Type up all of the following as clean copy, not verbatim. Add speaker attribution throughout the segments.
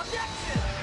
Speaker 1: Objection!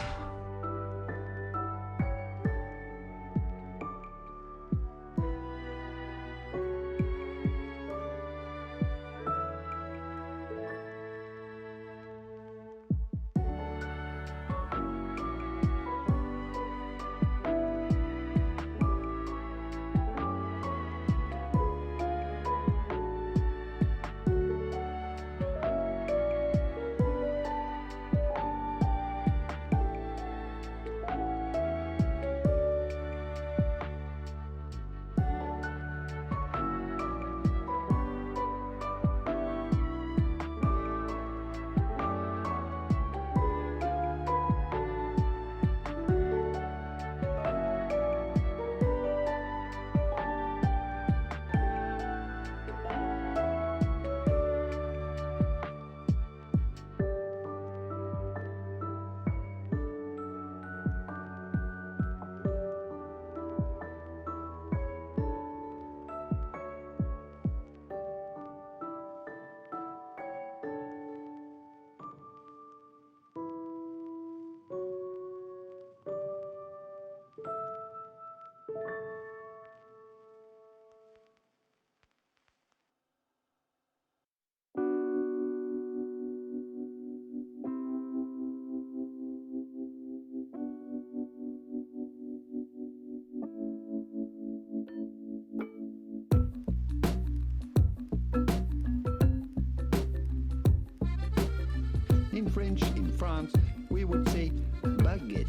Speaker 2: In French, in France, we would say baguette.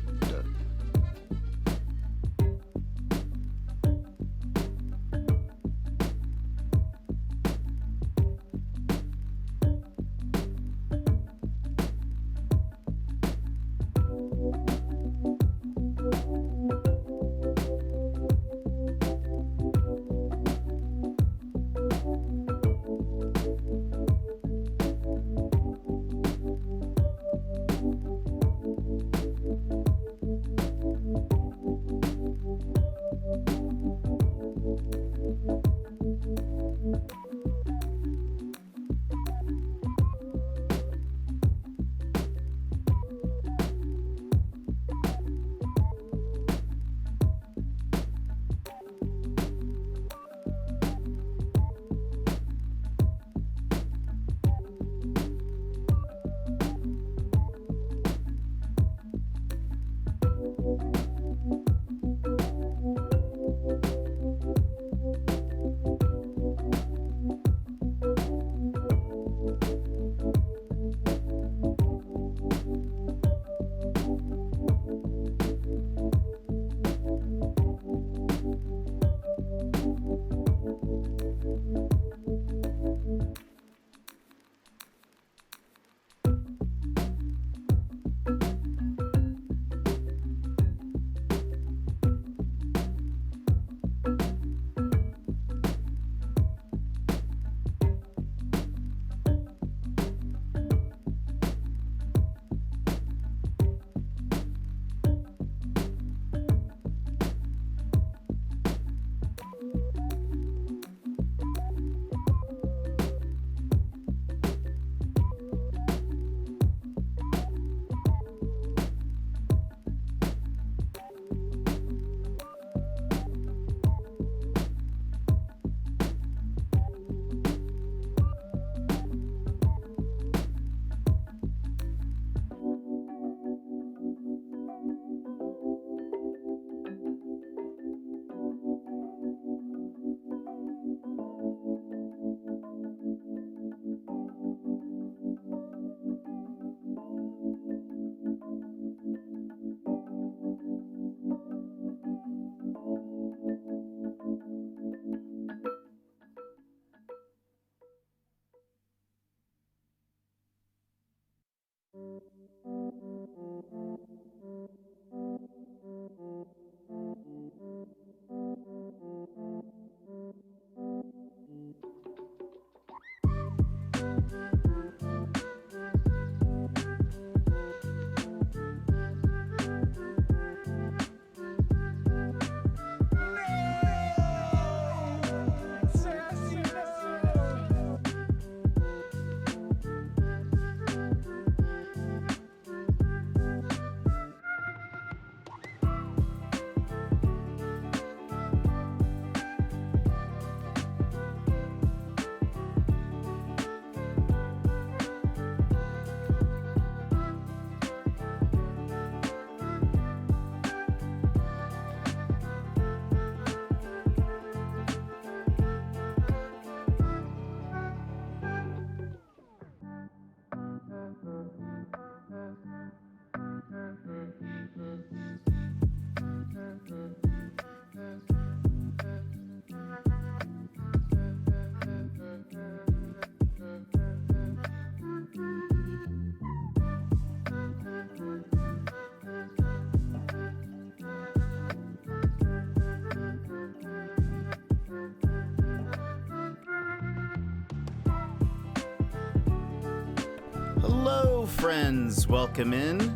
Speaker 1: Hello, friends. Welcome in.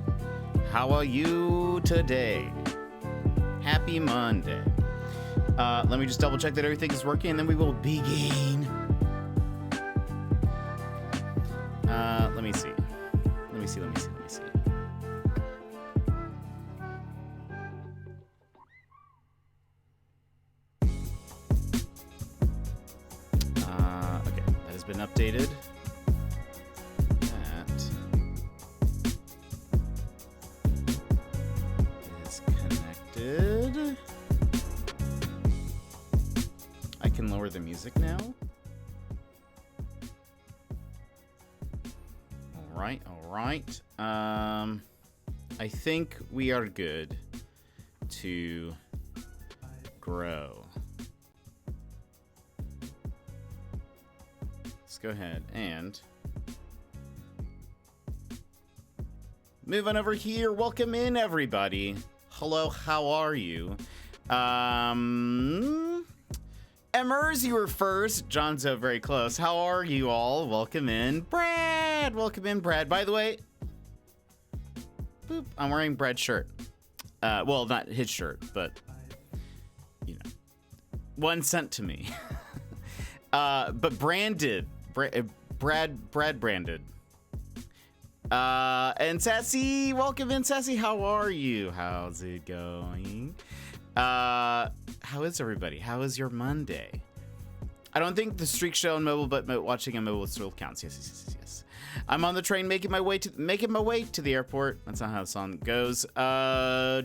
Speaker 1: How are you today? Happy Monday. Let me just double check that everything is working, and then we will begin. Let me see. Okay, that has been updated. That is connected. I can lower the music now. All right. I think we are good to grow. Let's go ahead and move on over here. Welcome in, everybody. Hello, how are you? Emmers, you were first. Johnzo, very close. How are you all? Welcome in. Brad! Welcome in, Brad. By the way, boop, I'm wearing Brad's shirt. Well, not his shirt, but, you know, one sent to me. But branded. Brad branded. And Sassy, welcome in, Sassy. How are you? How's it going? How is everybody? How is your Monday? I don't think the streak show on mobile, but watching on mobile still counts. Yes. I'm on the train making my way to the airport. That's not how the song goes.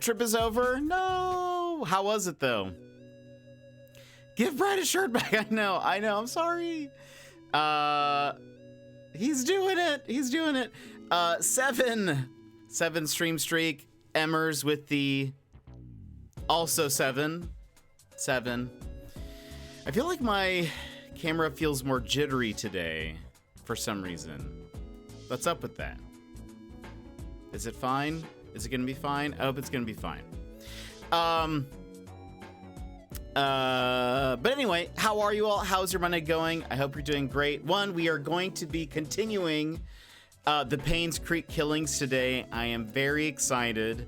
Speaker 1: Trip is over. No. How was it though? Give Brad his shirt back. I know. I'm sorry. He's doing it. 7 stream streak. Emmers with the also 7. I feel like my camera feels more jittery today for some reason. What's up with that? Is it fine? Is it gonna be fine? I hope it's gonna be fine. But anyway, how are you all? How's your Monday going? I hope you're doing great. We are going to be continuing the Painscreek Killings today. I am very excited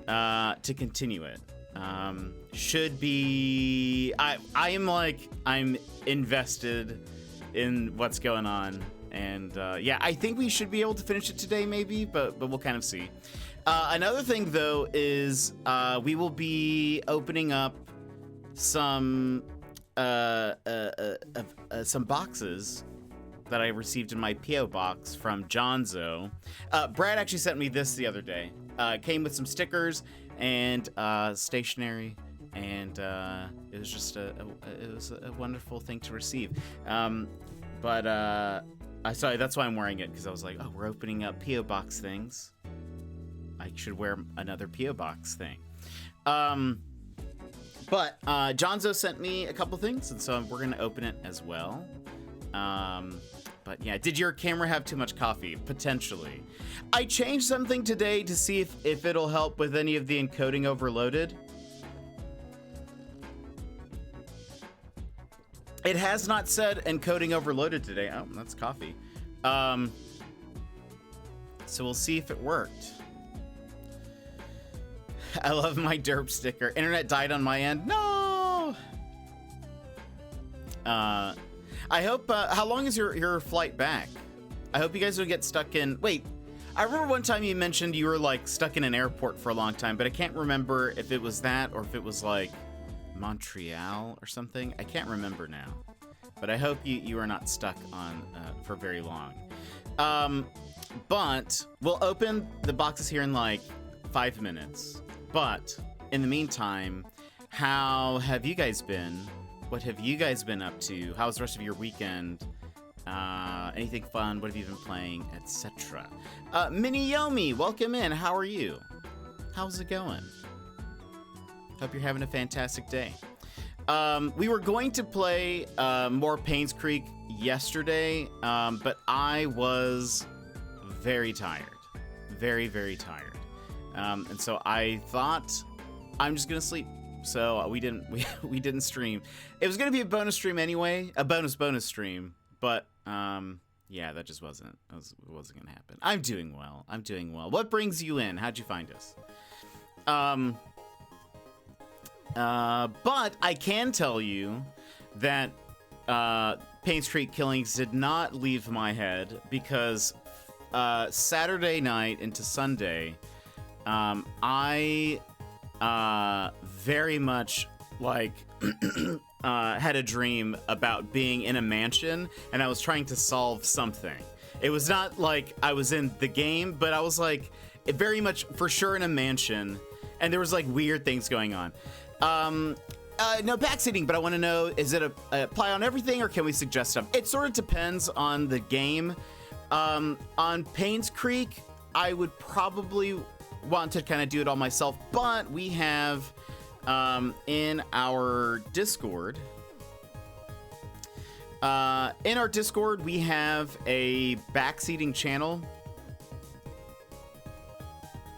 Speaker 1: to continue it. Should be I'm invested in what's going on, and yeah, I think we should be able to finish it today maybe, but we'll kind of see. Another thing though is we will be opening up some boxes that I received in my PO box from Johnzo. Brad actually sent me this the other day. It came with some stickers and stationery, and it was just a wonderful thing to receive. Sorry, that's why I'm wearing it, because I was like, oh, we're opening up PO box things. I should wear another PO box thing. But Johnzo sent me a couple things, and so we're gonna open it as well. But yeah, did your camera have too much coffee? Potentially. I changed something today to see if it'll help with any of the encoding overloaded. It has not said encoding overloaded today. Oh, that's coffee. So we'll see if it worked. I love my derp sticker. Internet died on my end. No! I hope, how long is your flight back? I hope you guys don't get stuck in, wait, I remember one time you mentioned you were like stuck in an airport for a long time, but I can't remember if it was that or if it was like Montreal or something. I can't remember now, but I hope you are not stuck on for very long. But we'll open the boxes here in like 5 minutes. But in the meantime, how have you guys been? What have you guys been up to? How's the rest of your weekend? Anything fun? What have you been playing? Etc. Mini Yomi, welcome in. How are you? How's it going? Hope you're having a fantastic day. We were going to play more Painscreek yesterday, but I was very tired. Very, very tired. And so I thought I'm just gonna sleep. So we didn't stream. It was gonna be a bonus stream anyway, a bonus stream. But Yeah, that just wasn't gonna happen. I'm doing well. What brings you in? How'd you find us? But I can tell you that Painscreek Killings did not leave my head, because Saturday night into Sunday, I very much like had a dream about being in a mansion, and I was trying to solve something. It was not like I was in the game, but I was like very much for sure in a mansion, and there was like weird things going on. No backseating, but I want to know, is it a apply on everything, or can we suggest stuff? It sort of depends on the game. On Painscreek, I would probably want to kind of do it all myself, but we have in our Discord, we have a backseating channel.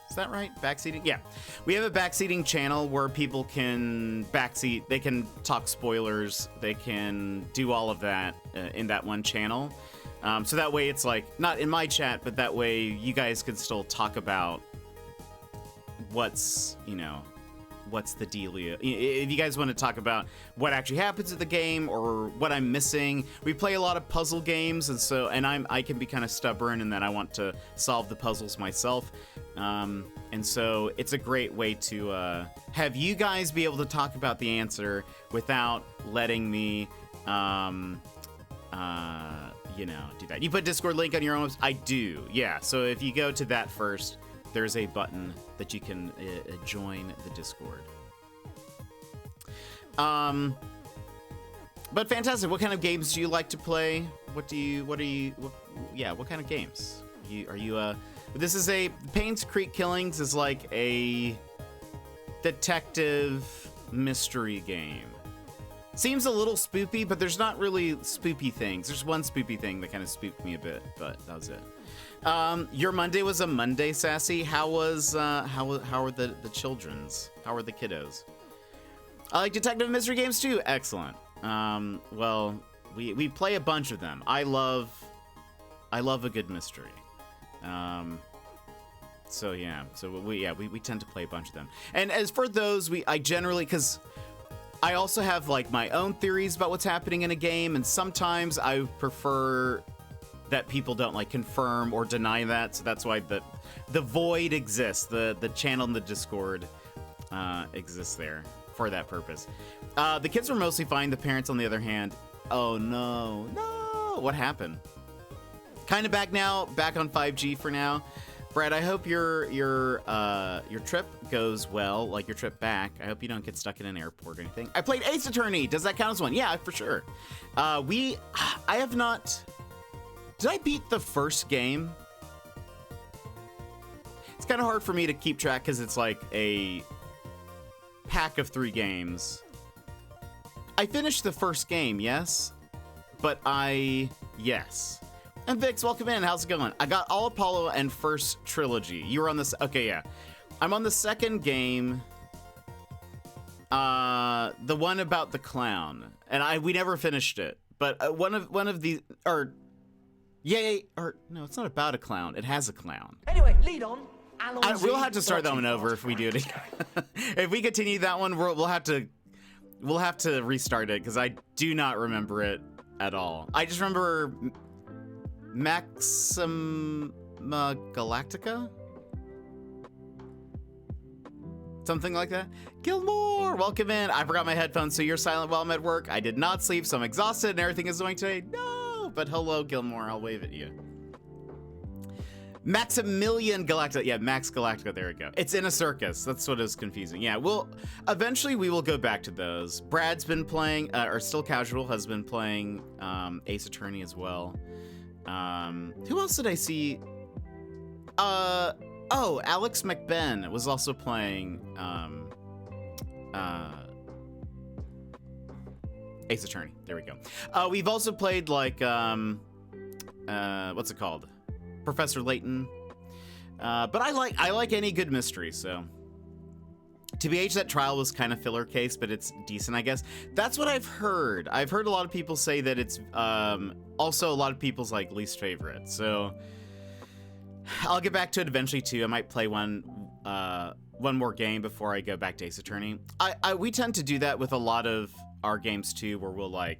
Speaker 1: Is that right? Backseating? Yeah. We have a backseating channel where people can backseat. They can talk spoilers. They can do all of that in that one channel. So that way it's like, not in my chat, but that way you guys can still talk about what's the dealio. If you guys want to talk about what actually happens in the game or what I'm missing. We play a lot of puzzle games, and I can be kind of stubborn in that I want to solve the puzzles myself. And so it's a great way to have you guys be able to talk about the answer without letting me do that. You put Discord link on your own. I do, yeah. So if you go to that first, there's a button that you can join the Discord. But fantastic. What kind of games do you like to play? What kind of games? This is Painscreek Killings is like a detective mystery game. Seems a little spoopy, but there's not really spoopy things. There's one spoopy thing that kind of spooked me a bit, but that was it. Your Monday was a Monday, Sassy. How are the children's? How are the kiddos? I like detective mystery games too. Excellent. Well, we play a bunch of them. I love a good mystery. So we tend to play a bunch of them. And as for those, I generally, because I also have like my own theories about what's happening in a game, and sometimes I prefer that people don't like confirm or deny that. So that's why the void exists. The channel in the Discord exists there for that purpose. The kids were mostly fine. The parents, on the other hand, oh no, what happened? Kind of back now, back on 5G for now. Brad, I hope your trip goes well, like your trip back. I hope you don't get stuck in an airport or anything. I played Ace Attorney. Does that count as one? Yeah, for sure. I have not. Did I beat the first game? It's kind of hard for me to keep track because it's like a pack of 3 games. I finished the first game, yes, but yes. And Vix, welcome in. How's it going? I got all Apollo and first trilogy. You were on this. Okay, yeah. I'm on the second game. The one about the clown, and we never finished it. But one of the no, it's not about a clown. It has a clown.
Speaker 3: Anyway, lead on.
Speaker 1: We'll have to start that one over if we do it again. If we continue that one, we'll have to restart it because I do not remember it at all. I just remember Maxima Galactica? Something like that. Gilmore, welcome in. I forgot my headphones, so you're silent while I'm at work. I did not sleep, so I'm exhausted and everything is going today. No, but hello, Gilmore. I'll wave at you. Maximilian Galactica. Yeah, Max Galactica. There we go. It's in a circus. That's what is confusing. Yeah, eventually we will go back to those. Brad's been playing, or Still Casual has been playing Ace Attorney as well. Who else did I see? Alex McBen was also playing Ace Attorney. There we go. We've also played like what's it called? Professor Layton. But I like any good mystery, so TBH, that trial was kind of filler case, but it's decent, I guess. That's what I've heard. I've heard a lot of people say that it's also a lot of people's like least favorite. So I'll get back to it eventually too. I might play one more game before I go back to Ace Attorney. We tend to do that with a lot of our games too, where we'll like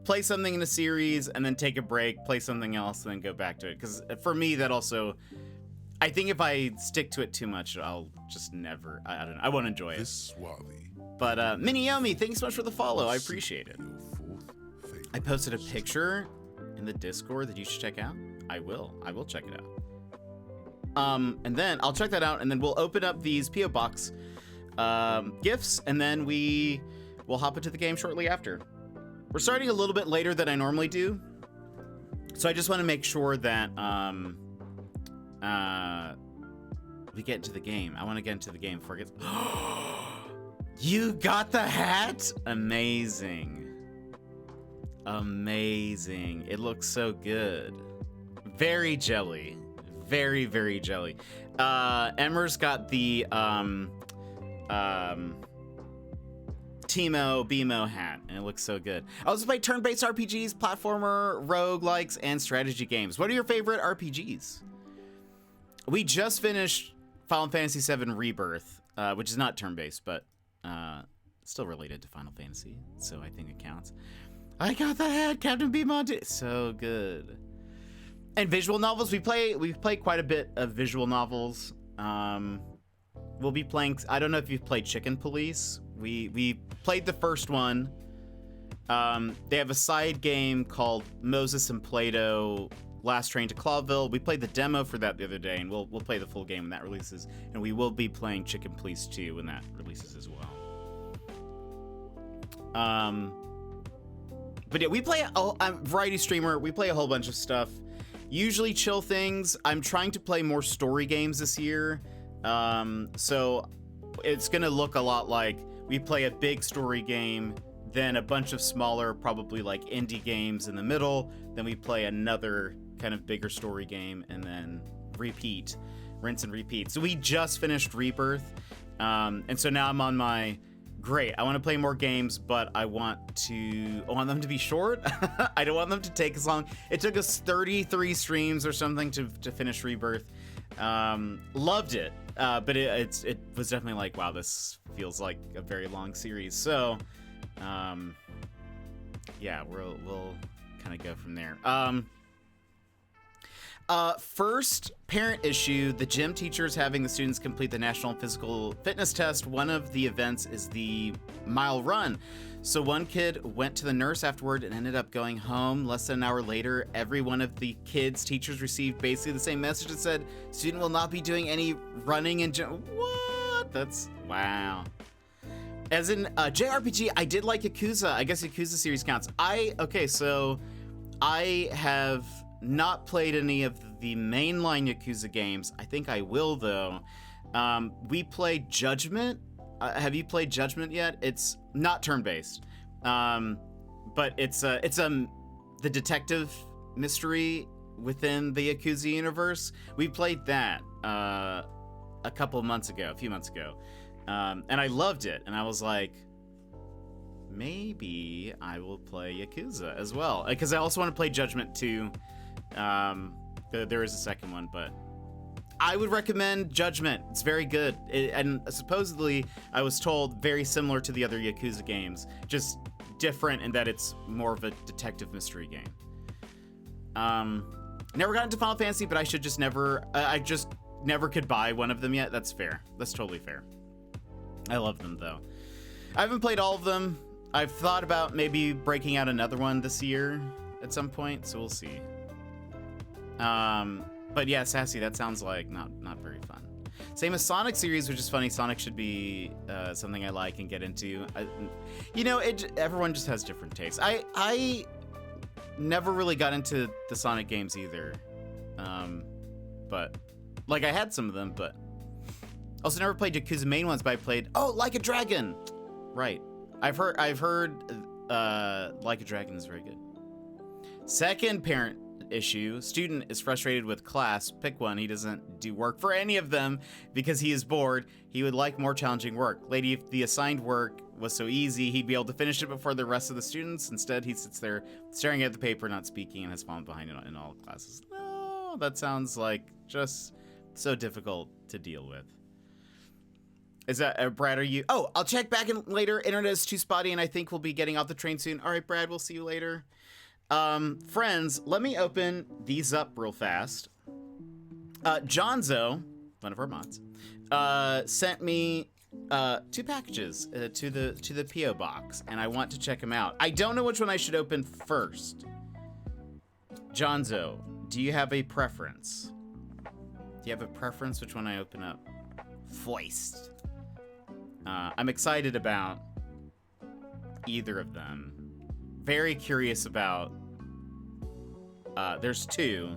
Speaker 1: play something in a series and then take a break, play something else, and then go back to it. Because for me, that also, I think if I stick to it too much, I'll just never, I don't know, I won't enjoy it. But Miniomi, thanks so much for the follow. I appreciate it. I posted a picture in the Discord that you should check out. I will check it out. And then I'll check that out, and then we'll open up these P.O. Box gifts, and then we'll hop into the game shortly after. We're starting a little bit later than I normally do, so I just want to make sure that we get into the game. I want to get into the game before it gets... You got the hat? Amazing. Amazing. It looks so good. Very jelly. Very, very jelly. Emmer's got the Teemo BMO hat, and it looks so good. I also play turn-based RPGs, platformer, roguelikes, and strategy games. What are your favorite RPGs? We just finished Final Fantasy VII Rebirth, which is not turn-based, but still related to Final Fantasy, so I think it counts. I got the hat, Captain Beamont. So good. And visual novels, we play quite a bit of visual novels. We'll be playing, I don't know if you've played Chicken Police. We played the first one. They have a side game called Moses and Plato Last Train to Clawville. We played the demo for that the other day, and we'll play the full game when that releases. And we will be playing Chicken Police 2 when that releases as well. But yeah, we play I'm a variety streamer. We play a whole bunch of stuff. Usually chill things. I'm trying to play more story games this year. So it's gonna look a lot like we play a big story game, then a bunch of smaller, probably like indie games in the middle, then we play another kind of bigger story game, and then repeat, rinse and repeat. So we just finished Rebirth, and so now I'm on my, great, I want to play more games, but I want them to be short. I don't want them to take as long. It took us 33 streams or something to finish Rebirth. Loved it, but it was definitely like, wow, this feels like a very long series. So yeah, we'll kind of go from there. First parent issue, the gym teachers having the students complete the National Physical Fitness Test. One of the events is the mile run. So one kid went to the nurse afterward and ended up going home. Less than an hour later, every one of the kids' teachers received basically the same message that said, student will not be doing any running and gym. What? That's, wow. As in JRPG, I did like Yakuza. I guess Yakuza series counts. So I have not played any of the mainline Yakuza games. I think I will, though. We played Judgment. Have you played Judgment yet? It's not turn-based, but it's the detective mystery within the Yakuza universe. We played that a few months ago, and I loved it. And I was like, maybe I will play Yakuza as well, because I also want to play Judgment 2. There is a second one, but I would recommend Judgment. It's very good. And supposedly, I was told, very similar to the other Yakuza games, just different in that it's more of a detective mystery game. Never got into Final Fantasy, but I just never could buy one of them yet. That's fair. That's totally fair. I love them, though. I haven't played all of them. I've thought about maybe breaking out another one this year at some point, so we'll see. But yeah, Sassy, that sounds like not very fun. Same as Sonic series, which is funny. Sonic should be something I like and get into. Everyone just has different tastes. I never really got into the Sonic games either. But like I had some of them, but also never played Yakuza main ones. But I played Like a Dragon. Right. I've heard Like a Dragon is very good. Second parent issue. Student is frustrated with class. Pick one. He doesn't do work for any of them because he is bored. He would like more challenging work. Lady, if the assigned work was so easy, he'd be able to finish it before the rest of the students. Instead, he sits there staring at the paper, not speaking, and has fallen behind in all classes. No, that sounds like just so difficult to deal with. Is that, Brad, are you? Oh, I'll check back in later. Internet is too spotty, and I think we'll be getting off the train soon. All right, Brad, we'll see you later. Friends, let me open these up real fast. Johnzo, one of our mods, sent me 2 packages to the PO box, and I want to check them out. I don't know which one I should open first. Johnzo, do you have a preference? Do you have a preference which one I open up? Foist. I'm excited about either of them. Very curious about. There's 2.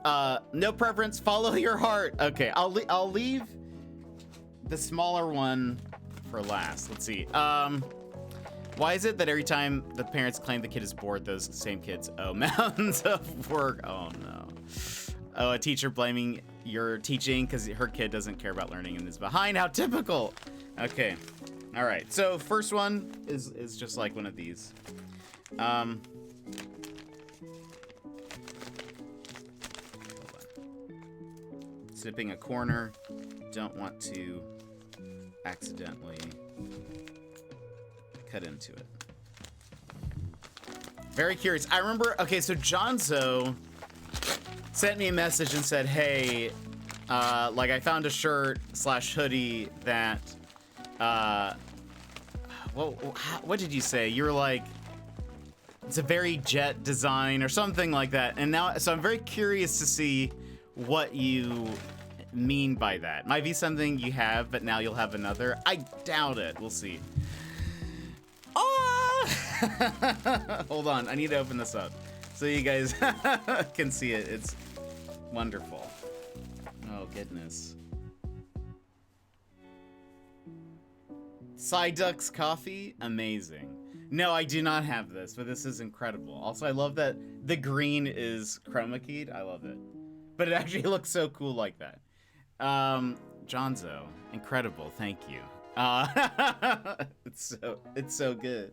Speaker 1: No preference. Follow your heart. Okay, I'll leave the smaller one for last. Let's see. Why is it that every time the parents claim the kid is bored, those same kids owe mountains of work? Oh no. Oh, a teacher blaming your teaching because her kid doesn't care about learning and is behind. How typical. Okay. All right. So first one is just like one of these. Hold on. Snipping a corner. Don't want to accidentally cut into it. Very curious. I remember. Okay, so Johnzo sent me a message and said, hey, like I found a shirt / hoodie that, what did you say? You were like, it's a very jet design or something like that. And now, so I'm very curious to see what you mean by that. Might be something you have, but now you'll have another. I doubt it. We'll see. Ah! Hold on. I need to open this up so you guys can see it. It's wonderful. Oh, goodness. Psyduck's coffee? Amazing. No, I do not have this, but this is incredible. Also, I love that the green is chroma keyed. I love it. But it actually looks so cool like that. Johnzo, incredible. Thank you. It's so good.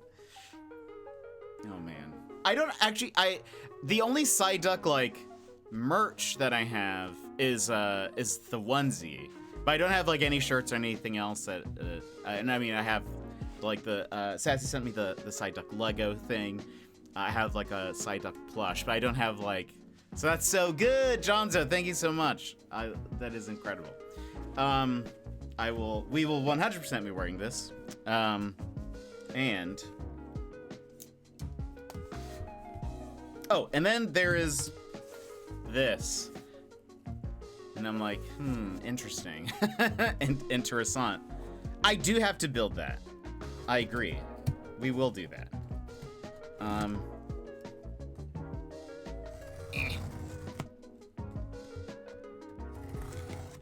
Speaker 1: Oh man. I don't actually the only Psyduck like merch that I have is the onesie. But I don't have like any shirts or anything else that and I mean I have like the Sassy sent me the Psyduck Lego thing. I have like a Psyduck plush, but I don't have like. So that's so good, Johnzo. Thank you so much. That is incredible. We will 100% be wearing this. And oh, and then there is this. And I'm like, interesting. Interessant. I do have to build that. I agree. We will do that.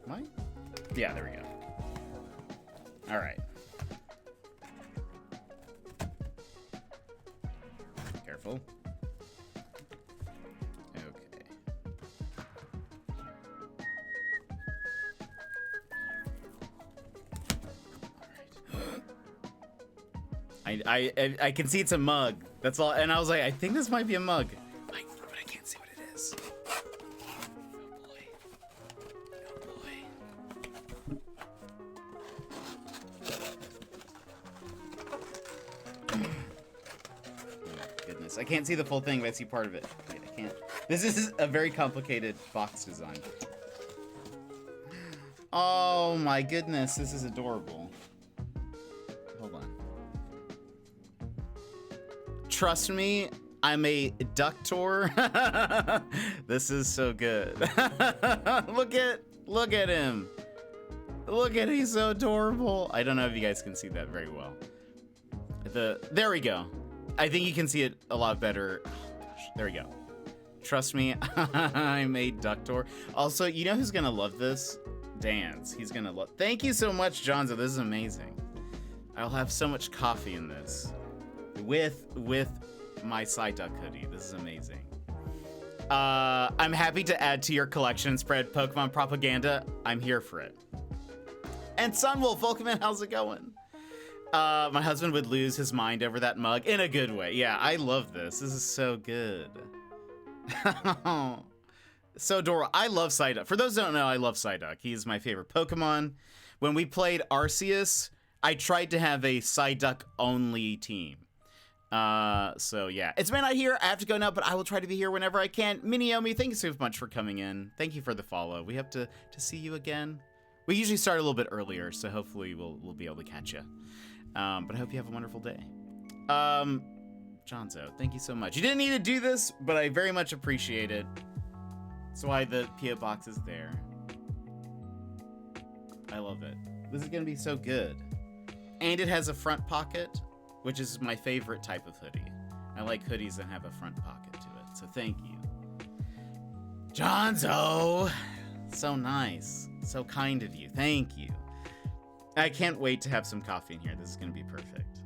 Speaker 1: What? Yeah, there we go. All right. Careful. Okay. I can see it's a mug. That's all. And I was like, I think this might be a mug. But I can't see what it is. Oh boy. Oh boy. Oh goodness. I can't see the full thing, but I see part of it. Wait, I can't. This is a very complicated box design. Oh my goodness. This is adorable. Hold on. Trust me, I'm a ductor. This is so good. Look at him. Look at he's so adorable. I don't know if you guys can see that very well. There we go. I think you can see it a lot better. Oh, gosh, there we go. Trust me, I'm a ductor. Also, you know who's gonna love this? Dance. He's gonna love. Thank you so much, Johnzo. This is amazing. I'll have so much coffee in this. With my Psyduck hoodie. This is amazing. I'm happy to add to your collection and spread Pokemon propaganda. I'm here for it. And Sunwolf, welcome in. How's it going? My husband would lose his mind over that mug in a good way. Yeah, I love this. This is so good. So adorable. I love Psyduck. For those who don't know, I love Psyduck. He's my favorite Pokemon. When we played Arceus, I tried to have a Psyduck only team. So yeah, it's midnight here. I have to go now, but I will try to be here whenever I can. Miniomi, thank you so much for coming in. Thank you for the follow. We hope to see you again. We usually start a little bit earlier, so hopefully we'll be able to catch you. But I hope you have a wonderful day. Jonzo, thank you so much. You didn't need to do this, but I very much appreciate it. That's why the P.O. box is there. I love it. This is gonna be so good. And it has a front pocket, which is my favorite type of hoodie. I like hoodies that have a front pocket to it, so thank you. Jonzo! So nice. So kind of you. Thank you. I can't wait to have some coffee in here. This is gonna be perfect.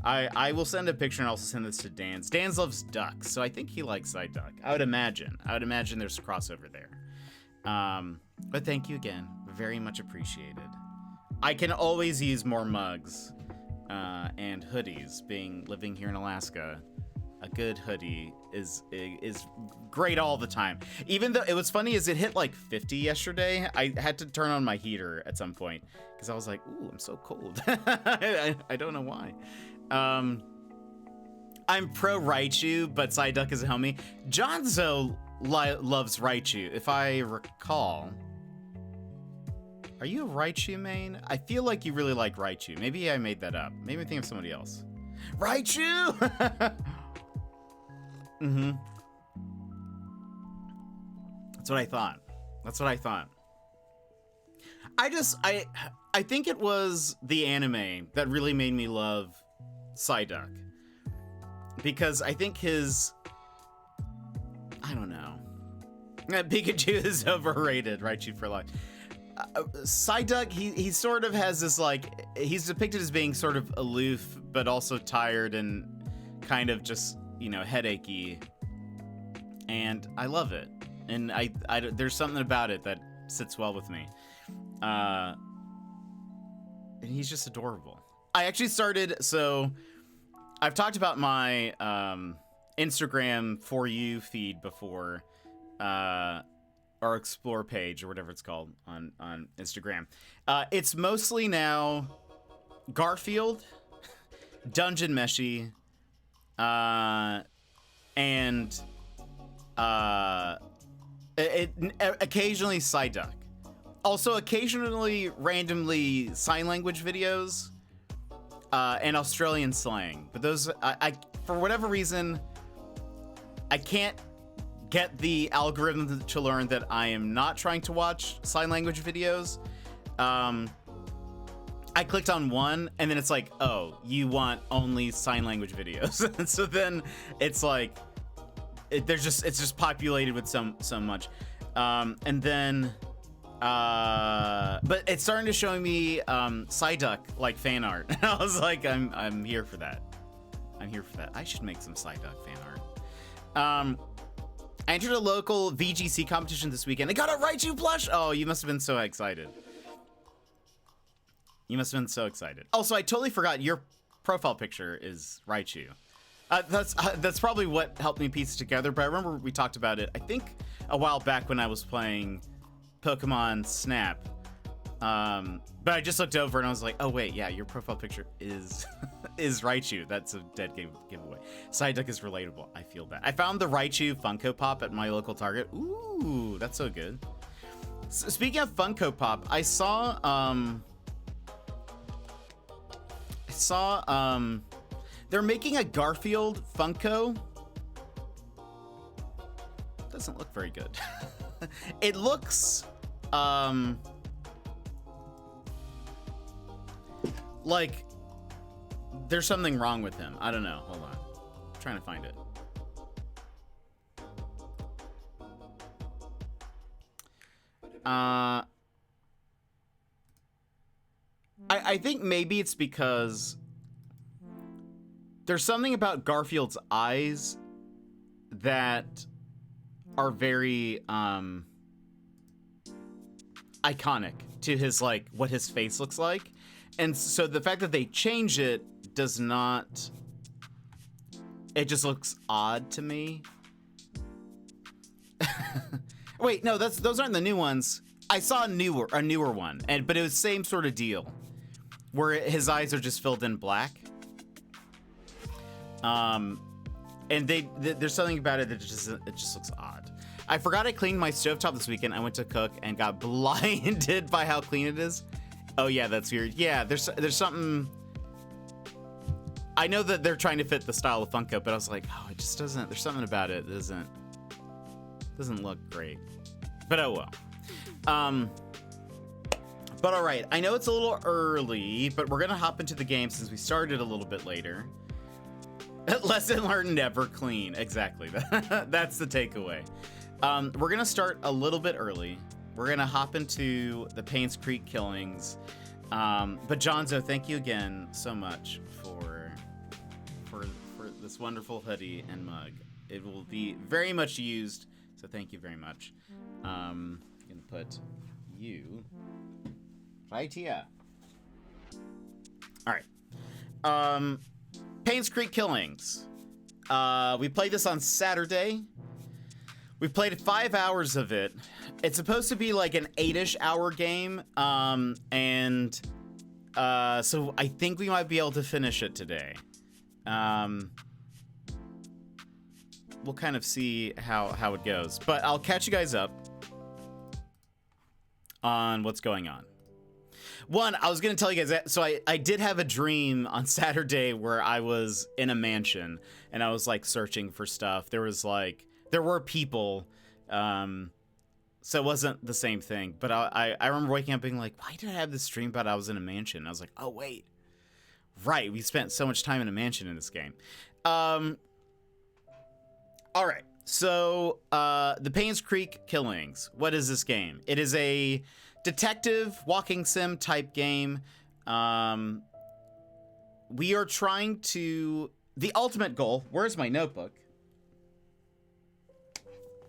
Speaker 1: I will send a picture and also send this to Dan. Dan loves ducks, so I think he likes Psyduck. I would imagine there's a crossover there. But thank you again. Very much appreciated. I can always use more mugs and hoodies. Living here in Alaska, a good hoodie is great all the time. Even though it was funny, as it hit like 50 yesterday, I had to turn on my heater at some point because I was like, "Ooh, I'm so cold." I don't know why. I'm pro Raichu, but Psyduck is a homie. Jonzo loves Raichu, if I recall. Are you a Raichu main? I feel like you really like Raichu. Maybe I made that up. Maybe I think of somebody else. Raichu! Mm-hmm. That's what I thought. I think it was the anime that really made me love Psyduck. Because I think I don't know. Pikachu is overrated. Raichu for life. Psyduck, he sort of has this, like, he's depicted as being sort of aloof, but also tired and kind of just, headachy. And I love it. And I there's something about it that sits well with me. And he's just adorable. I actually started, so I've talked about my Instagram For You feed before, our explore page or whatever it's called on Instagram. It's mostly now Garfield, Dungeon Meshi, and occasionally Psyduck. Also occasionally randomly sign language videos and Australian slang. But those, I for whatever reason, I can't get the algorithm to learn that I am not trying to watch sign language videos. I clicked on one and then it's like, oh, you want only sign language videos. And so then it's like, it's just populated with so much. And then, but it's starting to show me Psyduck like fan art. And I was like, I'm here for that. I should make some Psyduck fan art. I entered a local VGC competition this weekend. I got a Raichu plush! Oh, you must have been so excited. Also, I totally forgot your profile picture is Raichu. That's probably what helped me piece it together, but I remember we talked about it, I think, a while back when I was playing Pokemon Snap. But I just looked over and I was like, oh wait, yeah, your profile picture is is Raichu. That's a dead giveaway. Psyduck is relatable. I feel bad. I found the Raichu Funko Pop at my local Target. Ooh, that's so good. Speaking of Funko Pop, I saw they're making a Garfield Funko. Doesn't look very good. It looks like there's something wrong with him. I don't know. Hold on. I'm trying to find it. I think maybe it's because there's something about Garfield's eyes that are very iconic to his, like, what his face looks like. And so the fact that they change it does not, it just looks odd to me. Wait, no, those aren't the new ones. I saw a newer one, but it was same sort of deal, where his eyes are just filled in black. And there's something about it that just looks odd. I forgot I cleaned my stovetop this weekend. I went to cook and got blinded by how clean it is. Oh yeah, that's weird. Yeah, there's something. I know that they're trying to fit the style of Funko, but I was like, oh, it just doesn't. There's something about it that doesn't look great. But oh well. But all right, I know it's a little early, but we're gonna hop into the game since we started a little bit later. Lesson learned: never clean. Exactly. That's the takeaway. We're gonna start a little bit early. We're gonna hop into the Painscreek Killings. But Jonzo, thank you again so much for this wonderful hoodie and mug. It will be very much used, so thank you very much. I'm gonna put you right here. All right. Painscreek Killings. We played this on Saturday. We played 5 hours of it. It's supposed to be like an 8-ish hour game. So I think we might be able to finish it today. We'll kind of see how it goes. But I'll catch you guys up on what's going on. One, I was going to tell you guys that, so I did have a dream on Saturday where I was in a mansion and I was like searching for stuff. There were people, so it wasn't the same thing, but I remember waking up being like, why did I have this dream about I was in a mansion? I was like, oh wait, right, we spent so much time in a mansion in this game. All right, so the Painscreek Killings. What is this game? It is a detective walking sim type game. We are trying to, the ultimate goal, where's my notebook?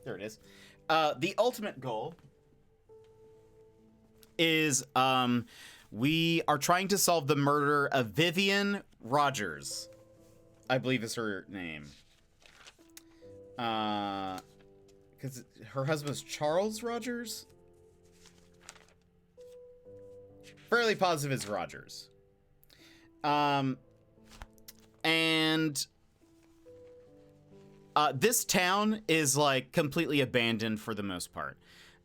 Speaker 1: There it is. The ultimate goal is we are trying to solve the murder of Vivian Rogers, I believe is her name. Because her husband was Charles Rogers? Fairly positive it's Rogers. This town is like completely abandoned for the most part.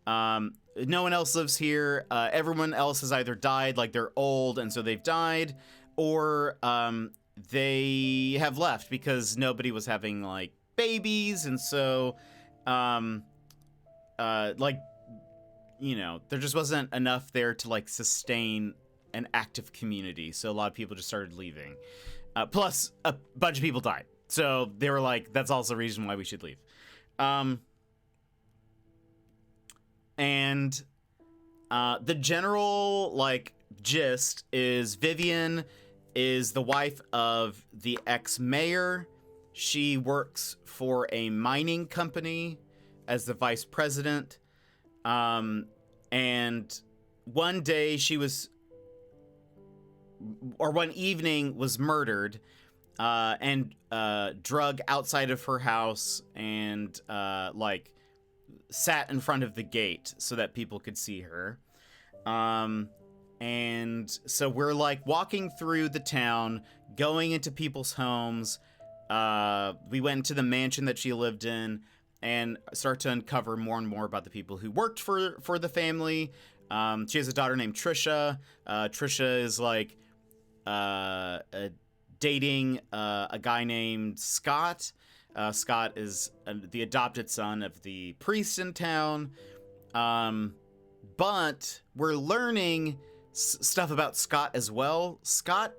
Speaker 1: No one else lives here. Everyone else has either died, like they're old and so they've died, or they have left because nobody was having like babies, and so like, you know, there just wasn't enough there to like sustain an active community, so a lot of people just started leaving. Plus a bunch of people died, so they were like, that's also a reason why we should leave. The general like gist is Vivian is the wife of the ex-mayor. She works for a mining company as the vice president. And one day one evening was murdered, and drug outside of her house and like sat in front of the gate so that people could see her. And so we're like walking through the town, going into people's homes. We went into the mansion that she lived in and start to uncover more and more about the people who worked for the family. She has a daughter named Trisha. Trisha is like dating a guy named Scott. Scott is the adopted son of the priest in town. But we're learning stuff about Scott as well. Scott,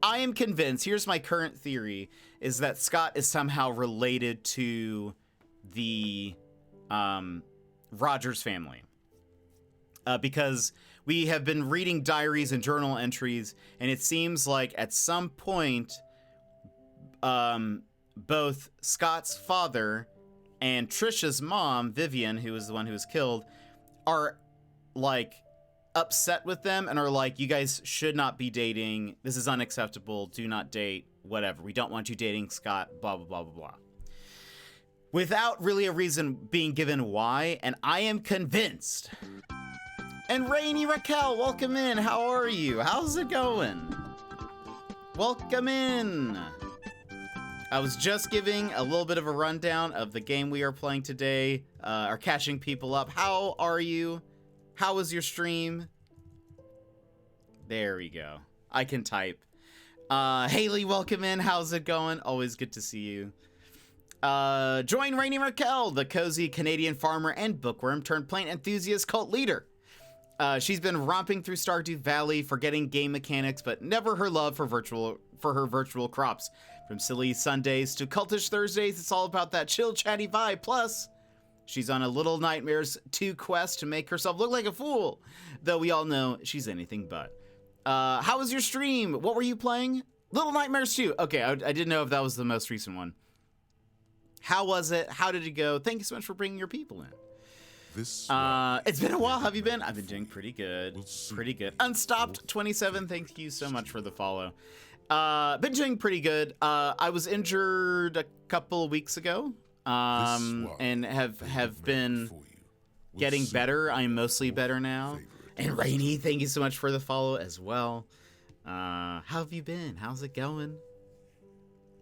Speaker 1: I am convinced, here's my current theory, is that Scott is somehow related to the Rogers family. Because we have been reading diaries and journal entries, and it seems like at some point both Scott's father and Trisha's mom, Vivian, who was the one who was killed, are like upset with them and are like, you guys should not be dating. This is unacceptable. Do not date. Whatever. We don't want you dating Scott. Blah, blah, blah, blah, blah. Without really a reason being given why, and I am convinced. And Rainy Raquel, welcome in. How are you? How's it going? Welcome in. I was just giving a little bit of a rundown of the game we are playing today, are catching people up. How are you? How was your stream? There we go. I can type. Haley, welcome in. How's it going? Always good to see you. Join Rainy Raquel, the cozy Canadian farmer and bookworm turned plant enthusiast cult leader. She's been romping through Stardew Valley, forgetting game mechanics, but never her love for her virtual crops. From silly Sundays to cultish Thursdays, it's all about that chill, chatty vibe. Plus, she's on a Little Nightmares 2 quest to make herself look like a fool, though we all know she's anything but. How was your stream? What were you playing? Little Nightmares 2. Okay, I didn't know if that was the most recent one. How was it? How did it go? Thank you so much for bringing your people in. It's been a while. How have you been? I've been doing pretty good. Pretty good. Unstopped 27. Thank you so much for the follow. Been doing pretty good. I was injured a couple of weeks ago, and have been getting better. I'm mostly better now. And Rainy, thank you so much for the follow as well. How have you been? How's it going?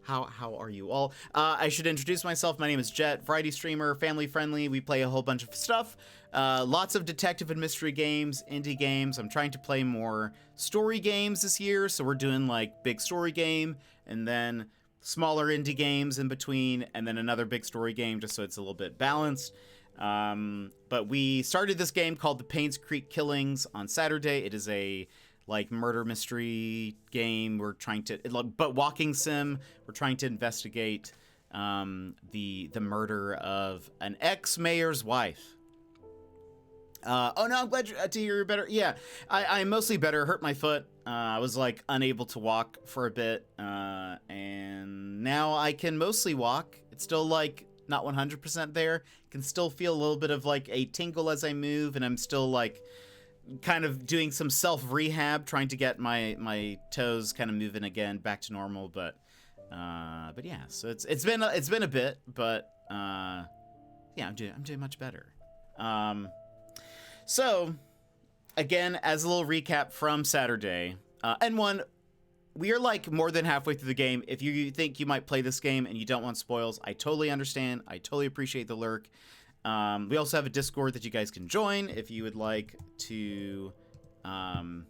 Speaker 1: How are you all? I should introduce myself. My name is Jet, variety streamer, family friendly. We play a whole bunch of stuff. Lots of detective and mystery games, indie games. I'm trying to play more story games this year, so we're doing like big story game and then smaller indie games in between, and then another big story game, just so it's a little bit balanced. But we started this game called the Painscreek Killings on Saturday. It is a like murder mystery game. We're trying to, but walking sim. We're trying to investigate the murder of an ex-mayor's wife. Oh no, I'm glad to hear you're better. Yeah, I'm mostly better. Hurt my foot. I was like unable to walk for a bit, and now I can mostly walk. It's still like not 100% there. Can still feel a little bit of like a tingle as I move, and I'm still like kind of doing some self-rehab, trying to get my toes kind of moving again back to normal. But yeah, so it's been a bit, but yeah, I'm doing much better. So again, as a little recap from Saturday, we are like more than halfway through the game. If you think you might play this game and you don't want spoils, I totally understand. I totally appreciate the lurk. We also have a Discord that you guys can join if you would like to hang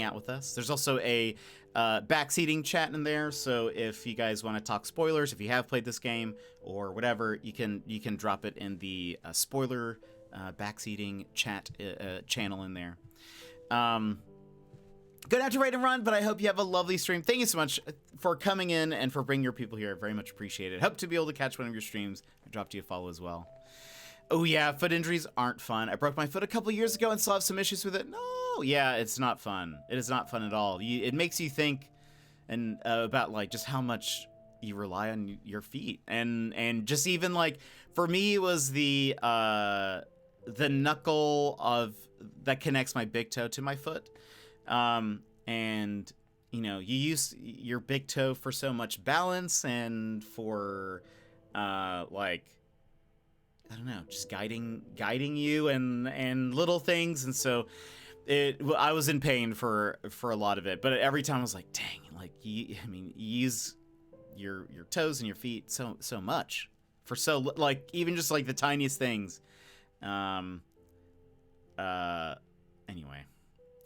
Speaker 1: out with us. There's also a backseating chat in there, so if you guys want to talk spoilers, if you have played this game or whatever, you can drop it in the spoiler backseating chat channel in there. Good after Raid and Run, but I hope you have a lovely stream. Thank you so much for coming in and for bringing your people here. Very much appreciated. Hope to be able to catch one of your streams. I dropped you a follow as well. Oh yeah, foot injuries aren't fun. I broke my foot a couple years ago and still have some issues with it. No, yeah, it's not fun. It is not fun at all. It makes you think and about like just how much you rely on your feet, and just even like for me it was the knuckle that connects my big toe to my foot. And you know, you use your big toe for so much balance and for like I don't know, just guiding you and little things, and so I was in pain for a lot of it, but every time I was like, dang, like you use your toes and your feet so much for so like even just like the tiniest things. Anyway.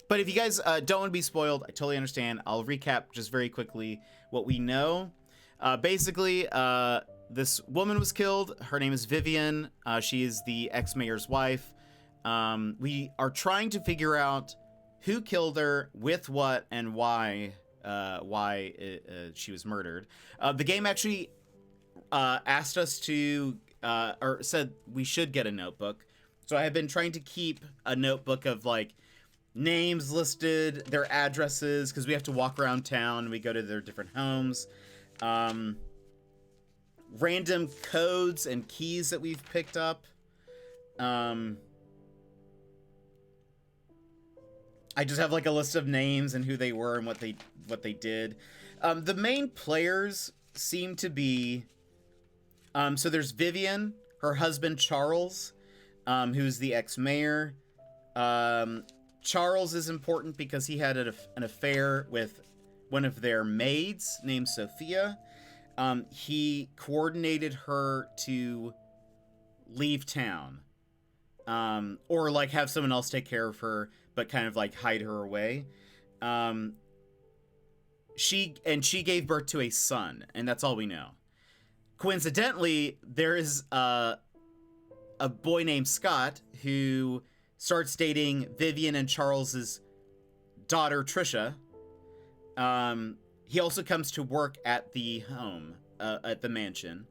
Speaker 1: But if you guys don't want to be spoiled, I totally understand. I'll recap just very quickly what we know. Basically, this woman was killed. Her name is Vivian. She is the ex-mayor's wife. We are trying to figure out who killed her, with what, and why she was murdered. The game actually asked us to, or said we should get a notebook. So I have been trying to keep a notebook of like names listed, their addresses, because we have to walk around town and we go to their different homes. Random codes and keys that we've picked up. I just have like a list of names and who they were and what they did. The main players seem to be so there's Vivian, her husband Charles, who's the ex-mayor. Charles is important because he had an affair with one of their maids named Sophia. He coordinated her to leave town, or like have someone else take care of her, but kind of like hide her away. She gave birth to a son, and that's all we know. Coincidentally, there is a boy named Scott who starts dating Vivian and Charles's daughter Trisha. He also comes to work at the home, at the mansion.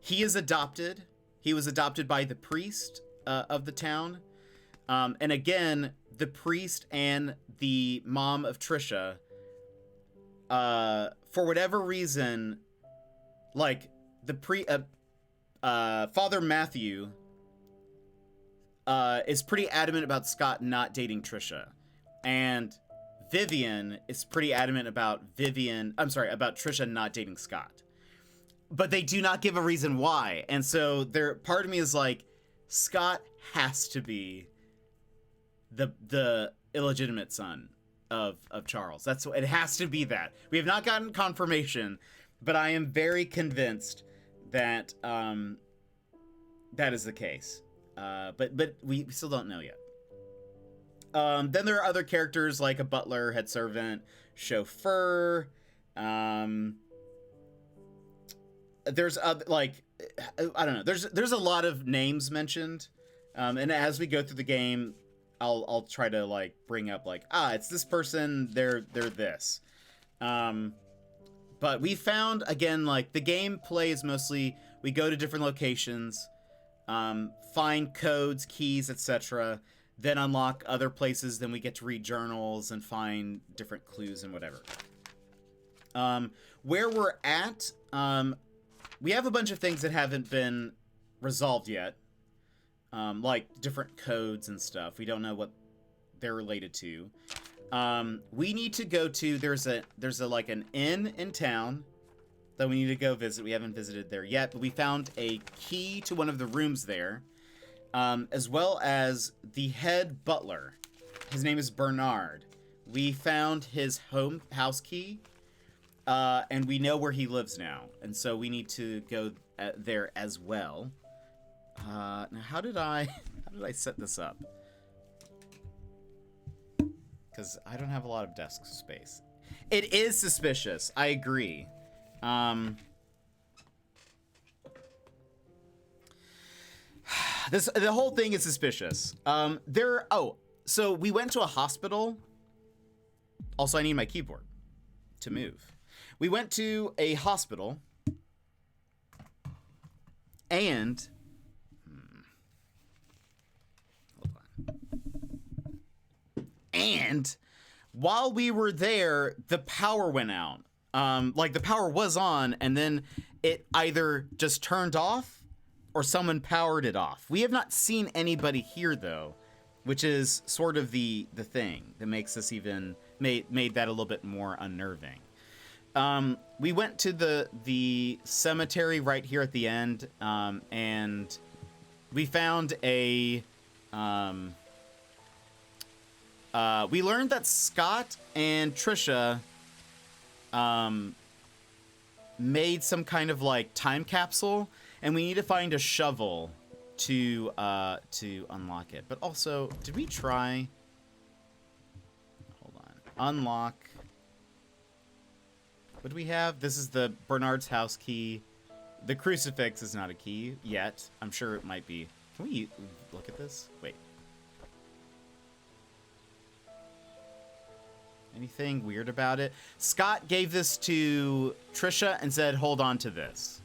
Speaker 1: He is adopted. He was adopted by the priest of the town. And again, the priest and the mom of Trisha, for whatever reason, like Father Matthew is pretty adamant about Scott not dating Trisha. And Vivian is pretty adamant about Trisha not dating Scott. But they do not give a reason why. And so part of me is like, Scott has to be the illegitimate son of Charles. It has to be that. We have not gotten confirmation, but I am very convinced that that is the case. But we still don't know yet. Then there are other characters like a butler, head servant, chauffeur. There's other, like, I don't know. There's a lot of names mentioned, and as we go through the game, I'll try to like bring up like, it's this person. They're this. But we found, again, like the gameplay is mostly we go to different locations, find codes, keys, etc. Then unlock other places. Then we get to read journals and find different clues and whatever. Where we're at, we have a bunch of things that haven't been resolved yet, like different codes and stuff. We don't know what they're related to. We need to go to, there's a like an inn in town that we need to go visit. We haven't visited there yet, but we found a key to one of the rooms there, as well as the head butler. His name is Bernard. We found his house key, and we know where he lives now, and so we need to go there as well. Now, how did I set this up? Because I don't have a lot of desk space. It is suspicious. I agree. The whole thing is suspicious. So we went to a hospital. Also, I need my keyboard to move. We went to a hospital, and hold on. And while we were there, the power went out. Like the power was on, and then it either just turned off or someone powered it off. We have not seen anybody here though, which is sort of the thing that makes us even made that a little bit more unnerving. We went to the cemetery right here at the end, and we found we learned that Scott and Trisha made some kind of like time capsule, and we need to find a shovel to unlock it. But also, did we try? Hold on. Unlock. What do we have? This is the Bernard's house key. The crucifix is not a key yet. I'm sure it might be. Can we look at this? Wait. Anything weird about it? Scott gave this to Trisha and said, hold on to this.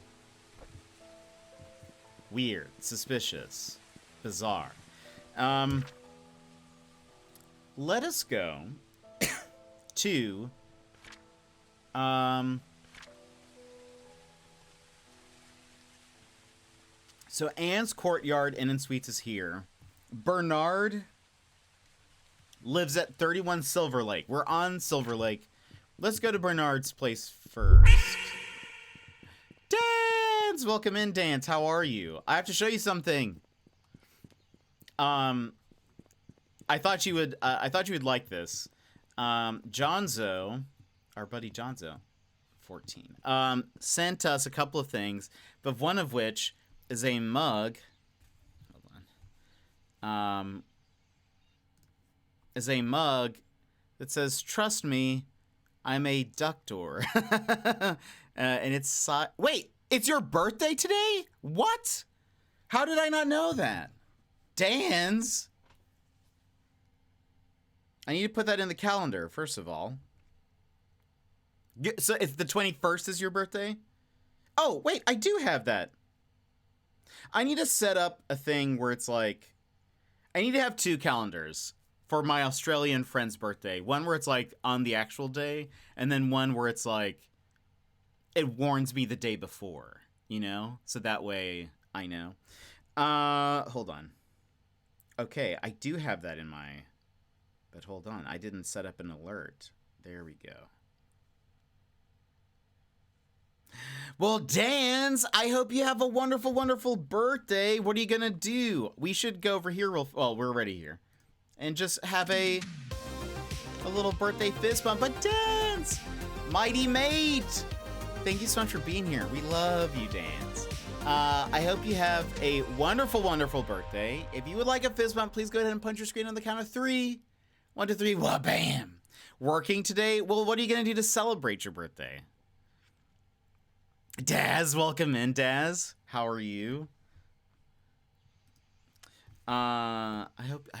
Speaker 1: Weird. Suspicious. Bizarre. Let us go to So Anne's Courtyard Inn and Suites is here. Bernard lives at 31 Silver Lake. We're on Silver Lake. Let's go to Bernard's place first. Dance! Welcome in, Dance. How are you? I have to show you something. I thought you would like this. Jonzo, our buddy Jonzo, 14, sent us a couple of things, but one of which is a mug. Hold on. Is a mug that says, "Trust me, I'm a duckdor." And it's wait, it's your birthday today? What? How did I not know that? Dan's. I need to put that in the calendar, first of all. So if the 21st is your birthday? Oh, wait, I do have that. I need to set up a thing where it's like, I need to have two calendars for my Australian friend's birthday. One where it's like on the actual day, and then one where it's like, it warns me the day before, you know? So that way I know. Hold on. Okay, I do have that in my... But hold on, I didn't set up an alert. There we go. Well, Dan's, I hope you have a wonderful, wonderful birthday. What are you gonna do? We should go over here well, we're already here. And just have a little birthday fist bump. But Dan's, mighty mate, thank you so much for being here. We love you, Dan's. I hope you have a wonderful, wonderful birthday. If you would like a fist bump, please go ahead and punch your screen on the count of 3. 1, 2, 3, wha-bam. Working today? Well, what are you going to do to celebrate your birthday? Daz, welcome in, Daz. How are you? I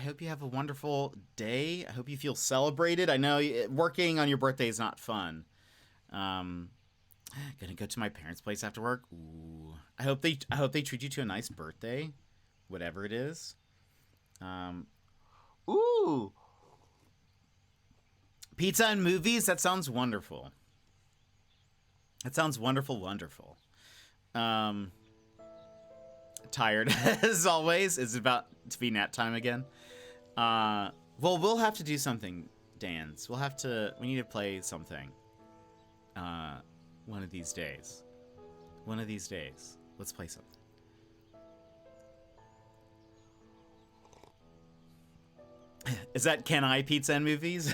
Speaker 1: hope you have a wonderful day. I hope you feel celebrated. I know working on your birthday is not fun. Gonna go to my parents' place after work. Ooh. I hope they treat you to a nice birthday, whatever it is. Ooh. Pizza and movies? That sounds wonderful. That sounds wonderful, wonderful. Tired, as always. It's about to be nap time again. Well, we'll have to do something, Dan's. We need to play something. One of these days. One of these days. Let's play something. Is that Can I Pizza and Movies?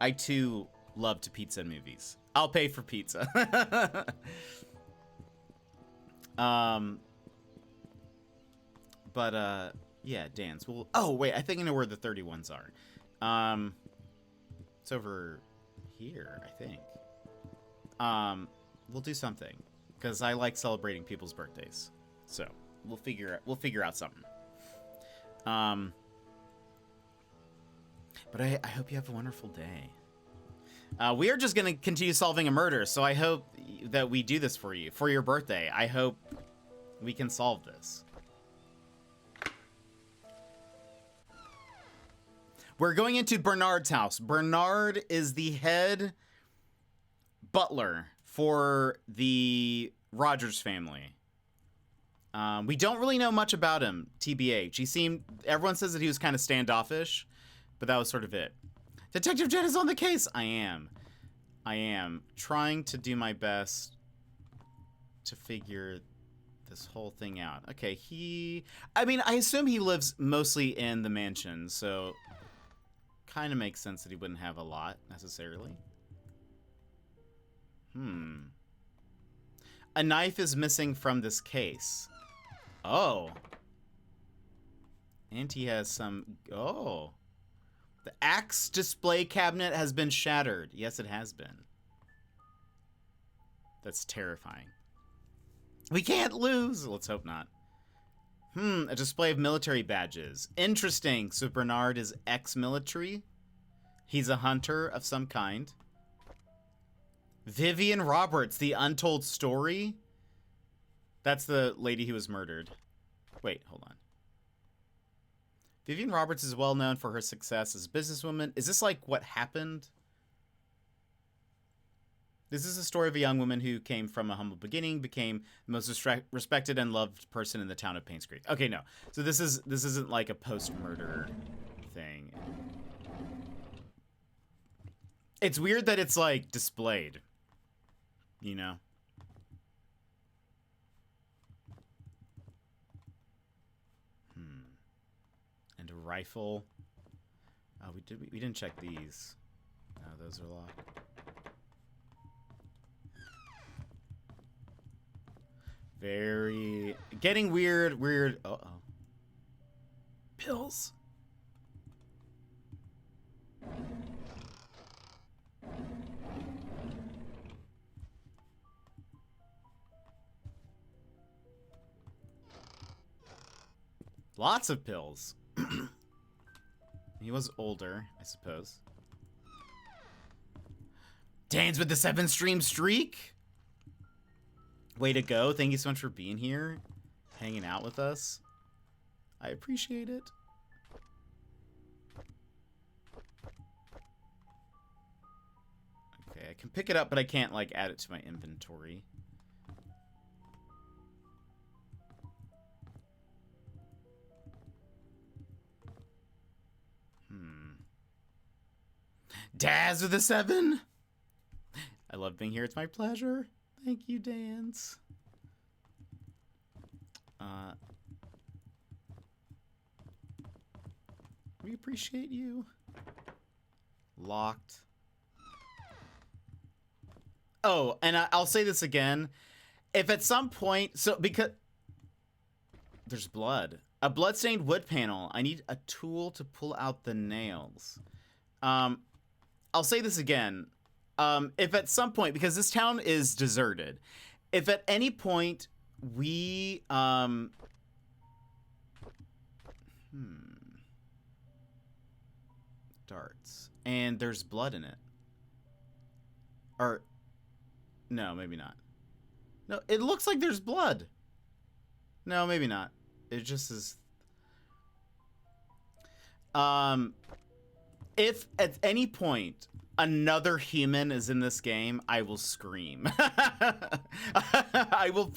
Speaker 1: I too love to pizza and movies. I'll pay for pizza. Yeah, Dan's. Well, oh wait, I think I know where the 31s are. It's over here, I think. We'll do something because I like celebrating people's birthdays. So we'll figure out something. But I hope you have a wonderful day. We are just going to continue solving a murder, so I hope that we do this for you, for your birthday. I hope we can solve this. We're going into Bernard's house. Bernard is the head butler for the Rogers family. We don't really know much about him, TBH. Everyone says that he was kind of standoffish, but that was sort of it. Detective Jen is on the case. I am trying to do my best to figure this whole thing out. Okay, I assume he lives mostly in the mansion, so kind of makes sense that he wouldn't have a lot necessarily. A knife is missing from this case. Oh. And he has some... Oh. The axe display cabinet has been shattered. Yes, it has been. That's terrifying. We can't lose. Let's hope not. A display of military badges. Interesting. So Bernard is ex-military. He's a hunter of some kind. Vivian Roberts, The Untold Story. That's the lady who was murdered. Wait, hold on. Vivian Roberts is well known for her success as a businesswoman. Is this like what happened? This is a story of a young woman who came from a humble beginning, became the most respected and loved person in the town of Painscreek. Okay, no. So this isn't like a post-murder thing. It's weird that it's like displayed, you know. And a rifle. Oh, we didn't check these. No, those are locked. Very getting weird. Uh-oh. Pills. Lots of pills. He was older, I suppose. Dan's with the 7-stream streak. Way to go. Thank you so much for being here. Hanging out with us. I appreciate it. Okay, I can pick it up, but I can't, like, add it to my inventory. Daz with a 7. I love being here. It's my pleasure. Thank you, Dans. We appreciate you. Locked. Oh, and I'll say this again. If at some point, because there's blood. A bloodstained wood panel. I need a tool to pull out the nails. I'll say this again. If at some point, because this town is deserted, if at any point we, darts, and there's blood in it. Or, no, maybe not. No, it looks like there's blood. No, maybe not. It just is. If at any point another human is in this game, I will scream. I will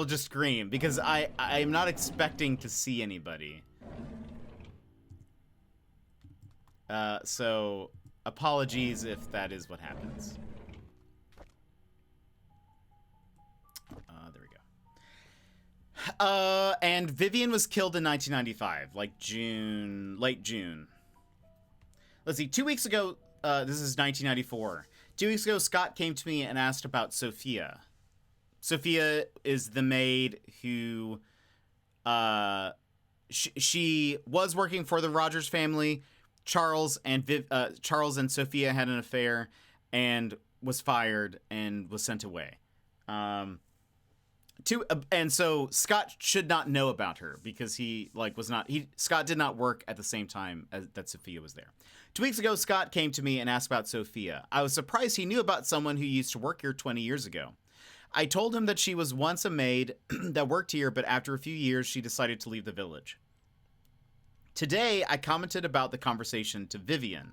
Speaker 1: just scream because I'm not expecting to see anybody. So apologies if that is what happens. There we go. And Vivian was killed in 1995, like late June. Let's see, 2 weeks ago, this is 1994. 2 weeks ago, Scott came to me and asked about Sophia. Sophia is the maid who, she was working for the Rogers family. Charles and Sophia had an affair and was fired and was sent away. And so Scott should not know about her because Scott did not work at the same time that Sophia was there. 2 weeks ago, Scott came to me and asked about Sophia. I was surprised he knew about someone who used to work here 20 years ago. I told him that she was once a maid that worked here, but after a few years, she decided to leave the village. Today, I commented about the conversation to Vivian.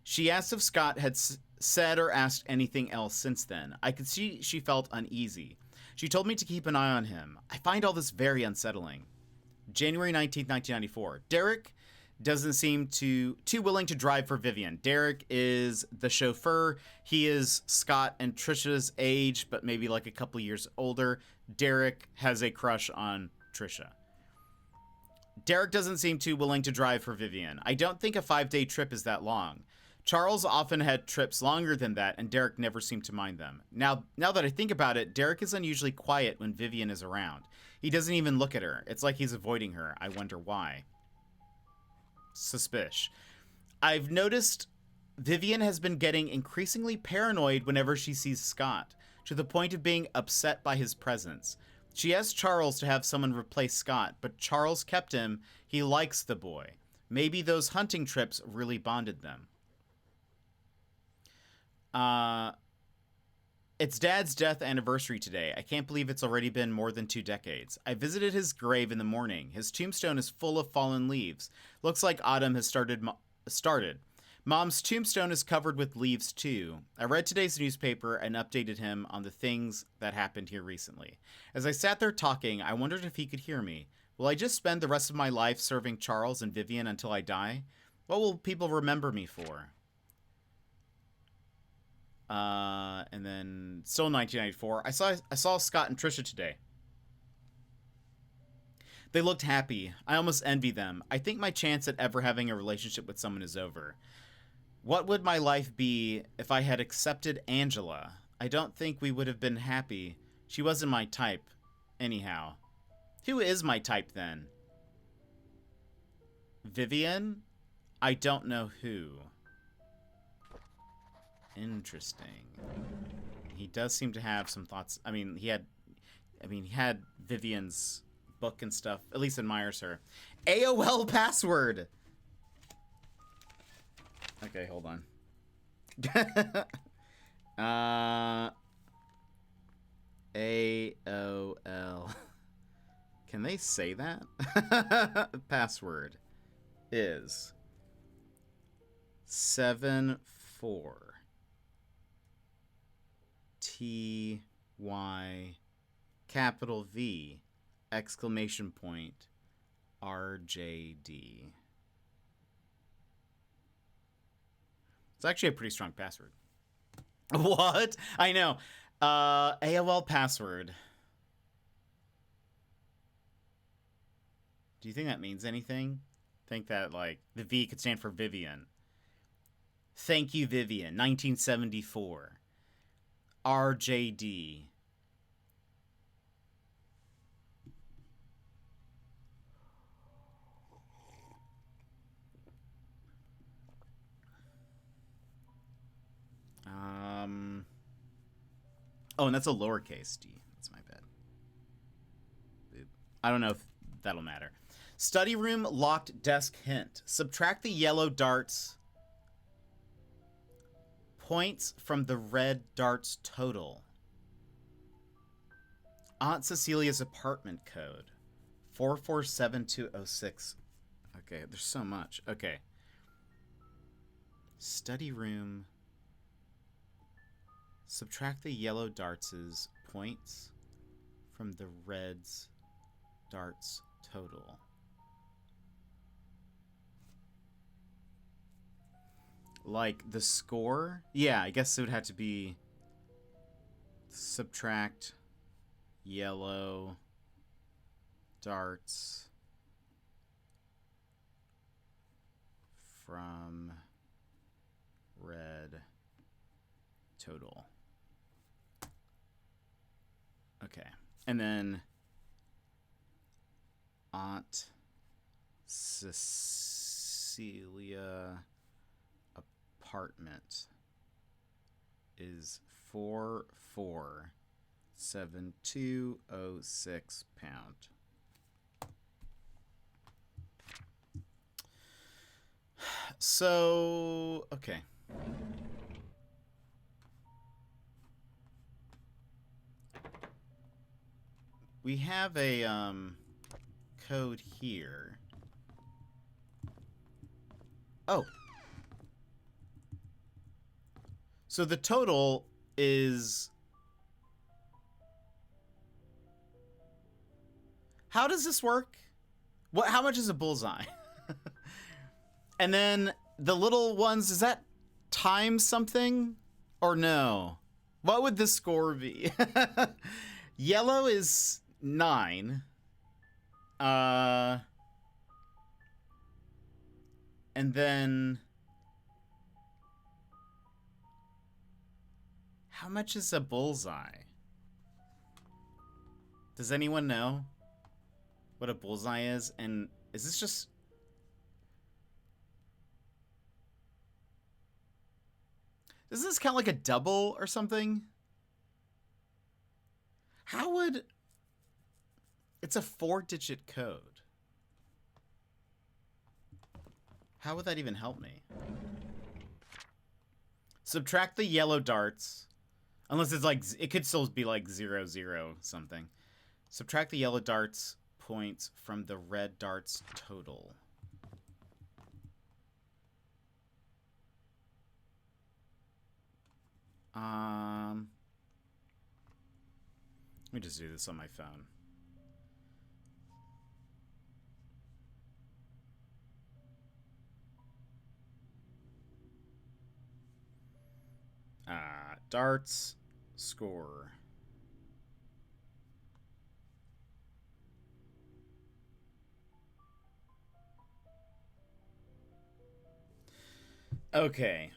Speaker 1: She asked if Scott had said or asked anything else since then. I could see she felt uneasy. She told me to keep an eye on him. I find all this very unsettling. January 19th, 1994. Derek doesn't seem too willing to drive for Vivian. Derek is the chauffeur. He is Scott and Trisha's age, but maybe like a couple years older. Derek has a crush on Trisha. Derek doesn't seem too willing to drive for Vivian. I don't think a 5-day trip is that long. Charles often had trips longer than that, and Derek never seemed to mind them. Now that I think about it, Derek is unusually quiet when Vivian is around. He doesn't even look at her. It's like he's avoiding her. I wonder why. Suspicious. I've noticed Vivian has been getting increasingly paranoid whenever she sees Scott, to the point of being upset by his presence. She asked Charles to have someone replace Scott, but Charles kept him. He likes the boy. Maybe those hunting trips really bonded them. It's Dad's death anniversary today. I can't believe it's already been more than 2 decades. I visited his grave in the morning. His tombstone is full of fallen leaves. Looks like autumn has started. Mom's tombstone is covered with leaves too. I read today's newspaper and updated him on the things that happened here recently. As I sat there talking, I wondered if he could hear me. Will I just spend the rest of my life serving Charles and Vivian until I die? What will people remember me for? And then still in 1994, I saw Scott and Trisha today. They looked happy. I almost envy them. I think my chance at ever having a relationship with someone is over. What would my life be if I had accepted Angela? I don't think we would have been happy. She wasn't my type. Anyhow. Who is my type then? Vivian? I don't know who. Interesting. He does seem to have some thoughts. He had Vivian's book and stuff. At least admires her. AOL password. Okay, hold on. AOL. Can they say that? Password is 74 TY capital V exclamation point RJD. It's actually a pretty strong password. What? I know. AOL password. Do you think that means anything? Think that, like, the V could stand for Vivian. Thank you, Vivian. 1974. RJD. Oh, and that's a lowercase d. That's my bad. Boop. I don't know if that'll matter. Study room locked desk hint. Subtract the yellow darts points from the red darts total. Aunt Cecilia's apartment code. 447206. Okay, there's so much. Okay. Study room. Subtract the yellow darts' points from the red's darts total. Like the score? Yeah, I guess it would have to be subtract yellow darts from red total. Okay. And then Aunt Cecilia apartment is 447206 pound. So, okay. We have a code here. Oh. So the total is... How does this work? How much is a bullseye? And then the little ones, is that times something? Or no? What would the score be? Yellow is 9. And then... How much is a bullseye? Does anyone know what a bullseye is? And is this just... Does this count like a double or something? How would... It's a 4-digit code. How would that even help me? Subtract the yellow darts. Unless it's like... It could still be like 0, 0 something. Subtract the yellow darts points from the red darts total. Let me just do this on my phone. Darts score. Okay.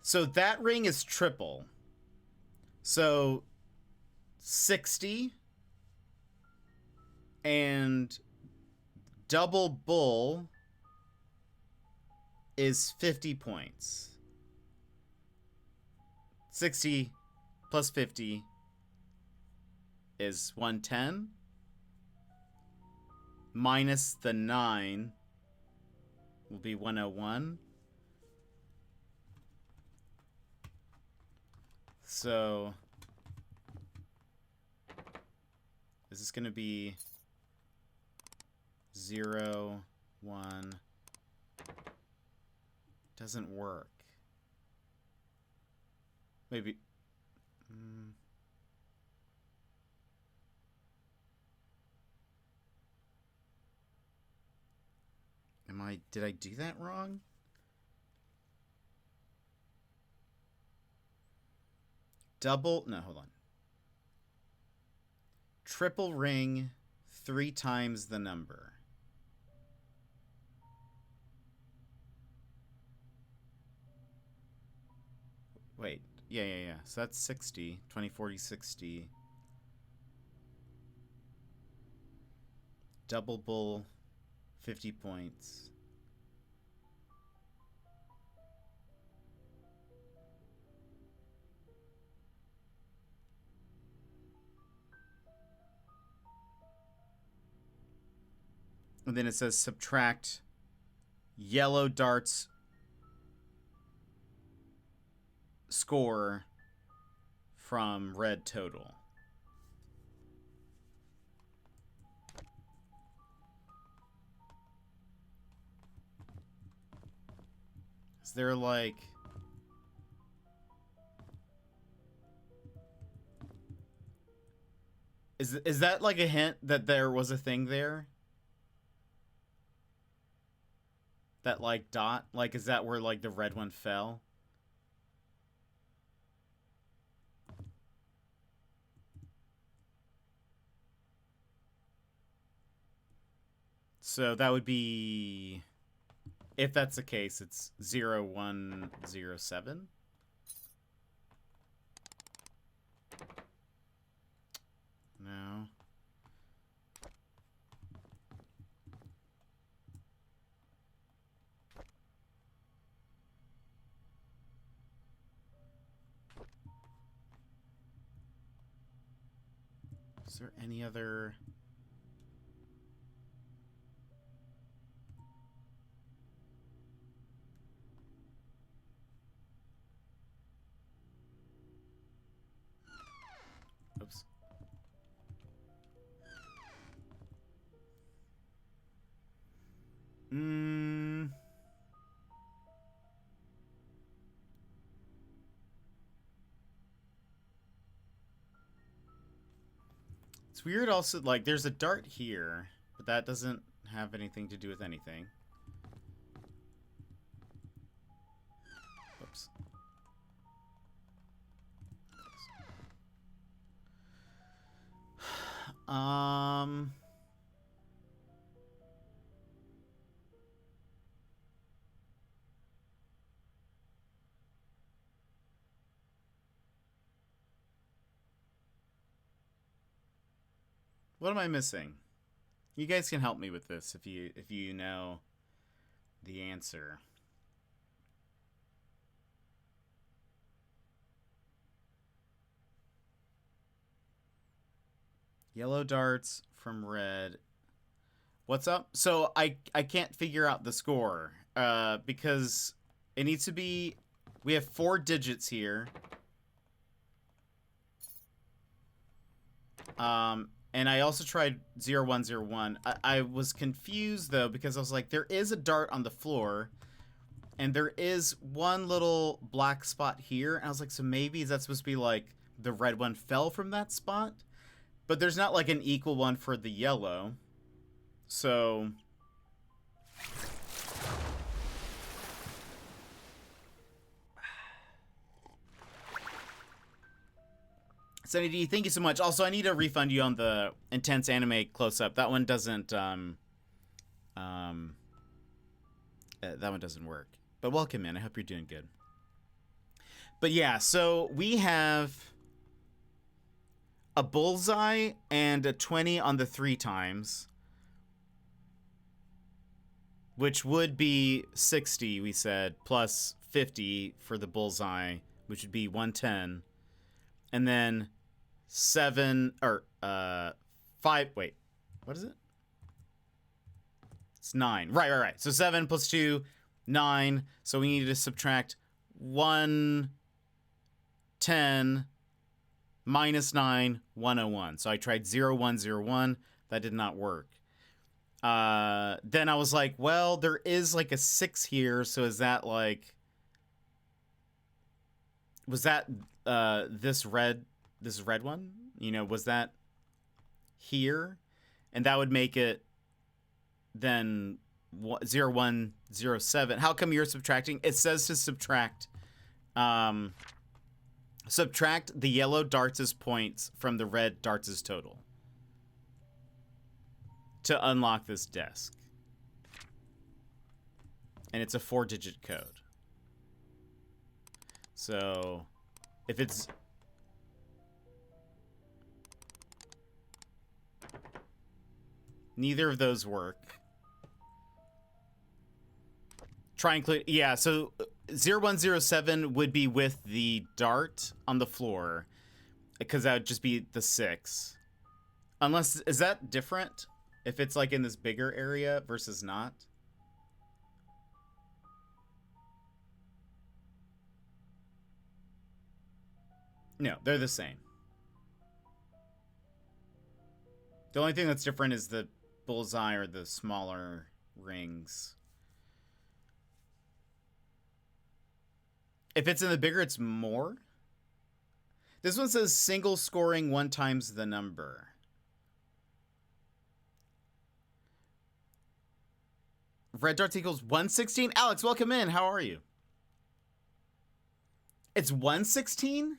Speaker 1: So that ring is triple. So 60 and double bull is 50 points. 60 plus 50 is 110. Minus the 9 will be 101. So is this going to be 0, 1? Doesn't work. Maybe. Did I do that wrong? No, hold on. Triple ring, 3 times the number. Wait, yeah. So that's 60, 20, 40, 60. Double bull, 50 points. And then it says subtract yellow darts score from red total. Is there like... Is that like a hint that there was a thing there? That like dot? Like, is that where like the red one fell? So that would be... If that's the case, it's 0107. No. Is there any other... Oops. It's weird also, like, there's a dart here, but that doesn't have anything to do with anything. Oops. What am I missing? You guys can help me with this if you know the answer. Yellow darts from red. What's up? So I can't figure out the score because it needs to be... We have 4 digits here. And I also tried 0101. I was confused, though, because I was like, there is a dart on the floor. And there is one little black spot here. And I was like, so maybe is that supposed to be like the red one fell from that spot? But there's not like an equal one for the yellow. So... Sunny D, thank you so much. Also, I need to refund you on the intense anime close-up. That one doesn't, that one doesn't work. But welcome in. I hope you're doing good. But yeah, so we have a bullseye and a 20 on the 3 times, which would be 60, we said, plus 50 for the bullseye, which would be 110. And then 7 or 5. Wait, what is it? It's 9. Right. So 7 plus 2, 9. So we need to subtract 110 minus 9, 101. So I tried 0, 1, 0, 1. That did not work. Then I was like, well, there is like a 6 here. So is that like... Was that this red one? You know, was that here? And that would make it then 0, 1, 0, 7. How come you're subtracting? It says to subtract subtract the yellow darts' points from the red darts' total to unlock this desk. And it's a 4-digit code. So, if it's... Neither of those work. Try and include... Yeah, so 0107 would be with the dart on the floor, because that would just be the 6. Unless... Is that different? If it's like in this bigger area versus not? No, they're the same. The only thing that's different is the bullseye or the smaller rings. If it's in the bigger, it's more. This one says single scoring 1 times the number. Red darts equals 116. Alex, welcome in. How are you? It's 116?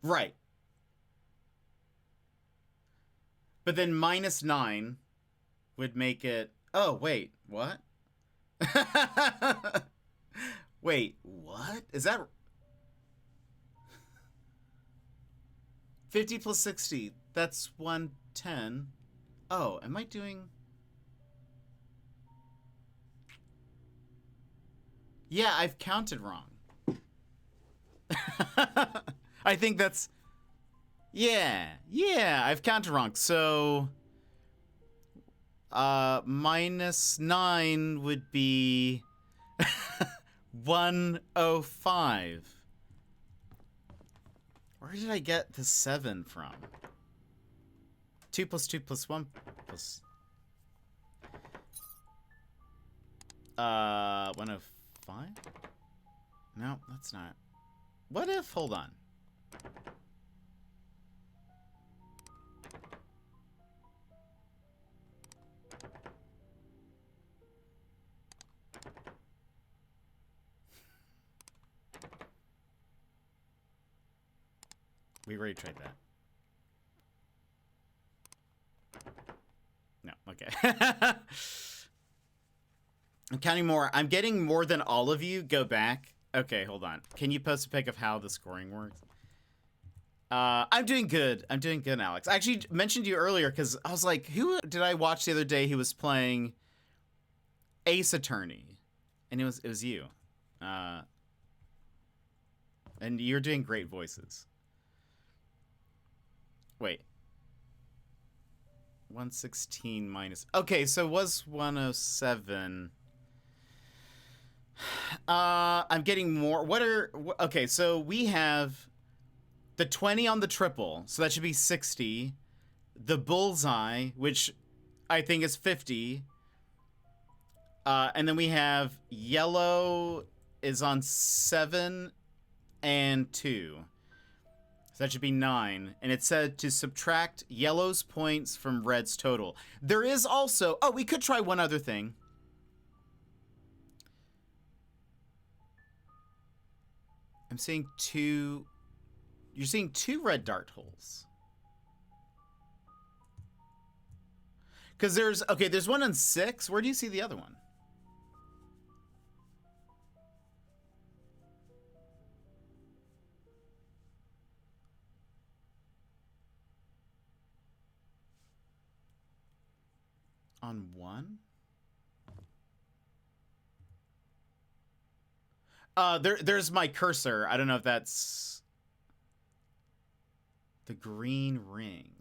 Speaker 1: Right. But then minus 9 would make it... Oh, wait. What? Wait, what? Is that... 50 plus 60. That's 110. Oh, am I doing... Yeah, I've counted wrong. I think that's... Yeah, I've counted wrong. So, minus 9 would be 105. Where did I get the 7 from? 2 plus 2 plus 1 plus... 105? No, that's not... What if... Hold on. We already tried that. No, okay. I'm counting more. I'm getting more than all of you. Go back. Okay, hold on. Can you post a pic of how the scoring works? I'm doing good. I'm doing good, Alex. I actually mentioned you earlier because I was like, who did I watch the other day who was playing Ace Attorney? And it was you. And you're doing great voices. Wait. 116 minus... Okay, so it was 107. I'm getting more... Okay, so we have the 20 on the triple, so that should be 60. The bullseye, which I think is 50. And then we have yellow is on 7 and 2. So that should be 9. And it said to subtract yellow's points from red's total. There is also... Oh, we could try one other thing. I'm seeing 2... You're seeing 2 red dart holes. Because there's... Okay, there's one on 6. Where do you see the other one? On 1? There's my cursor. I don't know if that's... The green ring.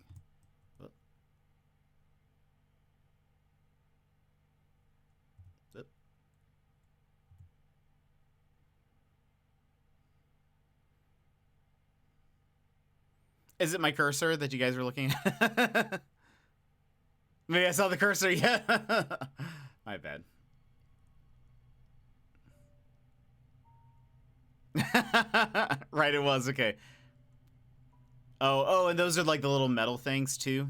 Speaker 1: Is it my cursor that you guys were looking at? Maybe I saw the cursor, yeah. My bad. Right, it was, okay. Oh, and those are like the little metal things too.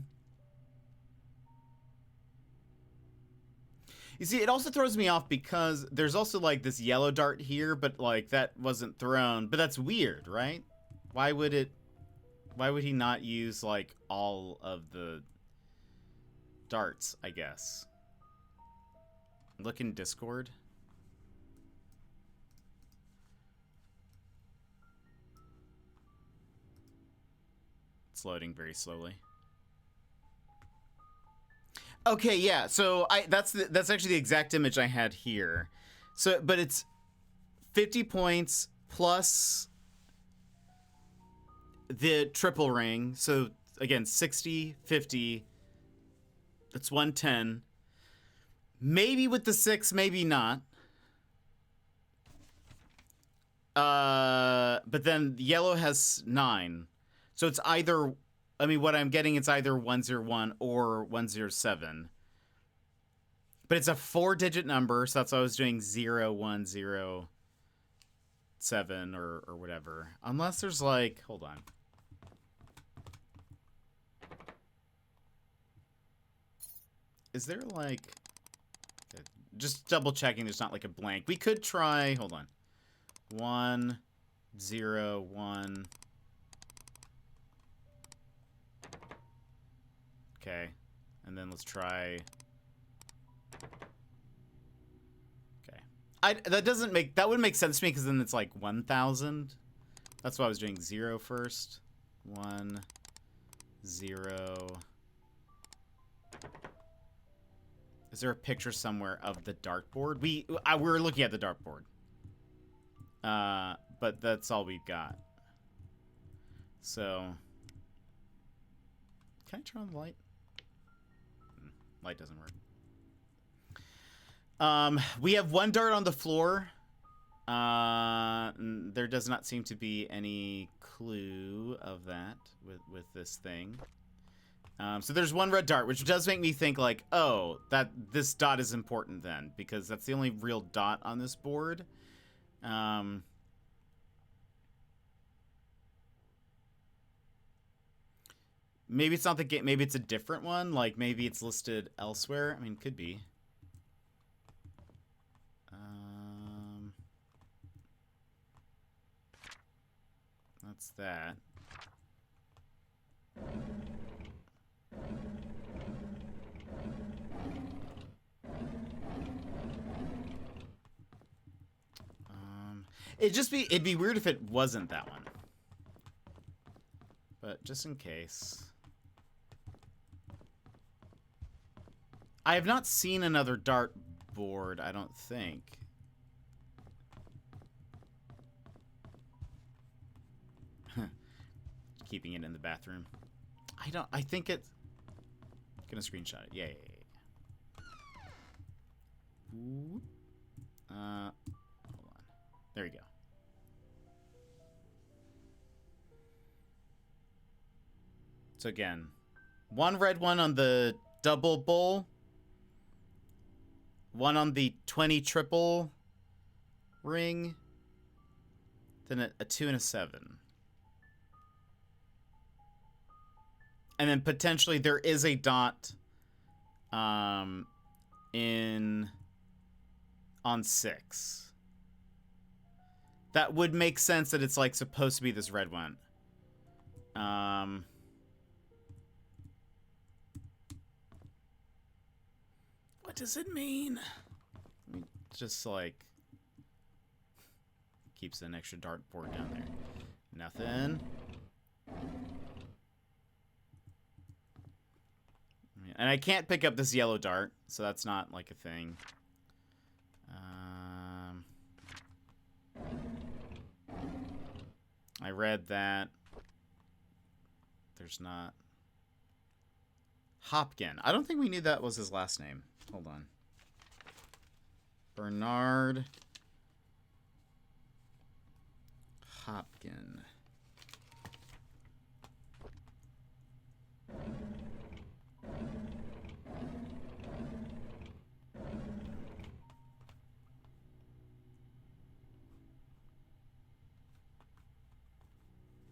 Speaker 1: You see, it also throws me off because there's also like this yellow dart here, but like that wasn't thrown. But that's weird, right? Why would he not use like all of the darts, I guess? Look in Discord. It's loading very slowly. Okay, yeah. So that's actually the exact image I had here. So, but it's 50 points plus the triple ring. So again, 60, 50. That's 110. Maybe with the 6, maybe not. But then yellow has 9. So it's either, I mean, what I'm getting, it's either 101 or 107. But it's a 4-digit number, so that's why I was doing 0107 or whatever. Unless there's like, hold on. Is there like, just double checking there's not like a blank. We could try, hold on. 101. Okay, and then let's try. Okay, that would make sense to me because then it's like 1,000. That's why I was doing 0 first. 1 0. Is there a picture somewhere of the dartboard? We were looking at the dartboard, but that's all we've got. So, can I turn on the light? Light doesn't work. We have 1 dart on the floor. There does not seem to be any clue of that with this thing. So there's 1 red dart, which does make me think like, oh, that this dot is important then, because that's the only real dot on this board. Maybe it's not the game. Maybe it's a different one. Like maybe it's listed elsewhere. I mean, could be. That's that. It'd be weird if it wasn't that one. But just in case. I have not seen another dart board, I don't think. Keeping it in the bathroom. I think it's... Gonna screenshot it. Yeah. Ooh. Hold on. There you go. So again, 1 red one on the double bowl. one on the 20 triple ring, then a 2 and a 7. And then potentially there is a dot in on 6. That would make sense that it's like supposed to be this red one. What does it mean? Just like keeps an extra dartboard down there. Nothing. And I can't pick up this yellow dart, so that's not like a thing. I read that there's not Hopkin. I don't think we knew that was his last name. Hold on. Bernard Hopkin.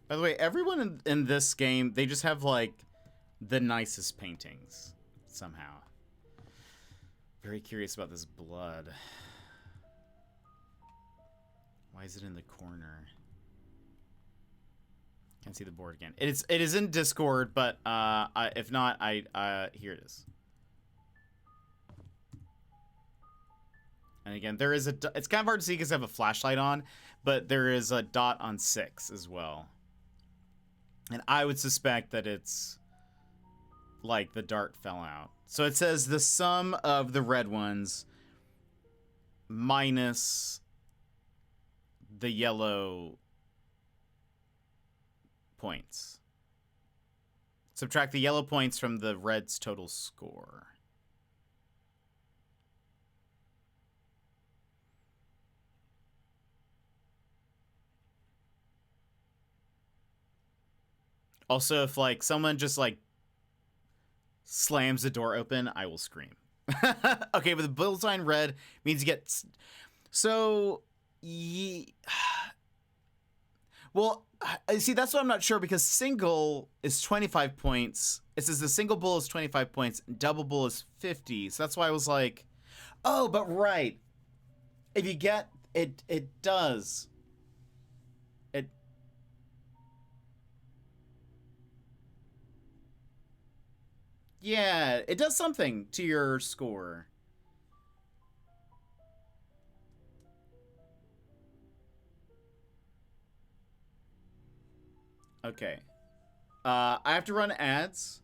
Speaker 1: By the way, everyone in this game, they just have, like, the nicest paintings, somehow. Very curious about this blood. Why is it in the corner? Can't see the board again. It is in Discord, but if not, here it is. And again, there is it's kind of hard to see because I have a flashlight on, but there is a dot on 6 as well. And I would suspect that it's like the dart fell out. So it says the sum of the red ones minus the yellow points. Subtract the yellow points from the red's total score. Also, if, like, someone just, like, slams the door open, I will scream. Okay, but the bullseye in red means you get... So... Well, see, that's what I'm not sure, because single is 25 points. It says the single bull is 25 points, and double bull is 50. So that's why I was like, oh, but right. If you get... It does... Yeah, it does something to your score. Okay. I have to run ads,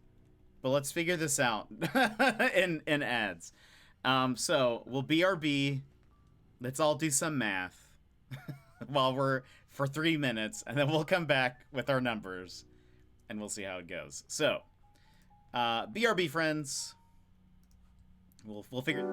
Speaker 1: but let's figure this out in ads. So we'll BRB. Let's all do some math while we're for 3 minutes, and then we'll come back with our numbers, and we'll see how it goes. So. BRB, friends. We'll figure.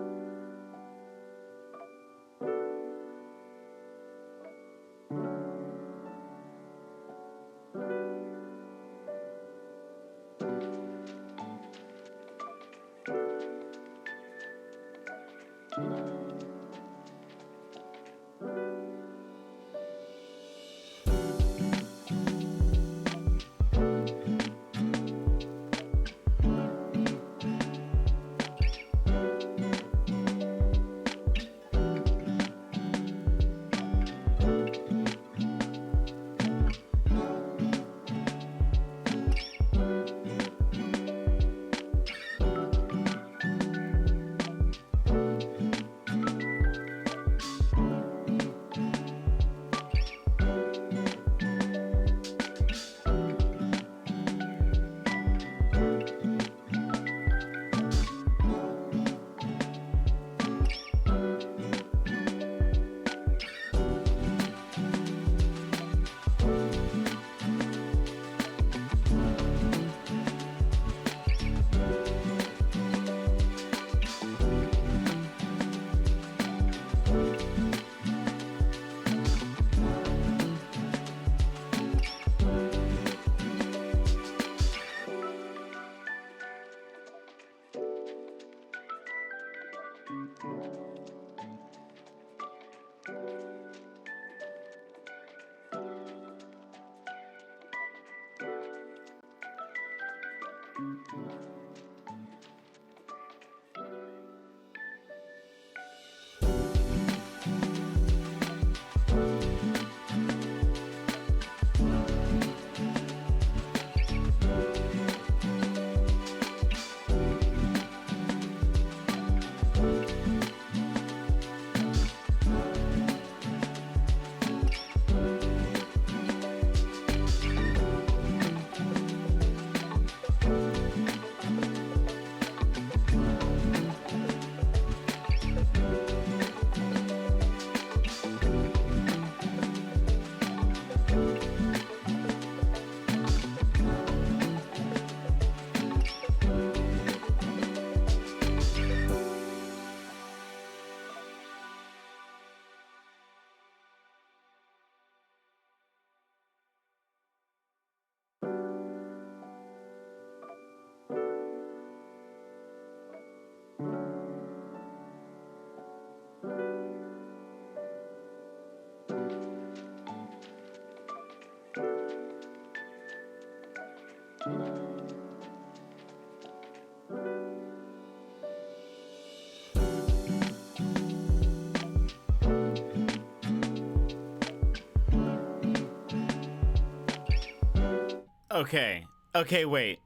Speaker 1: Okay. Okay, wait.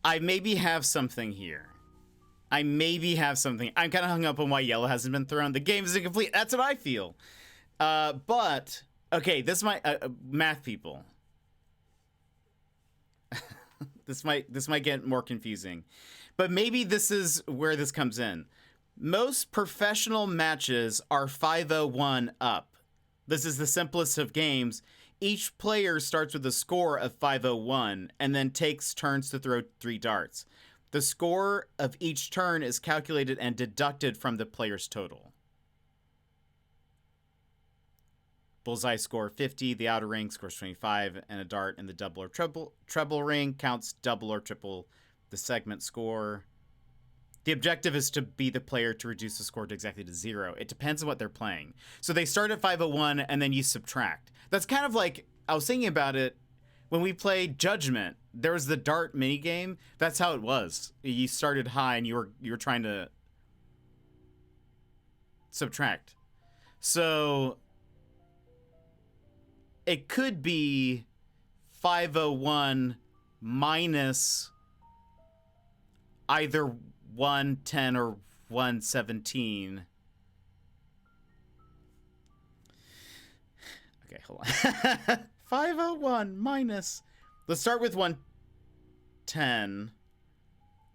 Speaker 1: I maybe have something here. I'm kind of hung up on why yellow hasn't been thrown. The game is incomplete. That's what I feel. But okay, this might math people. This might get more confusing. But maybe this is where this comes in. Most professional matches are 501 up. This is the simplest of games. Each player starts with a score of 501 and then takes turns to throw 3 darts. The score of each turn is calculated and deducted from the player's total. Bullseye score 50, the outer ring scores 25, and a dart in the double or treble ring counts double or triple the segment score. The objective is to be the player to reduce the score to exactly to 0. It depends on what they're playing. So they start at 501 and then you subtract. That's kind of like, I was thinking about it when we played Judgment. There was the dart minigame. That's how it was. You started high and you were trying to subtract. So it could be 501 minus either 110 or 117. Okay, hold on. 501 minus, let's start with 110.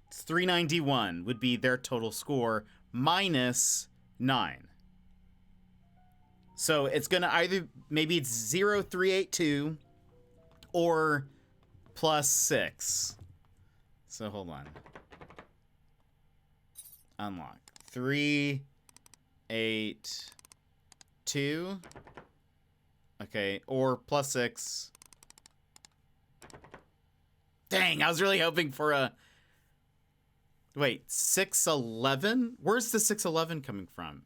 Speaker 1: It's 391 would be their total score minus 9. So it's going to either, maybe it's 0382 or plus 6. So hold on. Unlock. 382. Okay, or plus 6. Dang, I was really hoping for a... Wait, 611? Where's the 611 coming from?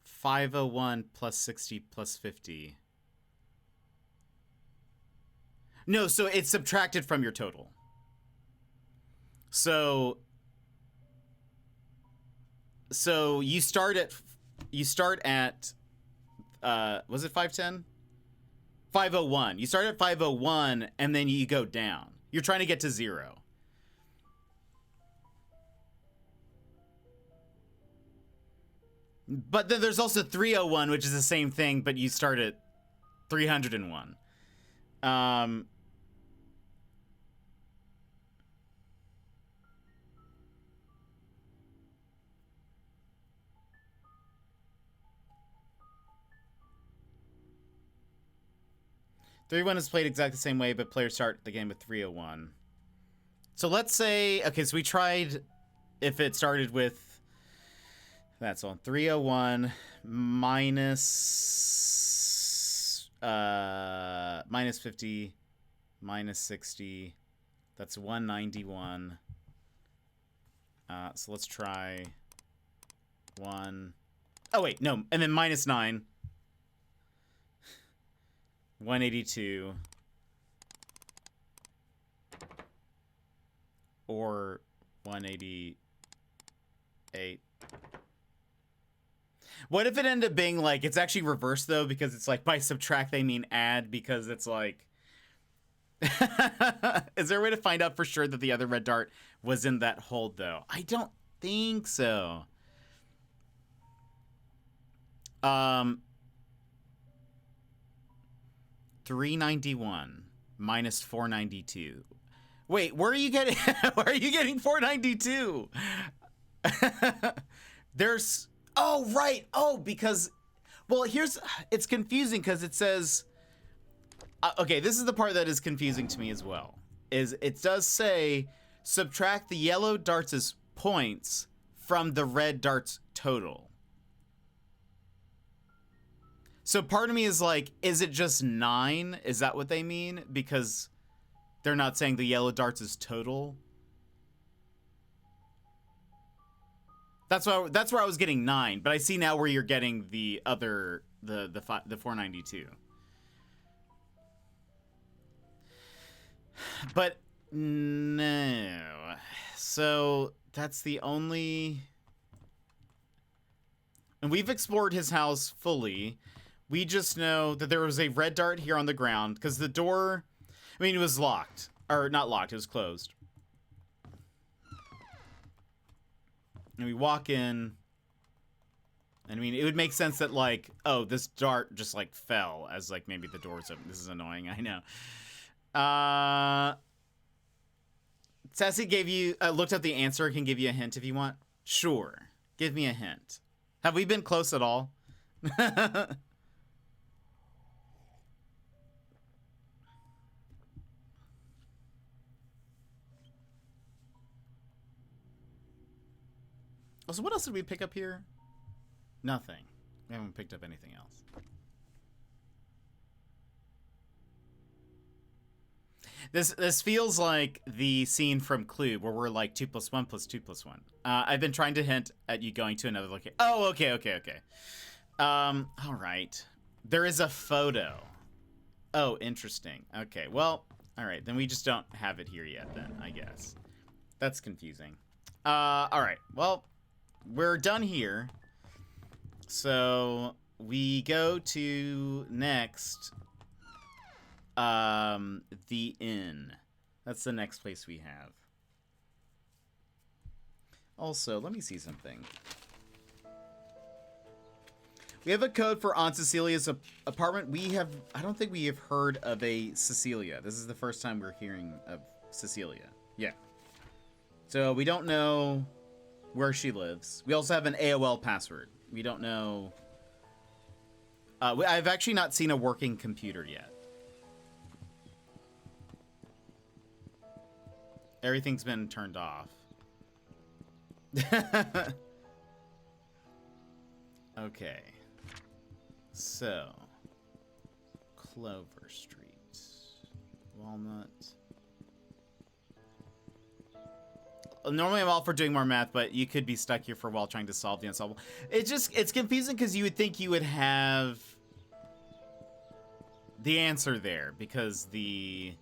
Speaker 1: 501 plus 60 plus 50. No, so it's subtracted from your total. So you start at was it 510? 501. You start at 501 and then you go down. You're trying to get to 0. But then there's also 301, which is the same thing, but you start at 301. 301 is played exactly the same way, but players start the game with 301. So let's say, okay, so we tried if it started with, that's on 301 minus 50 minus 60. That's 191. So let's try 1. Oh, wait, no. And then -9. 182. Or 188. What if it ended up being like, it's actually reversed though, because it's like by subtract they mean add, because it's like, is there a way to find out for sure that the other red dart was in that hold though? I don't think so. 391 minus 492. Wait, where are you getting? Where are you getting 492? There's. Oh right. Oh, because. Well, it's confusing because it says. Okay, this is the part that is confusing to me as well. Is it does say subtract the yellow darts' points from the red darts total. So part of me is like, is it just 9? Is that what they mean? Because they're not saying the yellow darts is total. That's where I was getting 9, but I see now where you're getting the other the 492. But no. So that's the only. And we've explored his house fully. We just know that there was a red dart here on the ground because the door, I mean, it was locked. Or not locked, it was closed. And we walk in. And I mean, it would make sense that, like, oh, this dart just, like, fell as, like, maybe the door's open. This is annoying, I know. Sassy gave you, looked up the answer, can give you a hint if you want. Sure. Give me a hint. Have we been close at all? So what else did we pick up here? Nothing. We haven't picked up anything else. This feels like the scene from Clue where we're like 2 + 1 + 2 + 1. I've been trying to hint at you going to another location. Oh, okay. All right. There is a photo. Oh, interesting. Okay, well, all right. Then we just don't have it here yet then, I guess. That's confusing. All right. Well, we're done here. So we go to next the inn. That's the next place we have. Also, let me see something. We have a code for Aunt Cecilia's apartment. I don't think we have heard of a Cecilia. This is the first time we're hearing of Cecilia. Yeah. So we don't know where she lives. We also have an AOL password. We don't know. I've actually not seen a working computer yet. Everything's been turned off. Okay. So, Clover Street, Walnut. Normally I'm all for doing more math, but you could be stuck here for a while trying to solve the unsolvable. It's confusing because you would think you would have the answer there because the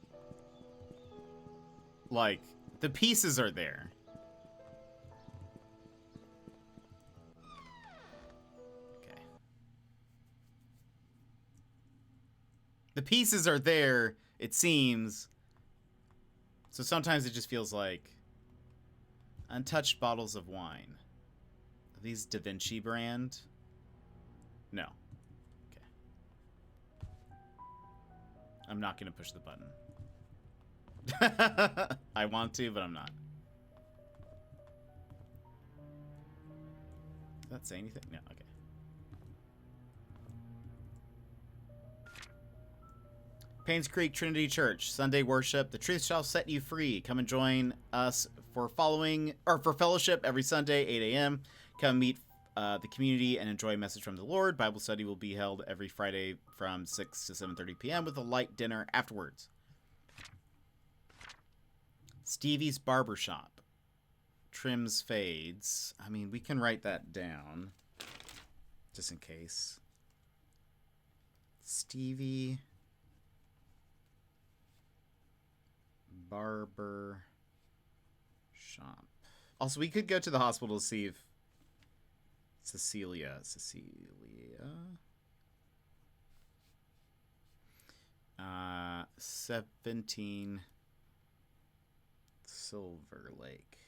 Speaker 1: pieces are there. Okay. The pieces are there, it seems. So sometimes it just feels like untouched bottles of wine. Are these Da Vinci brand? No. Okay. I'm not going to push the button. I want to, but I'm not. Does that say anything? No, okay. Painscreek Trinity Church, Sunday worship. The truth shall set you free. Come and join us for fellowship every Sunday, 8 a.m. Come meet the community and enjoy a message from the Lord. Bible study will be held every Friday from 6 to 7:30 p.m. with a light dinner afterwards. Stevie's Barbershop. trims, fades. I mean, we can write that down just in case. Stevie Barber Shop. Also, we could go to the hospital to see if Cecilia. 17 Silver Lake.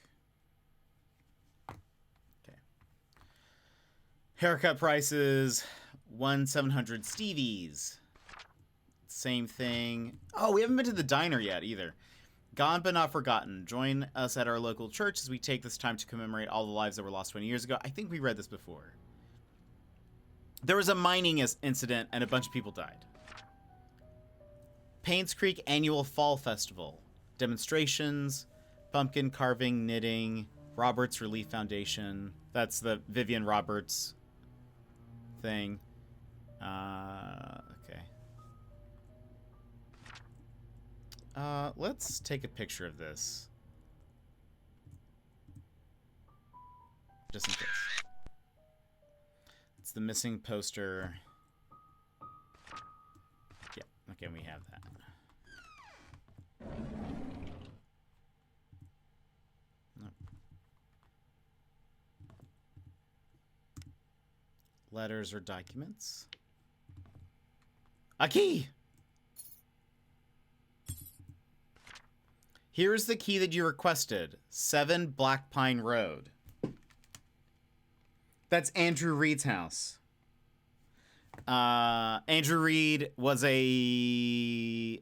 Speaker 1: Okay. Haircut prices, 1,700 Stevies. Same thing. Oh, we haven't been to the diner yet either. Gone but not forgotten. Join us at our local church as we take this time to commemorate all the lives that were lost 20 years ago. I think we read this before. There was a mining incident and a bunch of people died. Painscreek Annual Fall Festival. Demonstrations, pumpkin carving, knitting, Roberts Relief Foundation. That's the Vivian Roberts thing. Okay. Let's take a picture of this. Just in case. It's the missing poster. Yeah, okay, we have that. Nope. Letters or documents. A key! Here's the key that you requested. 7 Black Pine Road. That's Andrew Reed's house. Andrew Reed was a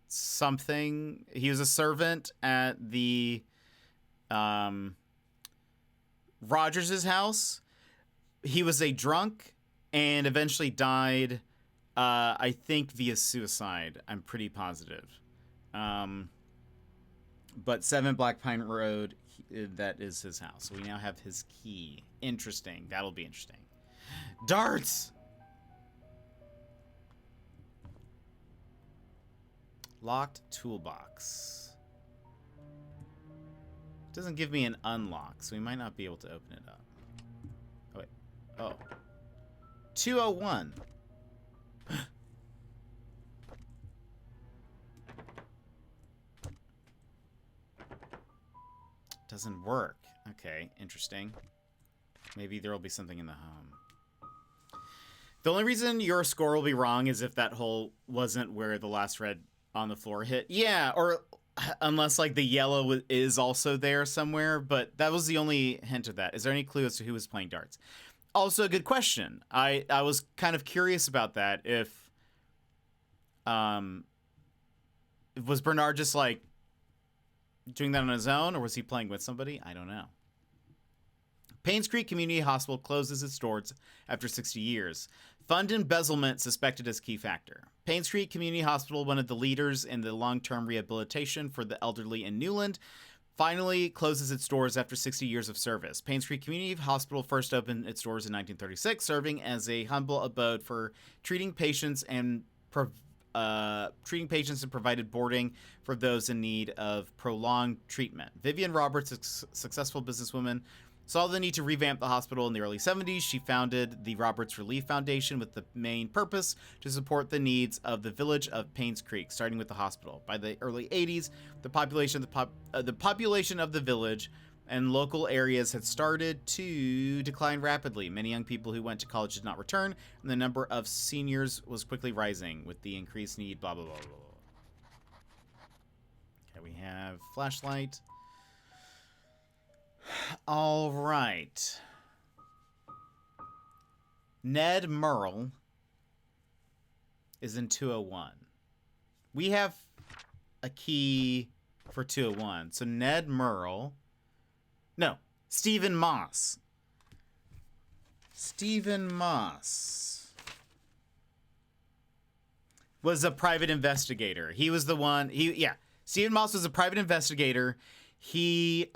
Speaker 1: something. He was a servant at the Rogers's house. He was a drunk and eventually died, I think via suicide. I'm pretty positive. But 7 Black Pine Road, that is his house. So we now have his key. Interesting. That'll be interesting. Darts! Locked toolbox. Doesn't give me an unlock, so we might not be able to open it up. Oh, wait. Oh. 201. Doesn't work. Okay, interesting. Maybe there will be something in the home. The only reason your score will be wrong is if that hole wasn't where the last red on the floor hit. Yeah, or unless like the yellow is also there somewhere, but that was the only hint of that. Is there any clue as to who was playing darts? Also a good question. I was kind of curious about that. If was Bernard just like doing that on his own, or was he playing with somebody? I don't know. Painscreek Community Hospital closes its doors after 60 years. Fund embezzlement suspected as key factor. Painscreek Community Hospital, one of the leaders in the long-term rehabilitation for the elderly in Newland, finally closes its doors after 60 years of service. Painscreek Community Hospital first opened its doors in 1936, serving as a humble abode for treating patients and provided boarding for those in need of prolonged treatment. Vivian Roberts, a successful businesswoman, saw the need to revamp the hospital in the early 70s. She founded the Roberts Relief Foundation with the main purpose to support the needs of the village of Painscreek, starting with the hospital. By the early 80s, the population of the village and local areas had started to decline rapidly. Many young people who went to college did not return, and the number of seniors was quickly rising with the increased need, blah, blah, blah, blah. Okay, we have flashlight. All right. Ned Merle is in 201. We have a key for 201. So Ned Merle. No, Stephen Moss. Stephen Moss was a private investigator. He was the one. Stephen Moss was a private investigator. He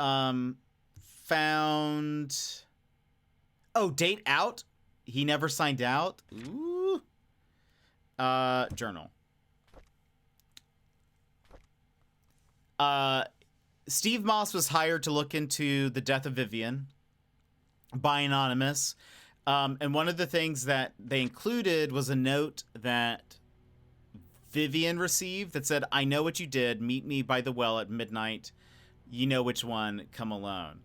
Speaker 1: found. Oh, date out. He never signed out. Ooh. Journal. Steve Moss was hired to look into the death of Vivian by Anonymous. And one of the things that they included was a note that Vivian received that said, "I know what you did. Meet me by the well at midnight. You know which one. Come alone."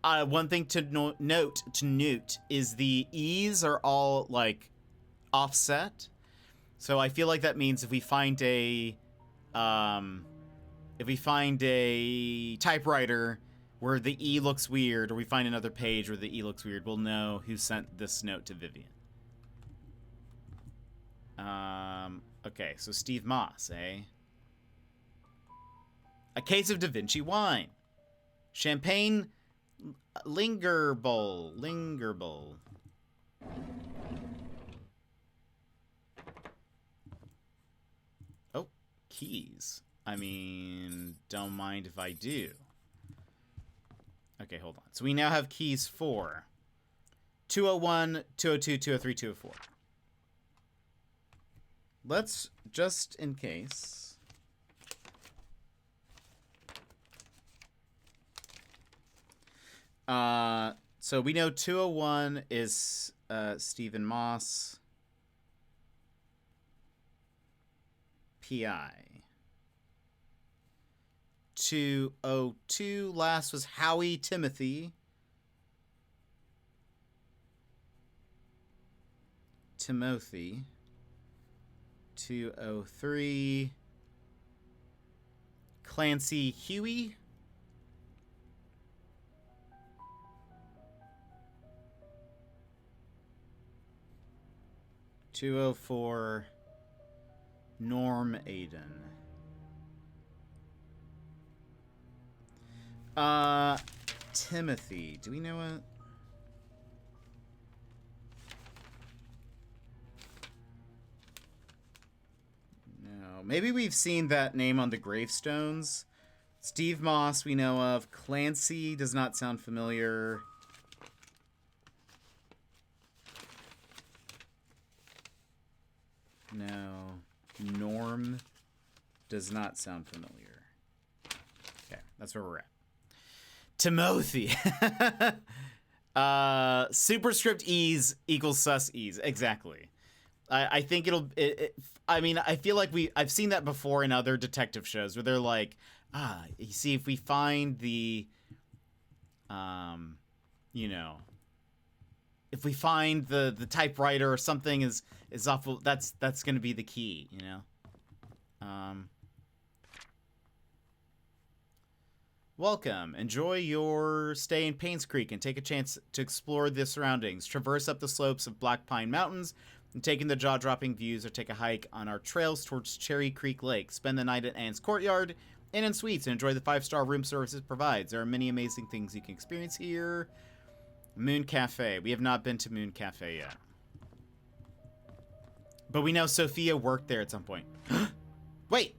Speaker 1: One thing to note is the E's are all like offset. So I feel like that means if we find a typewriter where the E looks weird, or we find another page where the E looks weird, we'll know who sent this note to Vivian. Okay, so Steve Moss, eh? A case of Da Vinci wine. Champagne linger bowl. Oh, keys. I mean, don't mind if I do. Okay, hold on. So we now have keys for 201, 202, 203, 204. Let's, just in case. So we know 201 is Stephen Moss, PI. 202 last was Howie Timothy. Timothy. 203 Clancy Huey. 204 Norm Aiden. Timothy. Do we know what? No. Maybe we've seen that name on the gravestones. Steve Moss we know of. Clancy does not sound familiar. No. Norm does not sound familiar. Okay, that's where we're at. Timothy. Superscript E's equals sus E's. Exactly. I think I mean, I feel like I've seen that before in other detective shows where they're like, you see, if we find the, you know, if we find the typewriter or something is awful, that's going to be the key, you know? Welcome. Enjoy your stay in Painscreek and take a chance to explore the surroundings. Traverse up the slopes of Black Pine Mountains and take in the jaw-dropping views, or take a hike on our trails towards Cherry Creek Lake. Spend the night at Anne's Courtyard, Inn and Suites, and enjoy the 5-star room services provides. There are many amazing things you can experience here. Moon Cafe. We have not been to Moon Cafe yet. But we know Sophia worked there at some point. Wait.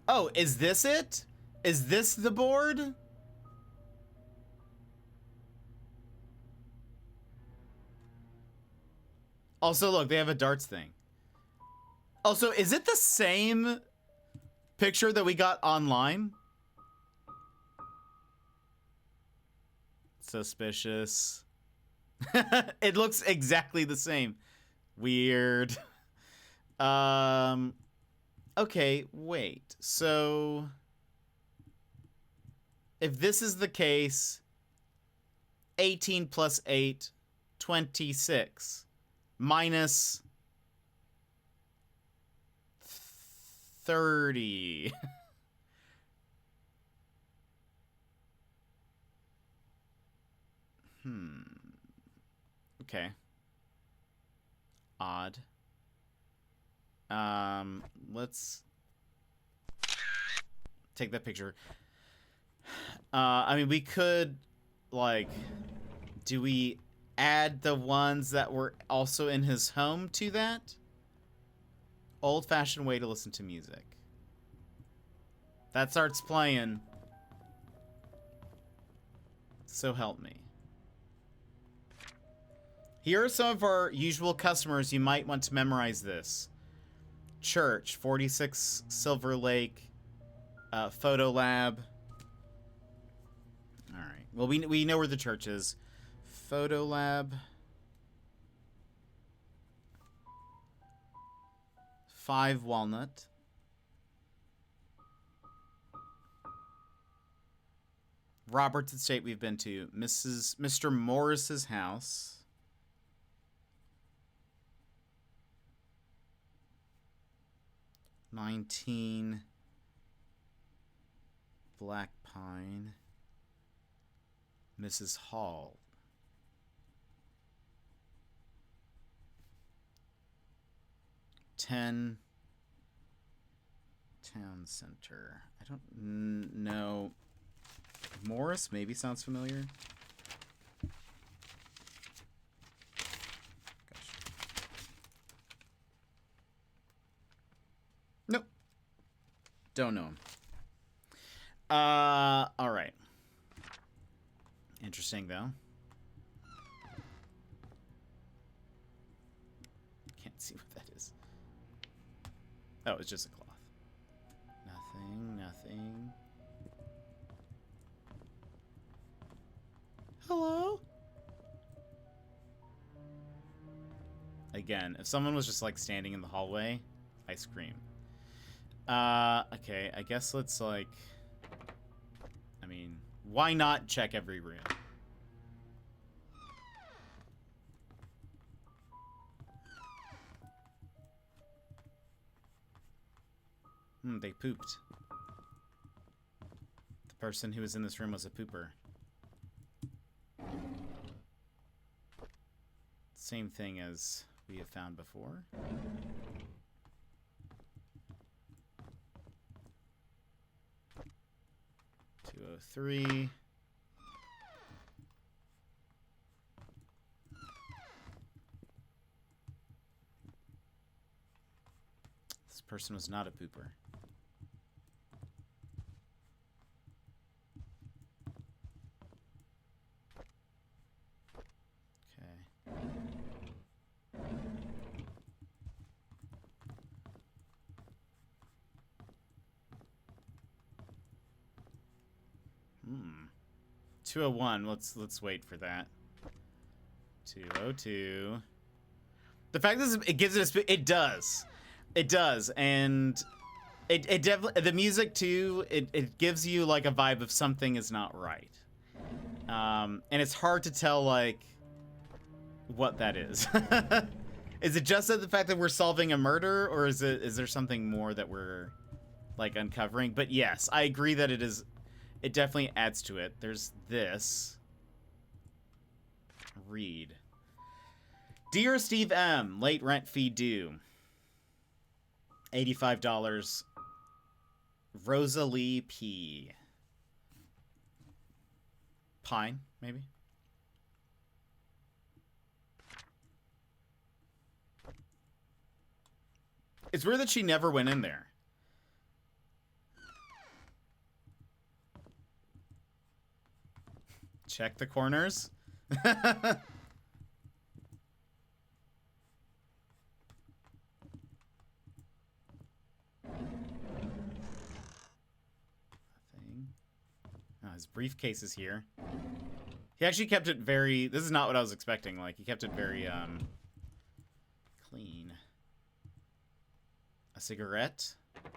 Speaker 1: Oh, is this it? Is this the board? Also, look, they have a darts thing. Also, is it the same picture that we got online? Suspicious. It looks exactly the same. Weird. Okay, wait. So if this is the case, 18 plus 8, 26, minus 30. Okay. Odd. Let's take that picture. I mean, we could, like, do we add the ones that were also in his home to that? Old-fashioned way to listen to music. That starts playing. So help me. Here are some of our usual customers. You might want to memorize this. Church, 46 Silver Lake, Photo lab. All right. Well, we know where the church is. Photo lab. 5 Walnut. Robert's estate we've been to. Mr. Morris's house. "19 Black Pine." Mrs. Hall. "10 Town Center." I don't know. Morris maybe sounds familiar. Gosh. Nope. Don't know him. All right. Interesting though. Can't see what that is. Oh, it's just a cloth. Nothing. Hello? Again, if someone was just like standing in the hallway, I scream. Okay, I guess let's like... I mean, why not check every room? They pooped. The person who was in this room was a pooper. Same thing as we have found before. "203. This person was not a pooper. Hmm. 201. Let's wait for that. 202. The fact that it gives it a it does, and it definitely, the music too. It gives you like a vibe of something is not right, and it's hard to tell like what that is. Is it just the fact that we're solving a murder, or is there something more that we're like uncovering? But yes, I agree that it is. It definitely adds to it. There's this. Read. "Dear Steve M., late rent fee due. $85. Rosalie P. Pine, maybe? It's weird that she never went in there. Check the corners. Nothing. Oh, his briefcase is here. He actually kept it very... This is not what I was expecting. Like, he kept it very, clean. A cigarette. Of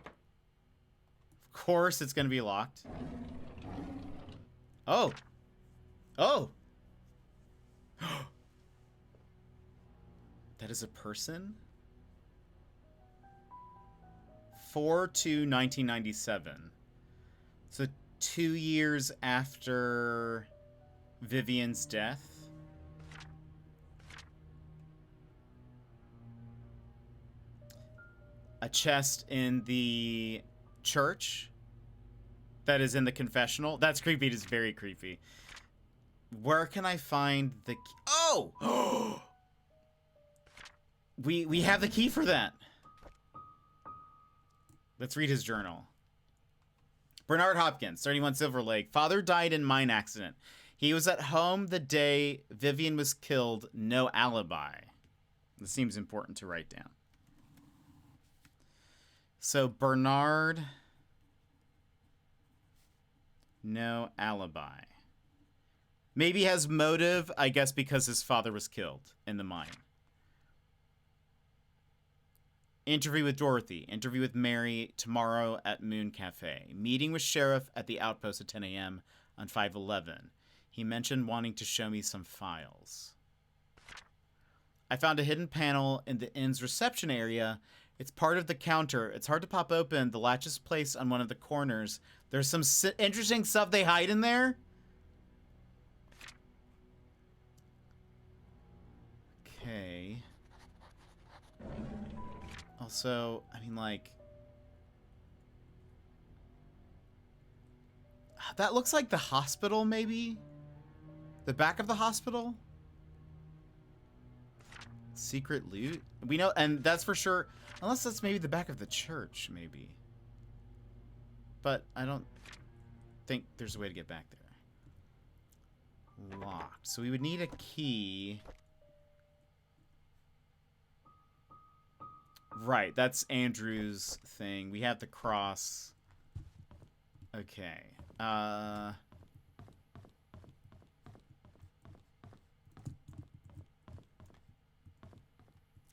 Speaker 1: course it's gonna be locked. Oh! Oh! That is a person? 4/2/1997. So 2 years after Vivian's death. A chest in the church that is in the confessional. That's creepy. It is very creepy. Where can I find the key? Oh! We have the key for that. Let's read his journal. Bernard Hopkins, 31 Silver Lake. Father died in mine accident. He was at home the day Vivian was killed. No alibi. This seems important to write down. So Bernard No alibi. Maybe he has motive, I guess, because his father was killed in the mine. Interview with Dorothy. Interview with Mary tomorrow at Moon Cafe. Meeting with Sheriff at the outpost at 10 a.m. on 5/11. He mentioned wanting to show me some files. I found a hidden panel in the inn's reception area. It's part of the counter. It's hard to pop open. The latch is placed on one of the corners. There's some interesting stuff they hide in there. Okay. Also, I mean, like... that looks like the hospital, maybe? The back of the hospital? Secret loot? We know, and that's for sure... unless that's maybe the back of the church, maybe. But I don't think there's a way to get back there. Locked. So we would need a key. Right, that's Andrew's thing. We have the cross. Okay.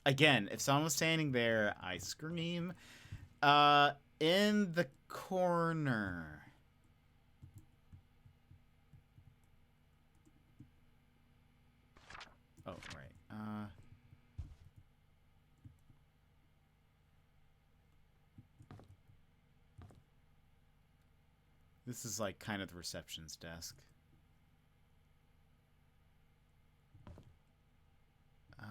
Speaker 1: Again, if someone was standing there, I scream. In the corner. Oh, right. This is like kind of the reception's desk. I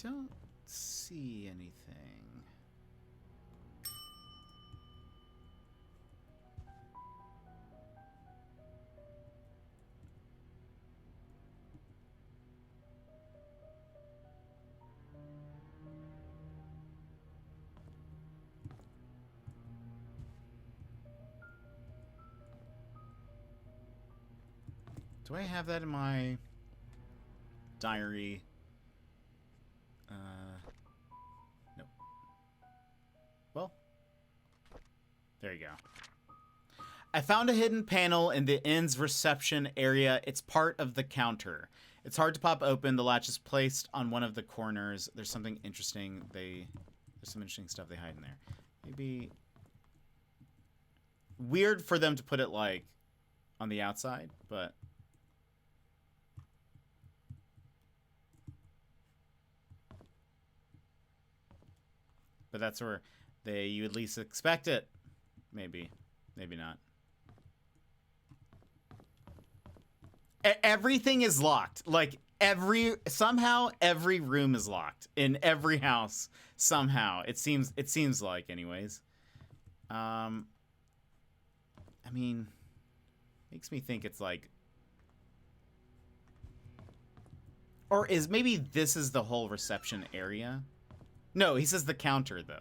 Speaker 1: don't see anything. Do I have that in my diary? Nope. Well, there you go. I found a hidden panel in the inn's reception area. It's part of the counter. It's hard to pop open. The latch is placed on one of the corners. There's something interesting. There's some interesting stuff they hide in there. Maybe weird for them to put it like on the outside, but that's where you at least expect it. Maybe not. Everything is locked. Like somehow every room is locked in every house. Somehow it seems like, anyways. I mean, makes me think it's like, or is maybe this is the whole reception area? No, he says the counter, though.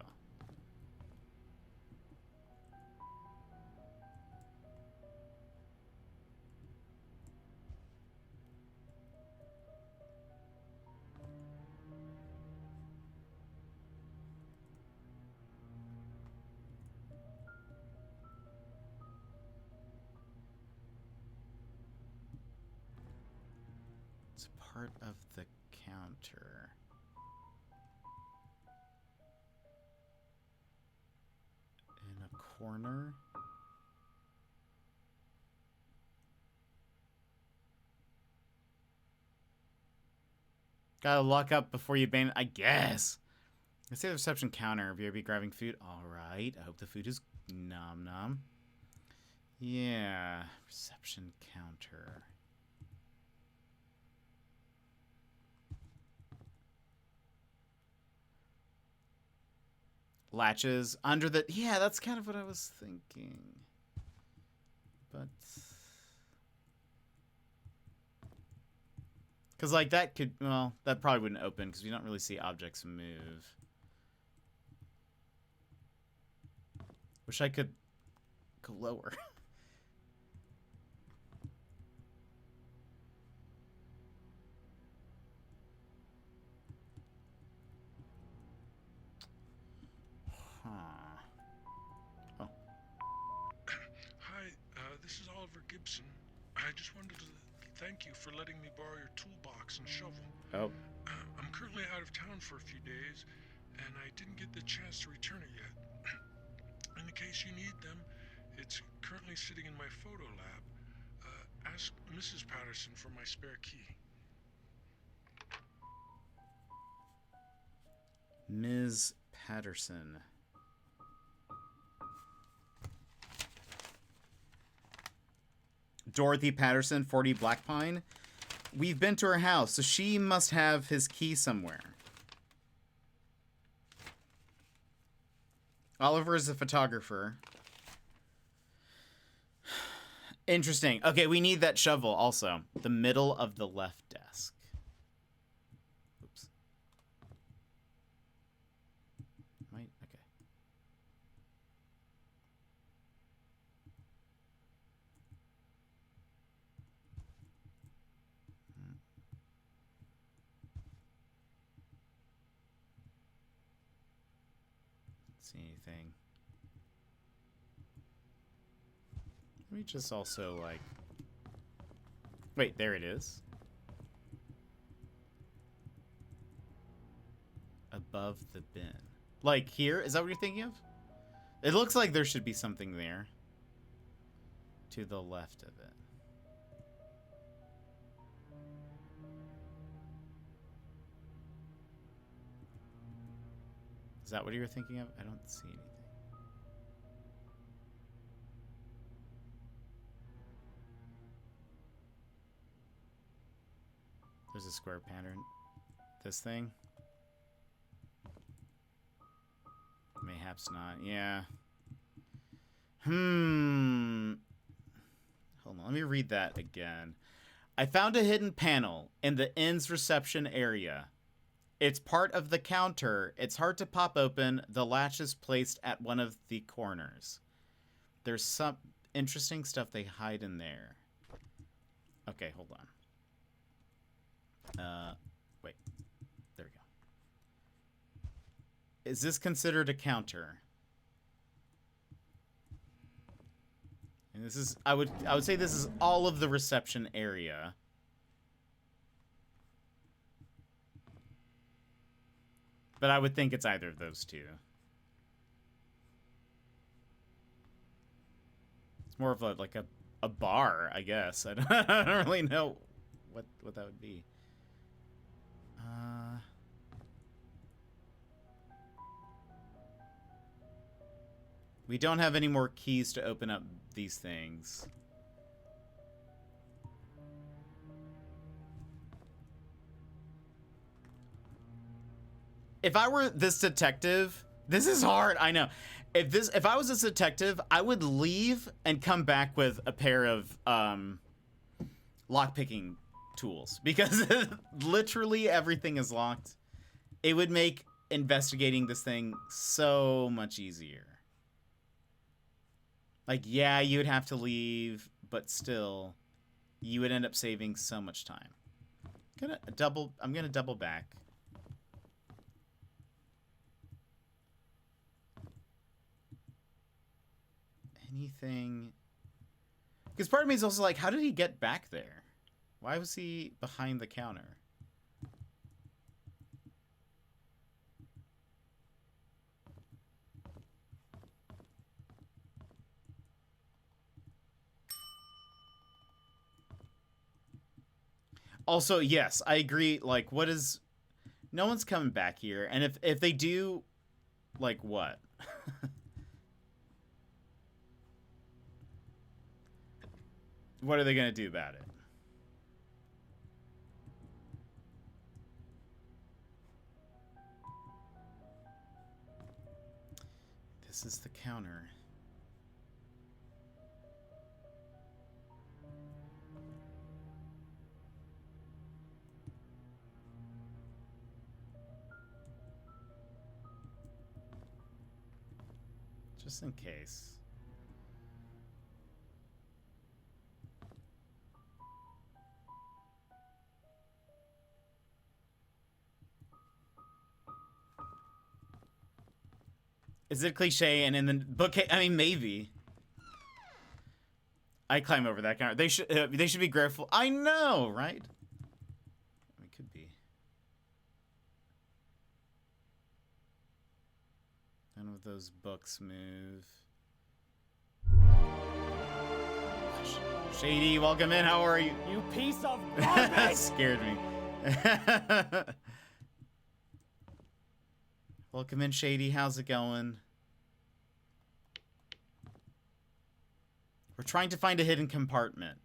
Speaker 1: It's part of the counter. In a corner. Gotta lock up before you ban it, I guess. Let's say the reception counter. BRB grabbing food. Alright. I hope the food is nom nom. Yeah. Reception counter. Latches under the... yeah, that's kind of what I was thinking. But... because, like, that could... well, that probably wouldn't open because we don't really see objects move. Wish I could go lower.
Speaker 3: Gibson. I just wanted to thank you for letting me borrow your toolbox and shovel.
Speaker 1: Oh.
Speaker 3: I'm currently out of town for a few days, and I didn't get the chance to return it yet. In the case you need them, it's currently sitting in my photo lab. Ask Mrs. Patterson for my spare key.
Speaker 1: Ms. Patterson. Dorothy Patterson, 40 Black Pine. We've been to her house, so she must have his key somewhere. Oliver is a photographer. Interesting. Okay, we need that shovel also. The middle of the left desk. Oops. Might, okay. See anything. Let me just also like, wait, there it is. Above the bin. Like here, is that what you're thinking of? It looks like there should be something there. To the left of it. Is that what you were thinking of? I don't see anything. There's a square pattern. This thing? Mayhaps not. Yeah. Hold on. Let me read that again. I found a hidden panel in the inn's reception area. It's part of the counter. It's hard to pop open. The latch is placed at one of the corners. There's some interesting stuff they hide in there. Okay, hold on. Wait. There we go. Is this considered a counter? And this is, I would say this is all of the reception area. But I would think it's either of those two. It's more of like a bar, I guess. I don't really know what that would be. We don't have any more keys to open up these things. If I were this detective, this is hard, I know. If I was this detective, I would leave and come back with a pair of lockpicking tools because literally everything is locked. It would make investigating this thing so much easier. Like, yeah, you would have to leave, but still, you would end up saving so much time. I'm gonna double back. Anything? Because part of me is also like, how did he get back there? Why was he behind the counter? Also, yes, I agree. Like, what is... No one's coming back here. And if they do, like, what? What are they going to do about it? This is the counter. Just in case. Is it cliche? And in the book, I mean, maybe. I climb over that counter. They should be grateful. I know, right? It could be. None of those books move. Shady, welcome in. How are you?
Speaker 4: You piece of garbage!
Speaker 1: Scared me. Welcome in, Shady. How's it going? We're trying to find a hidden compartment.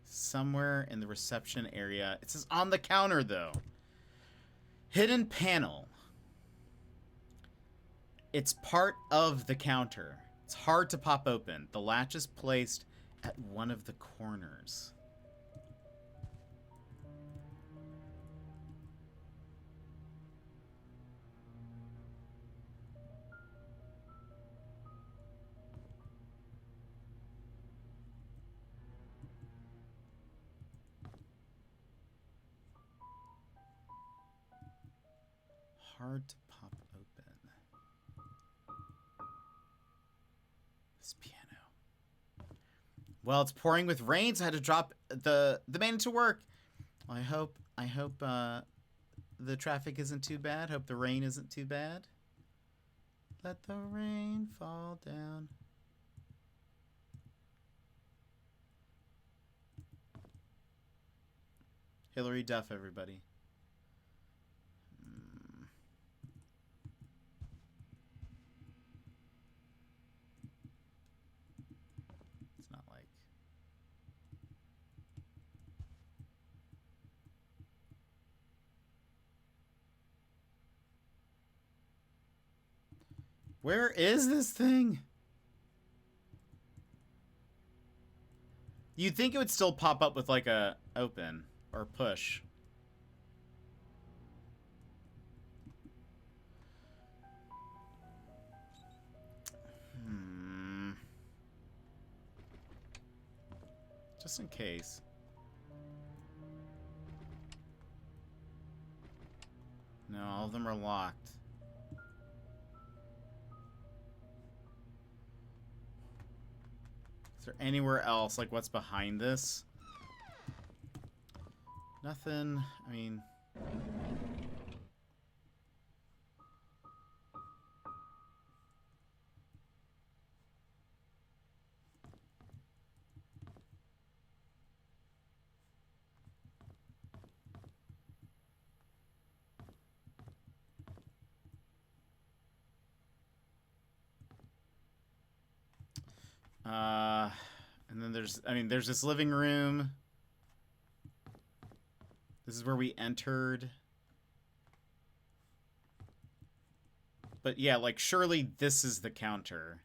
Speaker 1: Somewhere in the reception area. It says on the counter, though. Hidden panel. It's part of the counter. It's hard to pop open. The latch is placed at one of the corners. Hard to pop open. This piano. Well, it's pouring with rain, so I had to drop the man to work. Well, I hope the traffic isn't too bad. Hope the rain isn't too bad. Let the rain fall down. Hillary Duff, everybody. It's not like... Where is this thing? You'd think it would still pop up with like a open or push. Just in case. No, all of them are locked. Is there anywhere else, like what's behind this? Nothing, I mean... and then there's this living room. This is where we entered. But yeah, like, surely this is the counter.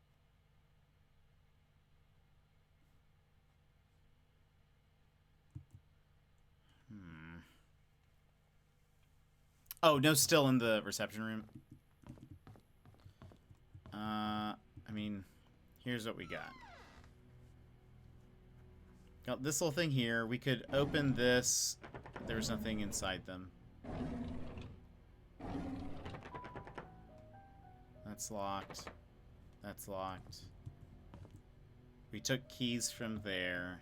Speaker 1: Oh, no, still in the reception room. I mean, here's what we got. Got this little thing here. We could open this. There's nothing inside them. That's locked. That's locked. We took keys from there.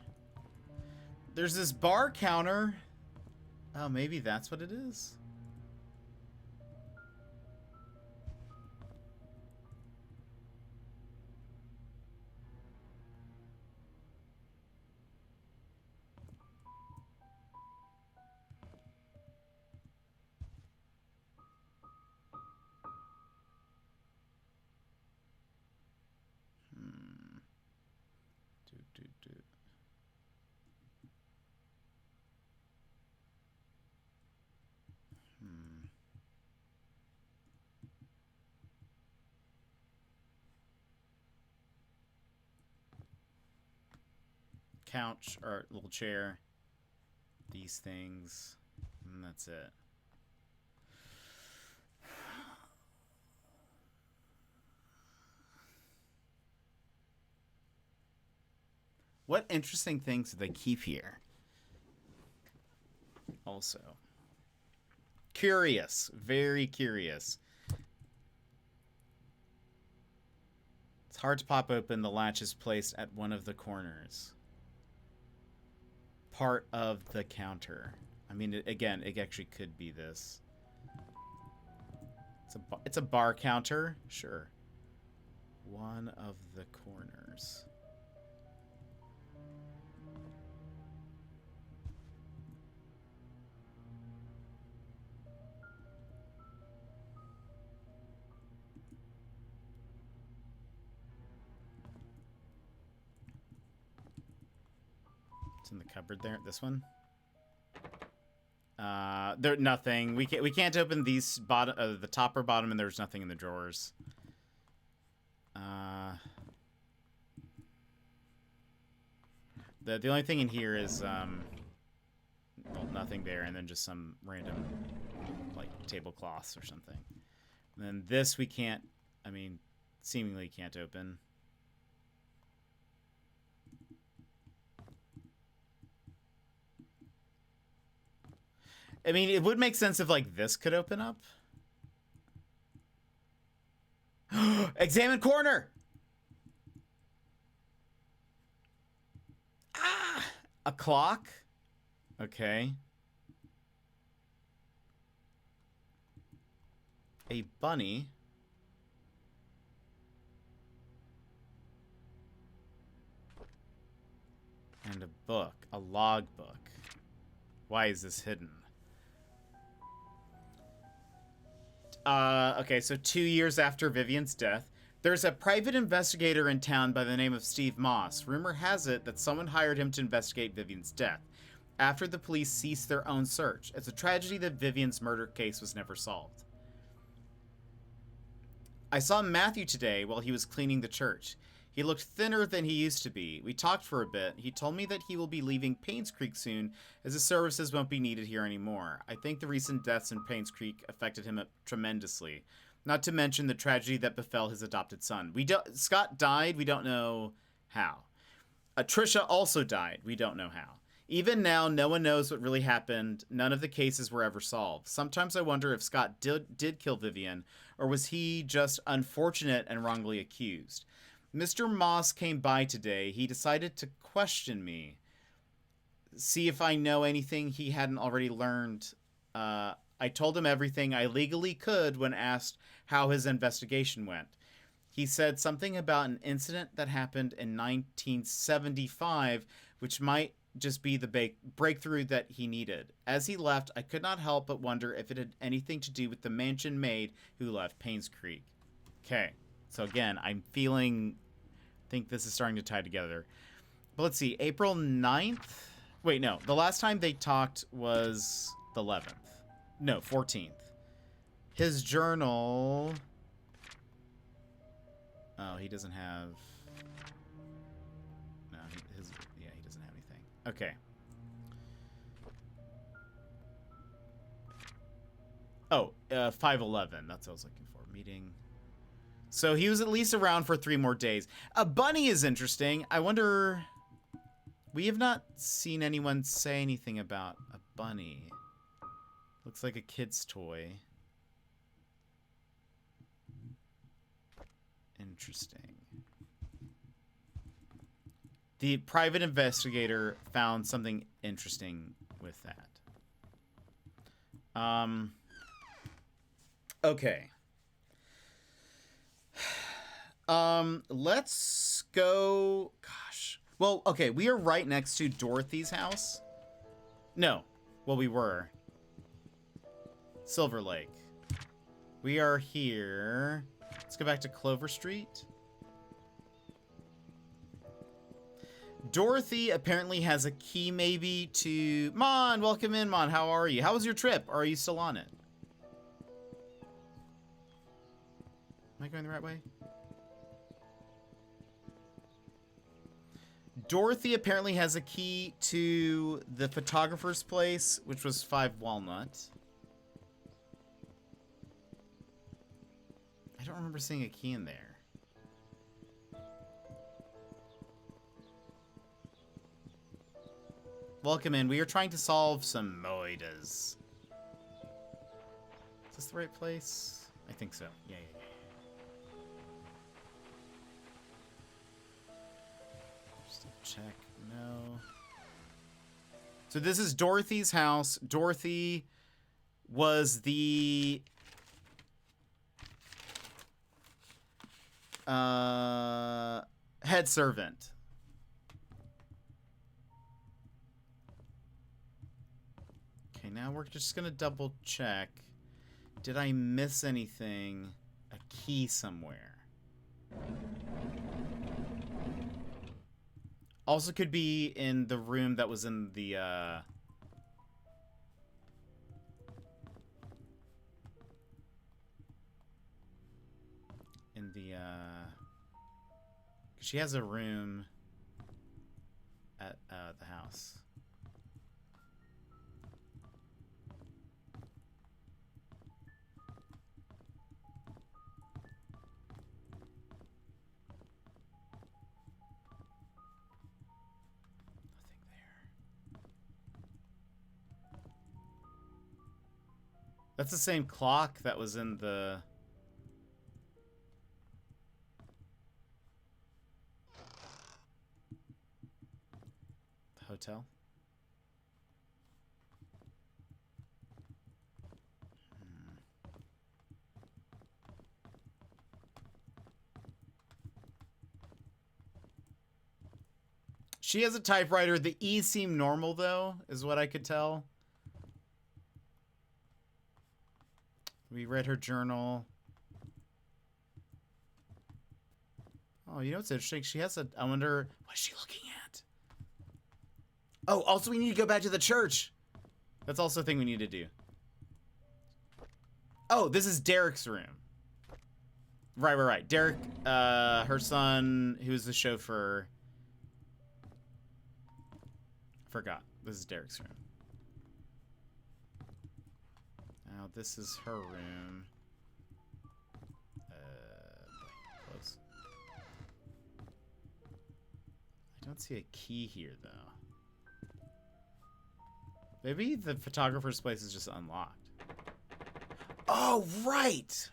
Speaker 1: There's this bar counter. Oh, maybe that's what it is? Couch or little chair, these things, and that's it. What interesting things do they keep here? Also. Curious. Very curious. It's hard to pop open. The latch is placed at one of the corners. Part of the counter. I mean, again, it actually could be this. It's a bar counter? Sure. One of the corners. It's in the cupboard there. This one. There nothing. We can't open these bottom, the top or bottom, and there's nothing in the drawers. The only thing in here is well, nothing there, and then just some random like tablecloths or something. And then this we can't. I mean, seemingly can't open. I mean, it would make sense if, like, this could open up. Examine corner! Ah! A clock? Okay. A bunny. And a book. A log book. Why is this hidden? Okay, so 2 years after Vivian's death, there's a private investigator in town by the name of Steve Moss. Rumor has it that someone hired him to investigate Vivian's death after the police ceased their own search. It's a tragedy that Vivian's murder case was never solved. I saw Matthew today while he was cleaning the church. He looked thinner than he used to be. We talked for a bit. He told me that he will be leaving Painscreek soon, as his services won't be needed here anymore. I think the recent deaths in Painscreek affected him tremendously. Not to mention the tragedy that befell his adopted son. Scott died. We don't know how. Trisha also died. We don't know how. Even now, no one knows what really happened. None of the cases were ever solved. Sometimes I wonder if Scott did kill Vivian, or was he just unfortunate and wrongly accused. Mr. Moss came by today. He decided to question me, see if I know anything he hadn't already learned. I told him everything I legally could when asked how his investigation went. He said something about an incident that happened in 1975, which might just be the breakthrough that he needed. As he left, I could not help but wonder if it had anything to do with the mansion maid who left Painscreek. Okay. So again, I think this is starting to tie together. But let's see, April 9th? Wait, no. The last time they talked was the 11th. No, 14th. His journal... Oh, he doesn't have... No, he doesn't have anything. Okay. Oh, 5/11. That's what I was looking for. Meeting... So he was at least around for 3 more days. A bunny is interesting. I wonder... We have not seen anyone say anything about a bunny. Looks like a kid's toy. Interesting. The private investigator found something interesting with that. Okay. Let's go... Gosh. Well, okay, we are right next to Dorothy's house. No. Well, we were. Silver Lake. We are here. Let's go back to Clover Street. Dorothy apparently has a key maybe to... Mon, welcome in, Mon. How are you? How was your trip? Or are you still on it? Am I going the right way? Dorothy apparently has a key to the photographer's place, which was 5 Walnut. I don't remember seeing a key in there. Welcome in. We are trying to solve some moitas. Is this the right place? I think so. Yeah. Just to check. No. So this is Dorothy's house. Dorothy was the head servant. Okay, now we're just gonna double check. Did I miss anything? A key somewhere. Also could be in the room that was in the, she has a room at, the house. That's the same clock that was in the hotel. She has a typewriter. The E seemed normal, though, is what I could tell. We read her journal. Oh, you know what's interesting? She has a... I wonder... What's she looking at? Oh, also we need to go back to the church. That's also a thing we need to do. Oh, this is Derek's room. Right. Derek, her son, who's the chauffeur... Forgot. This is Derek's room. Now this is her room. Close. I don't see a key here, though. Maybe the photographer's place is just unlocked. Oh, right!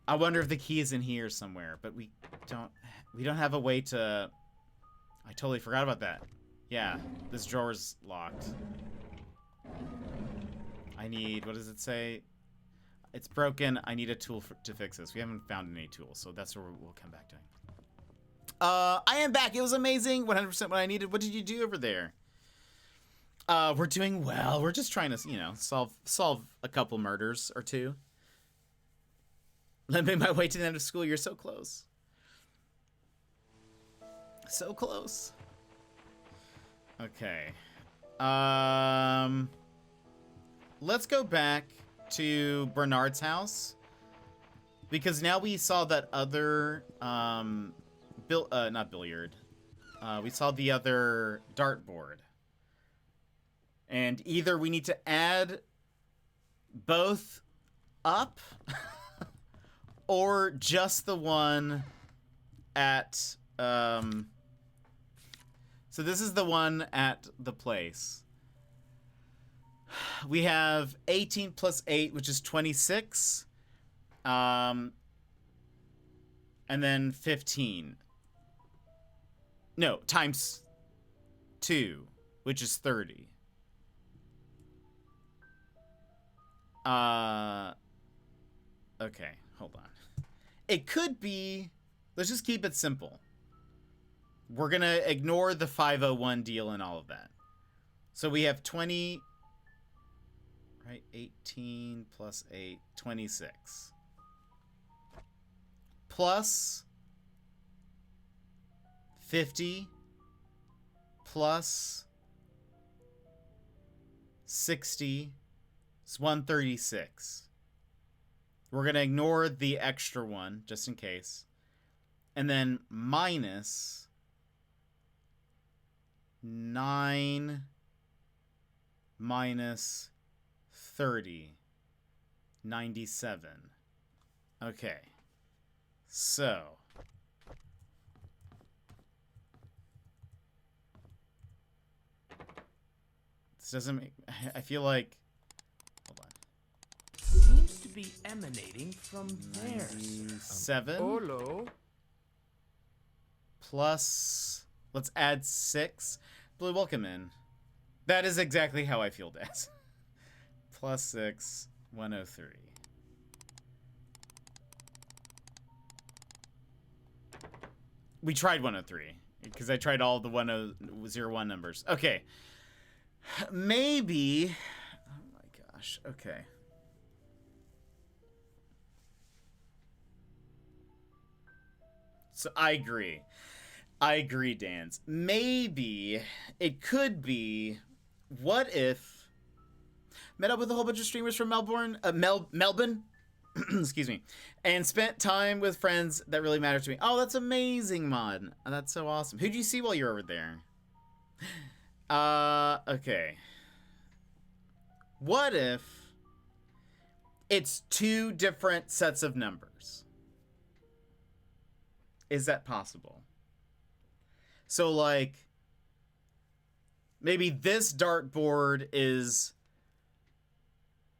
Speaker 1: I wonder if the key is in here somewhere, but we don't have a way to... I totally forgot about that. Yeah, this drawer's locked. I need, what does it say? It's broken. I need a tool to fix this. We haven't found any tools, so that's where we'll come back to. I am back. It was amazing. 100% what I needed. What did you do over there? We're doing well. We're just trying to, you know, solve a couple murders or two. Limping my way to the end of school. You're so close. So close. Okay. Let's go back to Bernard's house. Because now we saw that other, not billiard. We saw the other dartboard. And either we need to add both up or just the one at, so this is the one at the place. We have 18 plus 8, which is 26. And then 15. No, times 2, which is 30. Okay, hold on. It could be, let's just keep it simple. We're going to ignore the 501 deal and all of that. So we have 20, right? 18 plus 8, 26. Plus 50 plus 60 is 136. We're going to ignore the extra one, just in case. And then minus 9 minus 30. 97. Okay. So. This doesn't make... I feel like... Hold on.
Speaker 4: Seems to be emanating from there.
Speaker 1: 7
Speaker 4: Hello.
Speaker 1: plus... Let's add 6. Blue, welcome in. That is exactly how I feel, Daz. Plus 6, 103. We tried 103 because I tried all the 1001 numbers. Okay. Maybe. Oh my gosh. Okay. So I agree. I agree, Dan's. Maybe it could be. What if met up with a whole bunch of streamers from Melbourne, Melbourne, excuse me, and spent time with friends that really matter to me. Oh, that's amazing, Mod. That's so awesome. Who'd you see while you were over there? Okay. What if it's 2 different sets of numbers? Is that possible? So, like, maybe this dartboard is...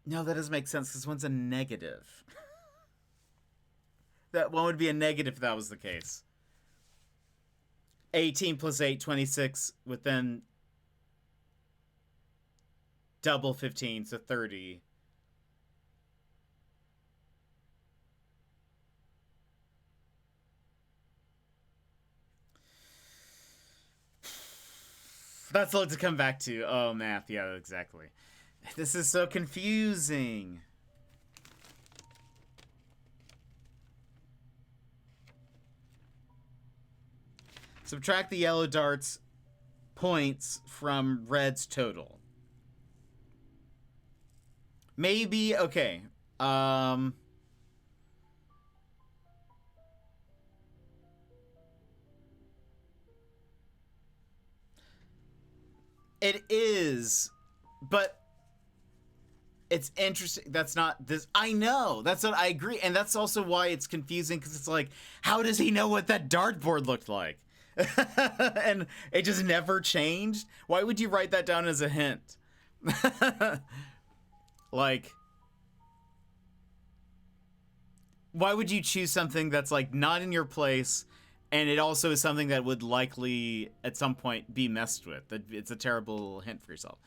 Speaker 1: No, that doesn't make sense because one's a negative. That one would be a negative if that was the case. 18 plus 8, 26, with then double 15, so 30. That's what to come back to. Oh, math. Yeah, exactly. This is so confusing. Subtract the yellow dart's points from red's total. Maybe, okay. It is, but it's interesting. That's not this. I know. That's what I agree. And that's also why it's confusing, because it's like, how does he know what that dartboard looked like? And it just never changed. Why would you write that down as a hint? Like, why would you choose something that's like not in your place, and it also is something that would likely at some point be messed with? It's a terrible hint for yourself.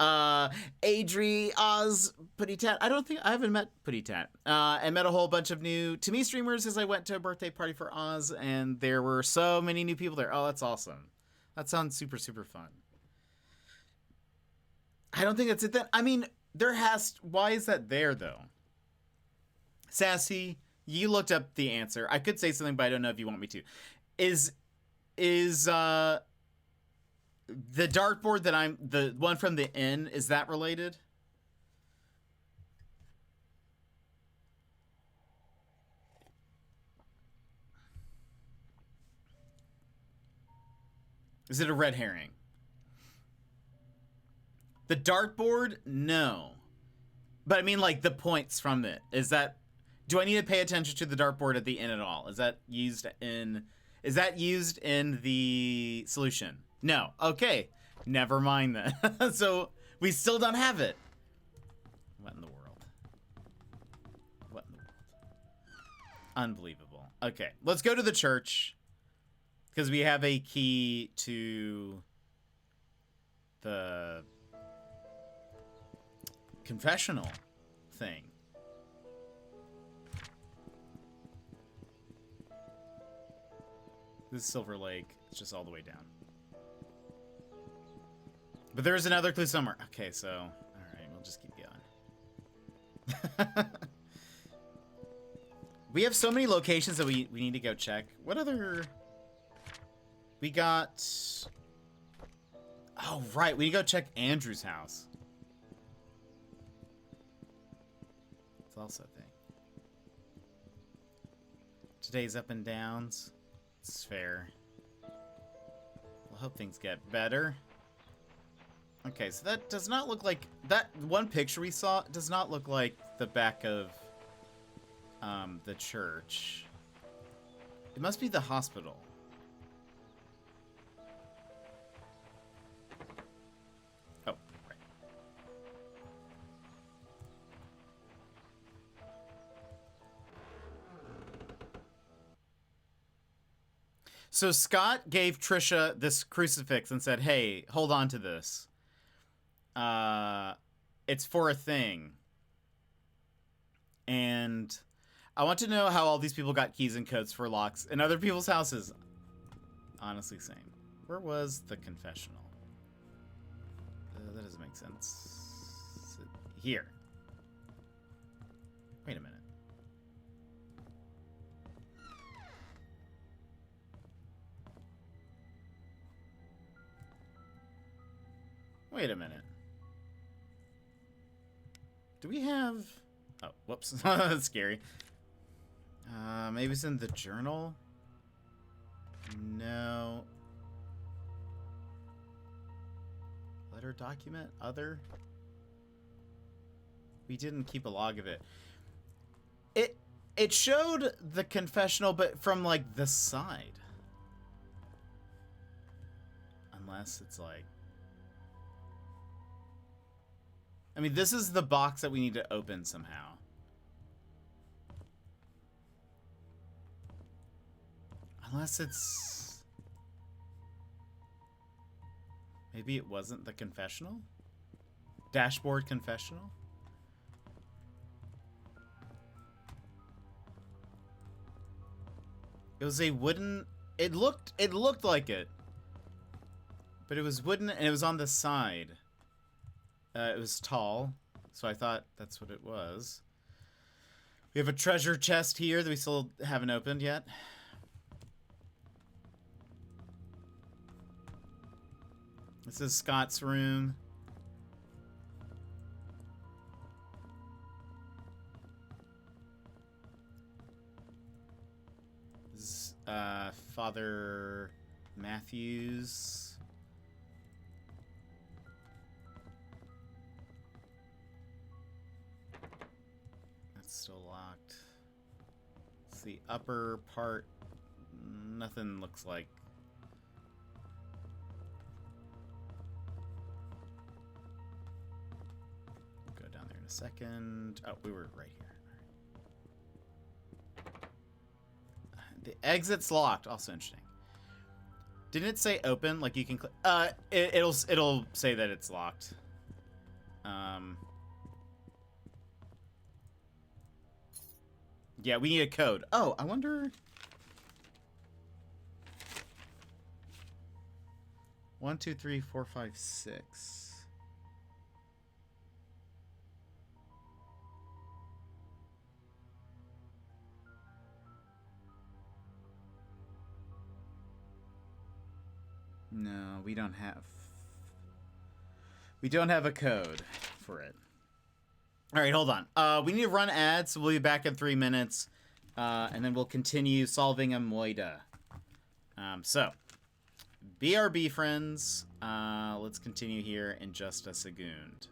Speaker 1: Adri, Oz, Putty Tat. I haven't met Putty Tat. I met a whole bunch of new To Me streamers as I went to a birthday party for Oz, and there were so many new people there. Oh, that's awesome. That sounds super, super fun. I don't think that's it then. I mean, why is that there though? Sassy, you looked up the answer. I could say something, but I don't know if you want me to. Is the dartboard that the one from the inn, is that related? Is it a red herring? The dartboard? No. But I mean, like, the points from it. Do I need to pay attention to the dartboard at the inn at all? Is that used in the solution? No. Okay. Never mind then. So we still don't have it. What in the world? What in the world? Unbelievable. Okay. Let's go to the church, because we have a key to the confessional thing. This is Silver Lake. It's just all the way down. But there's another clue somewhere. Okay, so, alright, we'll just keep going. We have so many locations that we need to go check. What other... We got... Oh, right, we need to go check Andrew's house. It's also a thing. Today's up and downs. It's fair. We'll hope things get better. Okay, so that does not look like... That one picture we saw does not look like the back of the church. It must be the hospital. Oh, right. So Scott gave Trisha this crucifix and said, "Hey, hold on to this. It's for a thing." And I want to know how all these people got keys and codes for locks in other people's houses. Honestly, same. Where was the confessional? That doesn't make sense. Here. Wait a minute. Wait a minute. Do we have... Oh, whoops. That's scary. Maybe it's in the journal? No. Letter document? Other? We didn't keep a log of it. It showed the confessional, but from, like, the side. Unless it's, like... I mean, this is the box that we need to open somehow. Unless it's... Maybe it wasn't the confessional? Dashboard confessional? It was a wooden... It looked like it. But it was wooden and it was on the side. It was tall, so I thought that's what it was. We have a treasure chest here that we still haven't opened yet. This is Scott's room. This is, Father Matthews. Still locked. It's the upper part. Nothing looks like. Go down there in a second. Oh, we were right here. The exit's locked. Also interesting. Didn't it say open? Like you can click. It'll say that it's locked. Yeah, we need a code. Oh, I wonder... 1, 2, 3, 4, 5, 6. No, we don't have... We don't have a code for it. All right, hold on. We need to run ads, so we'll be back in 3 minutes, and then we'll continue solving a moida. So, BRB friends, let's continue here in just a second.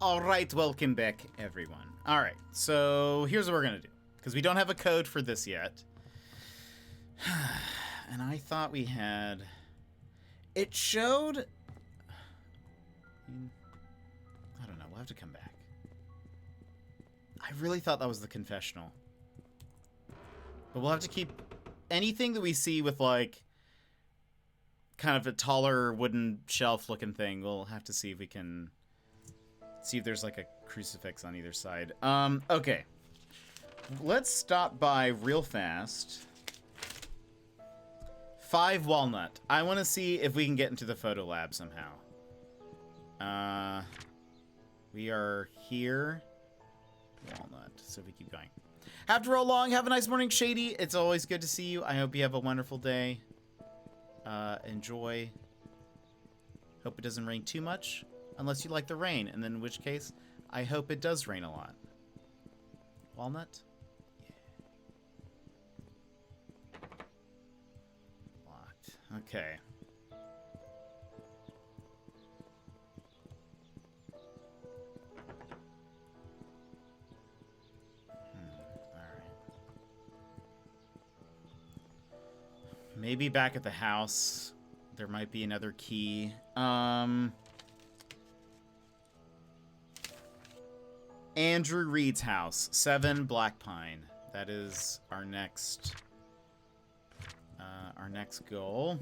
Speaker 1: All right, welcome back, everyone. All right, so here's what we're going to do. Because we don't have a code for this yet. And I thought we had... It showed... I don't know, we'll have to come back. I really thought that was the confessional. But we'll have to keep... Anything that we see with, like, kind of a taller wooden shelf-looking thing, we'll have to see if we can... See if there's like a crucifix on either side. Okay. Let's stop by real fast. 5 Walnut. I want to see if we can get into the photo lab somehow. We are here. Walnut. So we keep going. Have to roll along. Have a nice morning, Shady. It's always good to see you. I hope you have a wonderful day. Enjoy. Hope it doesn't rain too much. Unless you like the rain, and then in which case, I hope it does rain a lot. Walnut? Yeah. Locked. Okay. Alright. Maybe back at the house, there might be another key. Andrew Reed's house, 7 Black Pine. That is our next goal.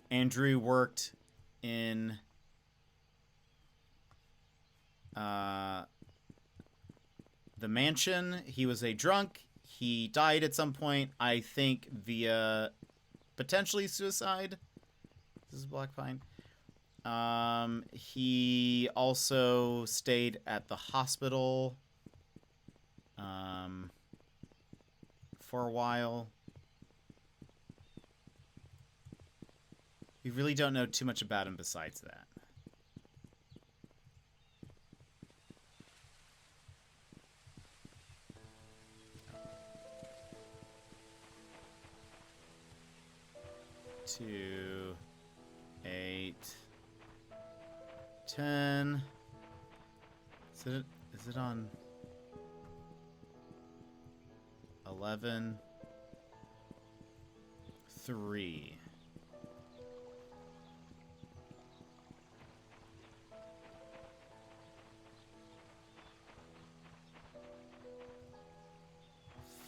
Speaker 1: Andrew worked in the mansion. He was a drunk. He died at some point, I think via potentially suicide. This is Black Pine. He also stayed at the hospital, for a while. We really don't know too much about him besides that. Two, 8, 10. Is it on 11, 3.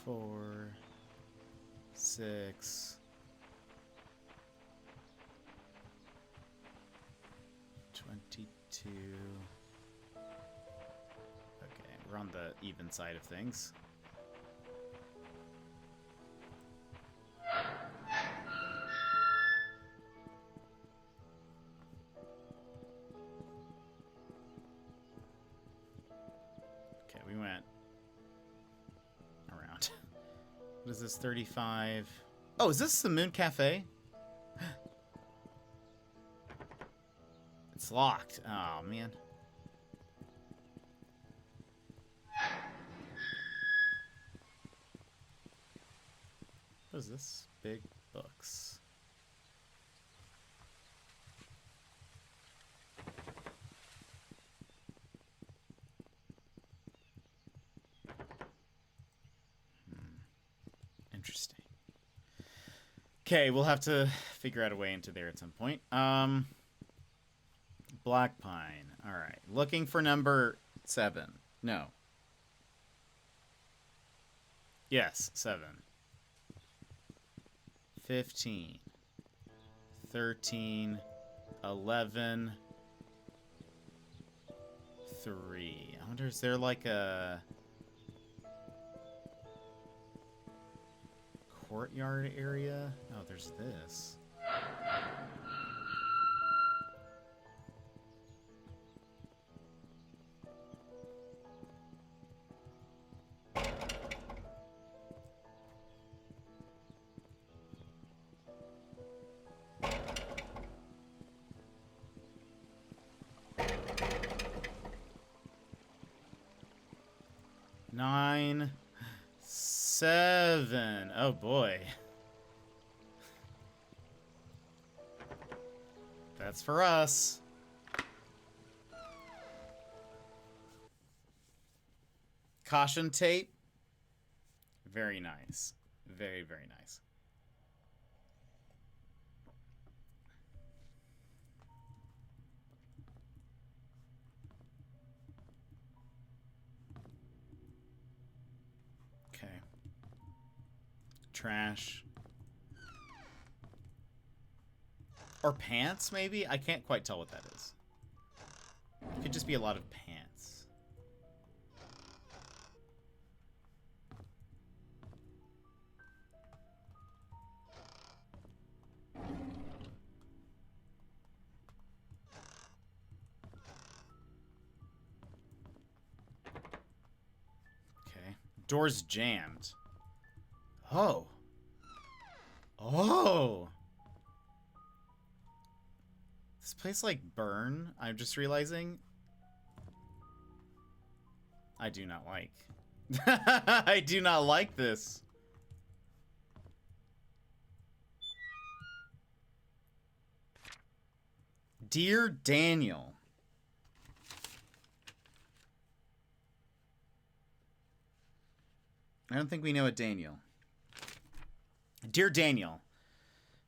Speaker 1: Four, 6, 22. Okay, we're on the even side of things. Okay, we went around. What is this, 35? Oh, is this the Moon Cafe? It's locked. Oh, man. What is this? Big books. Interesting. Okay, we'll have to figure out a way into there at some point. Black pine. All right. Looking for number 7. No. Yes, 7. 15. 13. 11. 3. I wonder, is there like a courtyard area? Oh, there's this. Nine, 7. Oh boy. That's for us. Caution tape. Very nice. Very, very nice. Okay. Trash. Or pants, maybe? I can't quite tell what that is. It could just be a lot of pants. Okay. Door's jammed. Oh. Oh. This place like burn, I'm just realizing. I do not like. I do not like this. Dear Daniel. I don't think we know a Daniel. Dear Daniel,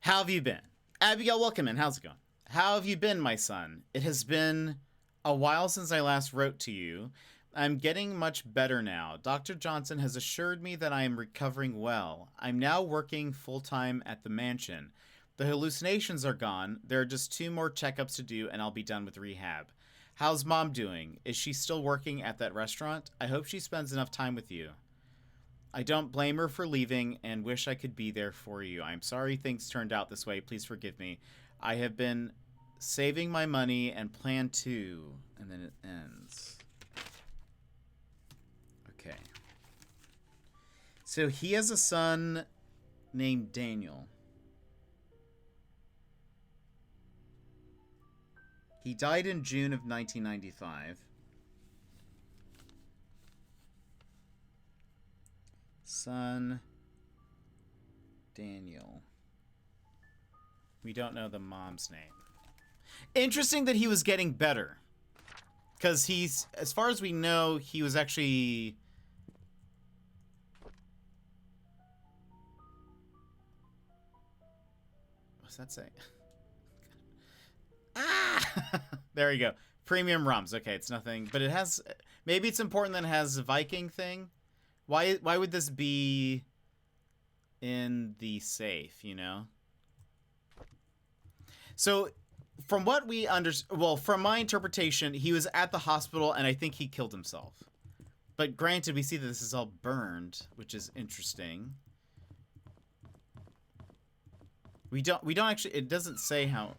Speaker 1: how have you been? Abigail, welcome in. How's it going? How have you been, my son? It has been a while since I last wrote to you. I'm getting much better now. Dr. Johnson has assured me that I am recovering well. I'm now working full-time at the mansion. The hallucinations are gone. There are just 2 more checkups to do, and I'll be done with rehab. How's Mom doing? Is she still working at that restaurant? I hope she spends enough time with you. I don't blame her for leaving and wish I could be there for you. I'm sorry things turned out this way. Please forgive me. I have been saving my money and plan to. And then it ends. Okay. So he has a son named Daniel. He died in June of 1995. Son Daniel. We don't know the mom's name. Interesting that he was getting better. Because he's, as far as we know, he was actually... What's that say? Ah! There you go. Premium rums. Okay, it's nothing. But it has... Maybe it's important that it has a Viking thing. Why would this be in the safe, you know? So, from what we well, from my interpretation, he was at the hospital and I think he killed himself. But granted, we see that this is all burned, which is interesting. We don't actually, it doesn't say how.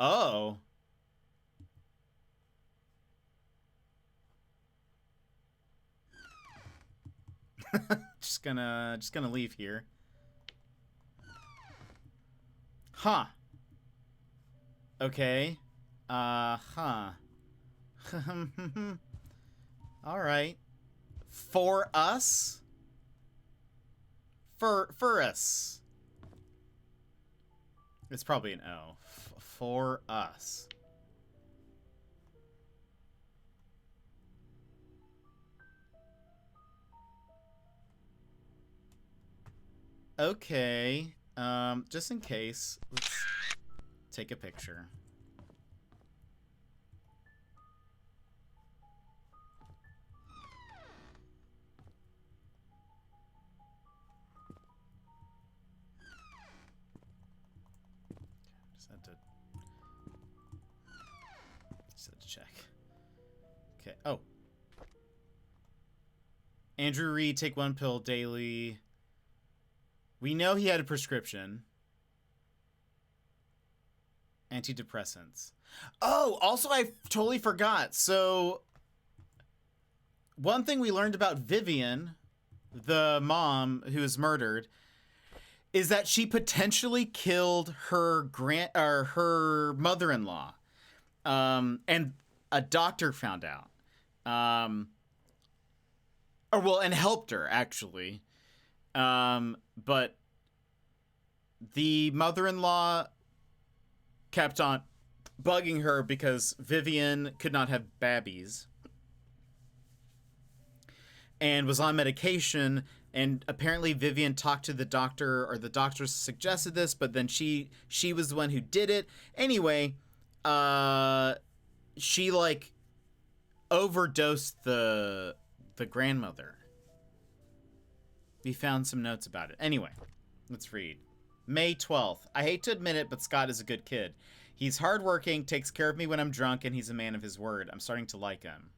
Speaker 1: Oh. just gonna leave here. Huh. Okay. Huh. All right. For us? For us. It's probably an O. For us. Okay. Just in case, let's take a picture. Just had to check. Okay. Oh. Andrew Reed, take 1 pill daily. We know he had a prescription. Antidepressants. Oh, also I totally forgot. So, one thing we learned about Vivian, the mom who was murdered, is that she potentially killed her her mother-in-law. And a doctor found out. And helped her actually. But the mother-in-law kept on bugging her because Vivian could not have babies and was on medication, and apparently Vivian talked to the doctor, or the doctor suggested this, but then she was the one who did it. Anyway, she like overdosed the grandmother. We found some notes about it. Anyway, let's read. May 12th. I hate to admit it, but Scott is a good kid. He's hardworking, takes care of me when I'm drunk, and he's a man of his word. I'm starting to like him.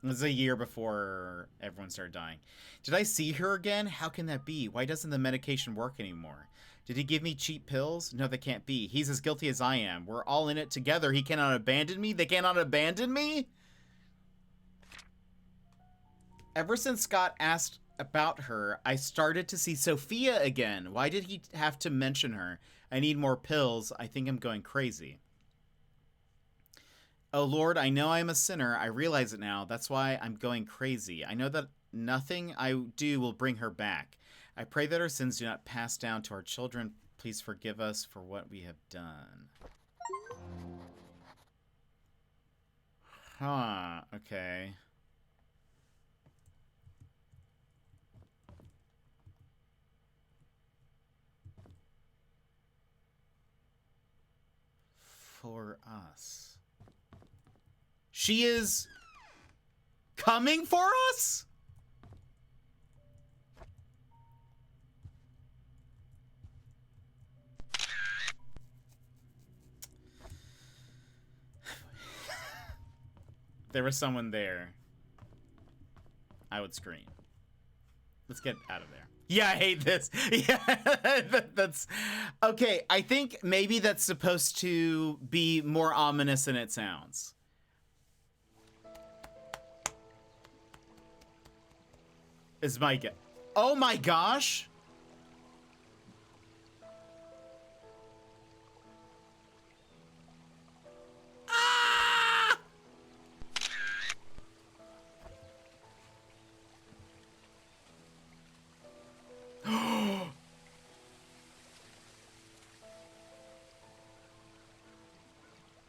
Speaker 1: This is a year before everyone started dying. Did I see her again? How can that be? Why doesn't the medication work anymore? Did he give me cheap pills? No, that can't be. He's as guilty as I am. We're all in it together. He cannot abandon me? They cannot abandon me? Ever since Scott asked about her, I started to see Sophia again. Why did he have to mention her? I need more pills. I think I'm going crazy. Oh Lord, I know I'm a sinner. I realize it now. That's why I'm going crazy. I know that nothing I do will bring her back. I pray that our sins do not pass down to our children. Please forgive us for what we have done. Huh, okay. For us. She is coming for us? There was someone there, I would scream. Let's get out of there. Yeah, I hate this. Yeah, that's... Okay, I think maybe that's supposed to be more ominous than it sounds. Is my guess. Oh my gosh! Ah!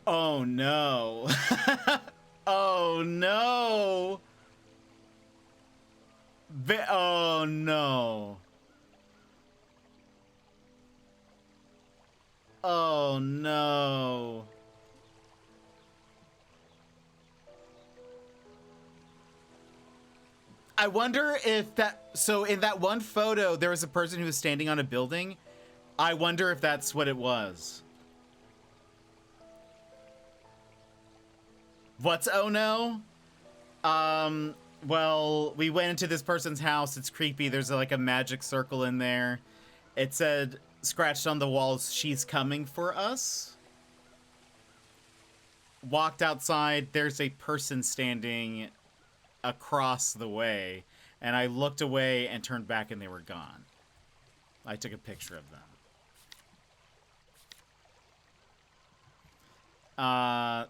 Speaker 1: Oh no. Oh no. Oh no. Oh no. I wonder if that... So in that one photo, there was a person who was standing on a building. I wonder if that's what it was. What's oh no? Well, we went into this person's house. It's creepy. There's like a magic circle in there. It said, scratched on the walls, she's coming for us. Walked outside. There's a person standing across the way. And I looked away and turned back and they were gone. I took a picture of them.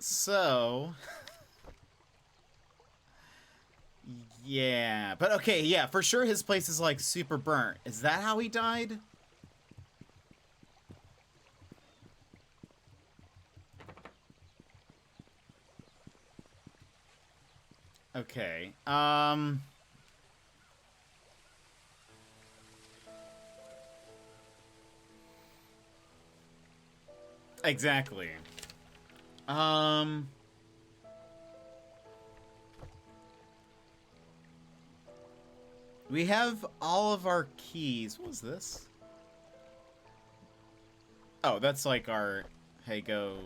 Speaker 1: So... Yeah, but okay, yeah, for sure his place is like super burnt. Is that how he died? Okay. Exactly. We have all of our keys. What was this? Oh, that's like our, hey, go.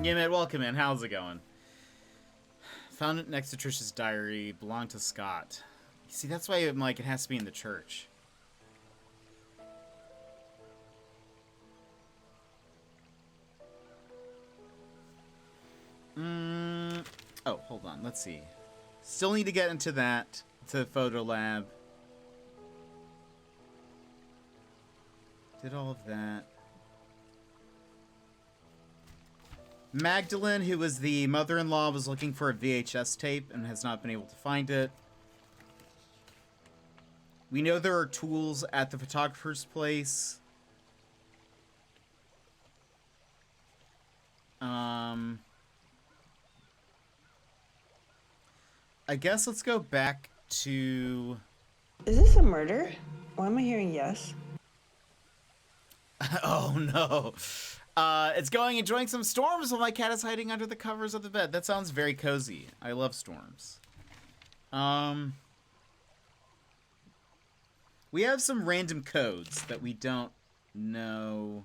Speaker 1: Yeah, man, welcome in. How's it going? Found it next to Trisha's diary. Belonged to Scott. See, that's why I'm like, it has to be in the church. Oh, hold on. Let's see. Still need to get into that, to photo lab. Did all of that. Magdalene, who was the mother-in-law, was looking for a VHS tape and has not been able to find it. We know there are tools at the photographer's place. I guess let's go back to...
Speaker 5: Is this a murder? Why am I hearing yes?
Speaker 1: Oh, no. It's going enjoying some storms while my cat is hiding under the covers of the bed. That sounds very cozy. I love storms. We have some random codes that we don't know.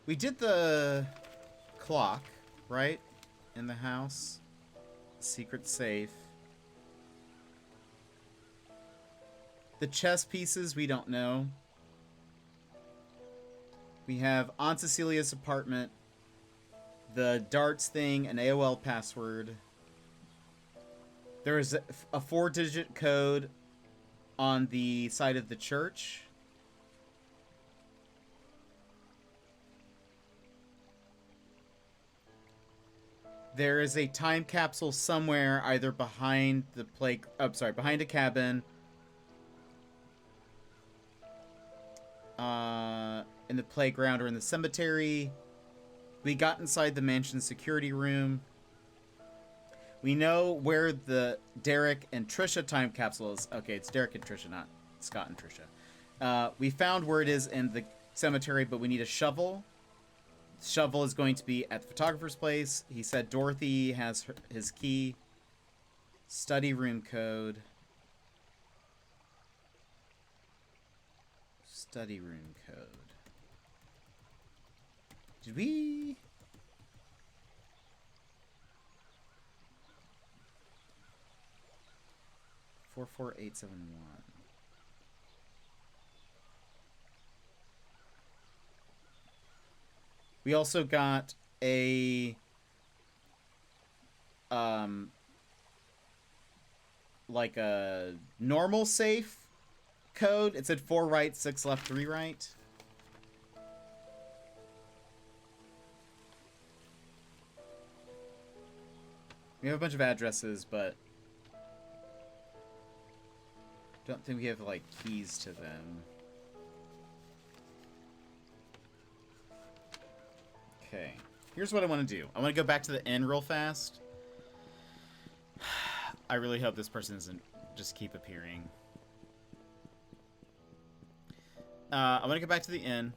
Speaker 1: We did the clock, right? In the house. Secret safe. The chess pieces, we don't know. We have Aunt Cecilia's apartment. The darts thing, an AOL password. There is a 4-digit code on the side of the church. There is a time capsule somewhere, either behind the behind a cabin, in the playground, or in the cemetery. We got inside the mansion security room. We know where the Derek and Trisha time capsule is. Okay, it's Derek and Trisha, not Scott and Trisha. We found where it is in the cemetery, but we need a shovel. Shovel is going to be at the photographer's place. He said Dorothy has his key. Study room code. Study room code. Did we... 44871. We also got a like a normal safe code. It said 4 right, 6 left, 3 right. We have a bunch of addresses, but don't think we have like keys to them. Okay, here's what I want to do. I want to go back to the inn real fast. I really hope this person doesn't just keep appearing. I want to go back to the inn.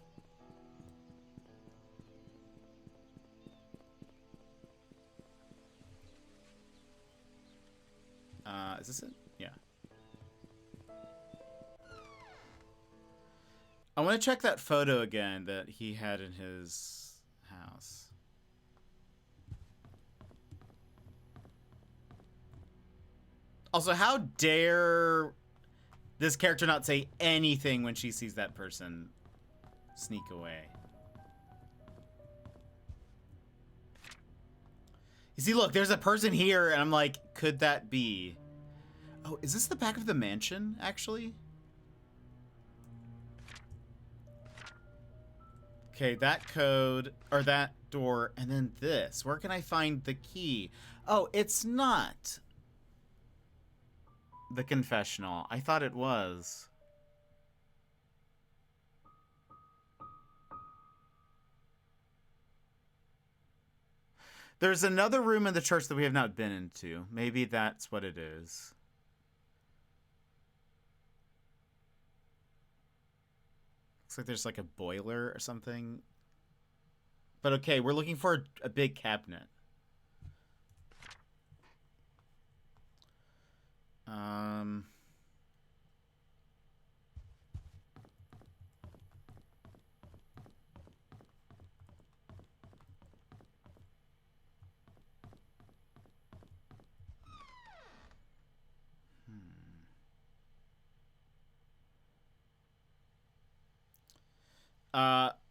Speaker 1: Is this it? Yeah. I want to check that photo again that he had in his house. Also, how dare this character not say anything when she sees that person sneak away. You see, look, there's a person here, and I'm like, could that be? Oh, is this the back of the mansion, actually? Okay, that code, or that door, and then this. Where can I find the key? Oh, it's not the confessional. I thought it was. There's another room in the church that we have not been into. Maybe that's what it is. Looks like there's like a boiler or something. But okay, we're looking for a big cabinet.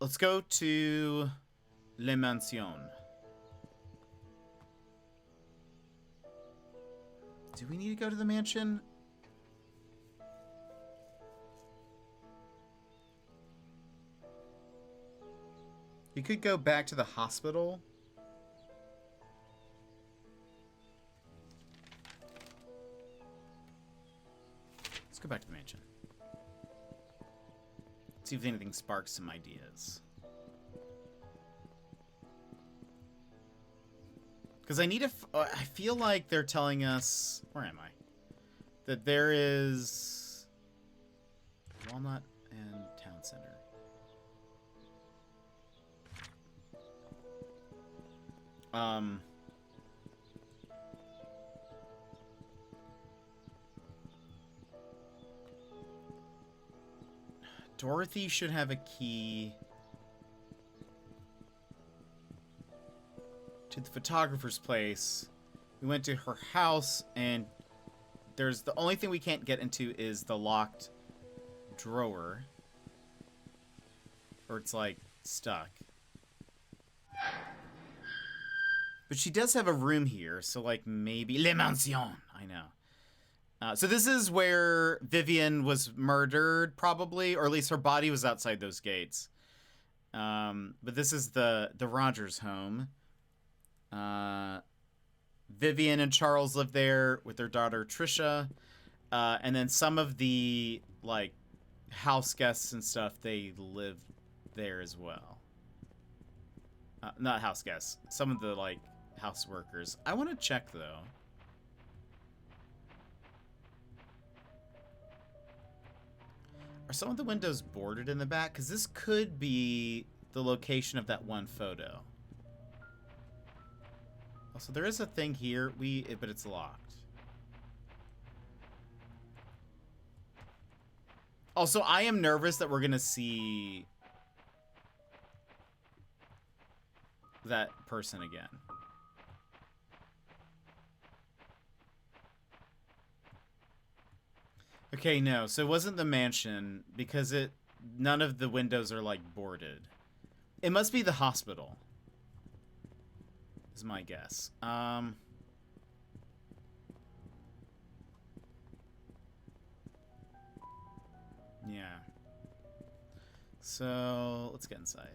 Speaker 1: Let's go to Le Mansion. Do we need to go to the mansion? You could go back to the hospital. Let's go back to the mansion. See if anything sparks some ideas. Because I need a... I feel like they're telling us... Where am I? That there is... Walnut and Town Center. Dorothy should have a key to the photographer's place. We went to her house, and there's the only thing we can't get into is the locked drawer. Or it's like stuck. But she does have a room here, so like maybe... Le Mansion! I know. So this is where Vivian was murdered, probably, or at least her body was outside those gates. But this is the Rogers home. Vivian and Charles live there with their daughter Trisha, and then some of the like house guests and stuff, they live there as well. Not house guests, some of the like house workers. I want to check though. Are some of the windows boarded in the back? Because this could be the location of that one photo. Also, there is a thing here, but it's locked. Also, I am nervous that we're going to see that person again. Okay, no. So it wasn't the mansion because none of the windows are like boarded. It must be the hospital. Is my guess. Yeah. So let's get inside.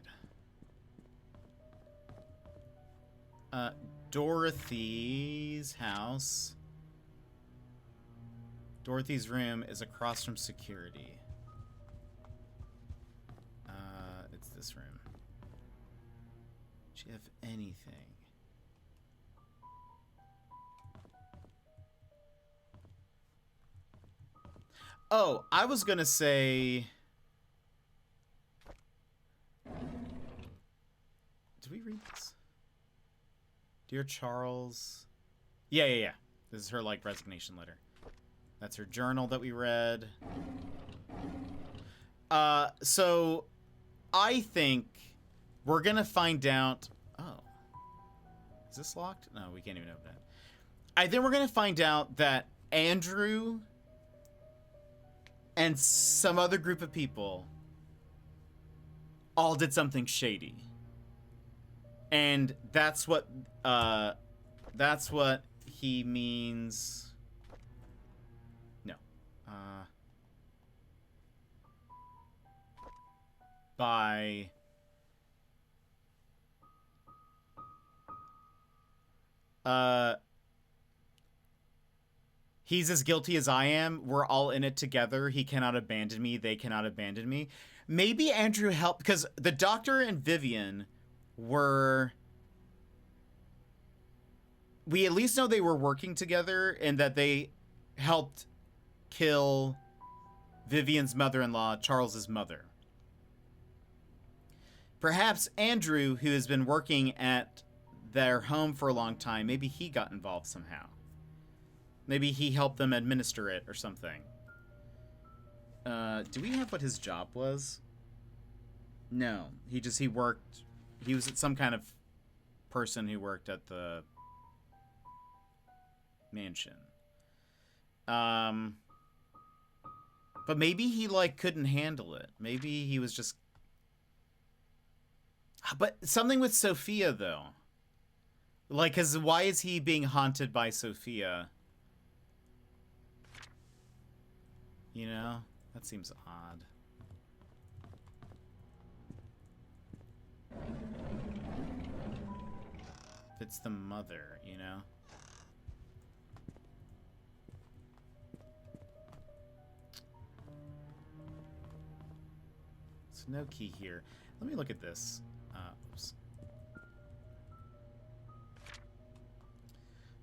Speaker 1: Dorothy's house. Dorothy's room is across from security. It's this room. Does she have anything? Oh, I was gonna say... Did we read this? Dear Charles... Yeah. This is her, like, resignation letter. That's her journal that we read. So I think we're gonna find out... Oh. Is this locked? No, we can't even open it. I think we're gonna find out that Andrew and some other group of people all did something shady. And that's what he means. No. By he's as guilty as I am. We're all in it together. He cannot abandon me. They cannot abandon me. Maybe Andrew helped, because the doctor and Vivian were... We at least know they were working together and that they helped kill Vivian's mother-in-law, Charles's mother. Perhaps Andrew, who has been working at their home for a long time, maybe he got involved somehow. Maybe he helped them administer it or something. Do we have what his job was? No. He worked... He was some kind of person who worked at the mansion. But maybe he, like, couldn't handle it. Maybe he was just... But something with Sophia, though. Like, 'cause why is he being haunted by Sophia? You know? That seems odd. If it's the mother, you know? So no key here. Let me look at this. Oops.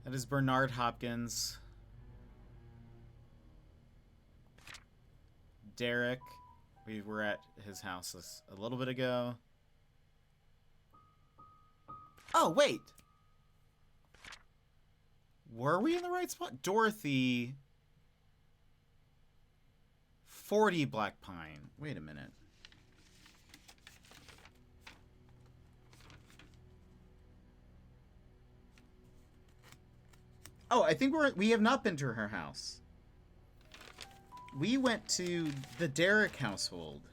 Speaker 1: That is Bernard Hopkins. Derek. We were at his house a little bit ago. Oh, wait. Were we in the right spot? Dorothy. 40 Black Pine. Wait a minute. Oh, I think we have not been to her house. We went to the Derek household.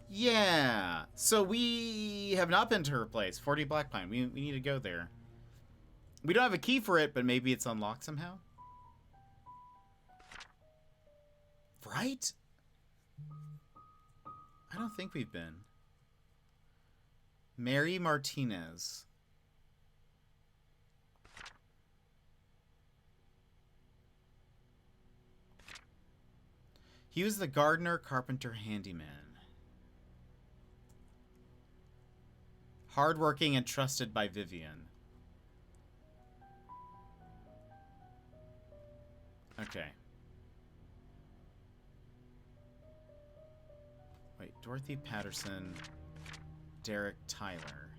Speaker 1: Yeah. So we have not been to her place, 40 Black Pine. We need to go there. We don't have a key for it, but maybe it's unlocked somehow. Right? I don't think we've been. Mary Martinez. He was the gardener, carpenter, handyman. Hardworking and trusted by Vivian. Okay. Wait, Dorothy Patterson, Derek Tyler.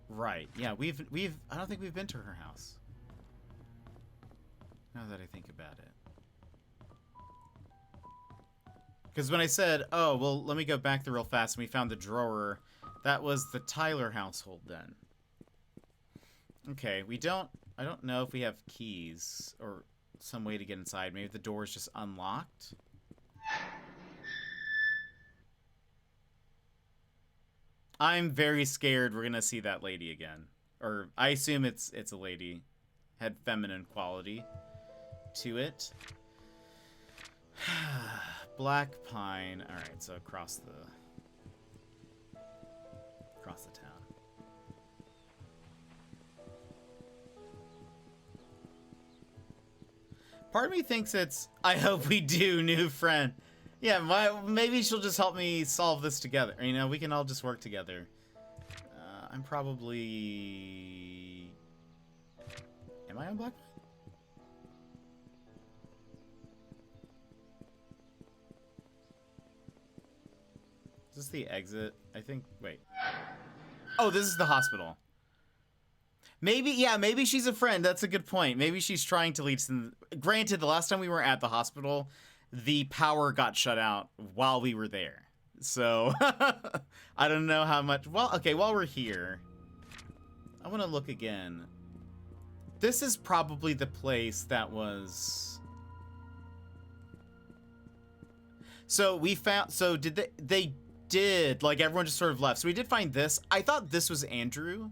Speaker 1: Right. Yeah, we've I don't think we've been to her house. Now that I think about it. Because when I said, oh, well, let me go back there real fast, and we found the drawer, that was the Tyler household then. Okay, I don't know if we have keys or some way to get inside. Maybe the door is just unlocked. I'm very scared we're gonna see that lady again. Or I assume it's a lady. Had feminine quality to it. Black Pine. Alright, so across the town. Part of me thinks it's, I hope we do, new friend. Yeah, maybe she'll just help me solve this together. You know, we can all just work together. I'm probably... Am I on Black Pine? Is this the exit? I think, wait. Oh, this is the hospital. Maybe, yeah, maybe she's a friend. That's a good point. Maybe she's trying to lead some... Granted, the last time we were at the hospital, the power got shut out while we were there. So I don't know how much. Well, okay, while we're here, I want to look again. This is probably the place that was. So we found. So did they did, like, everyone just sort of left. So we did find this. I thought this was Andrew.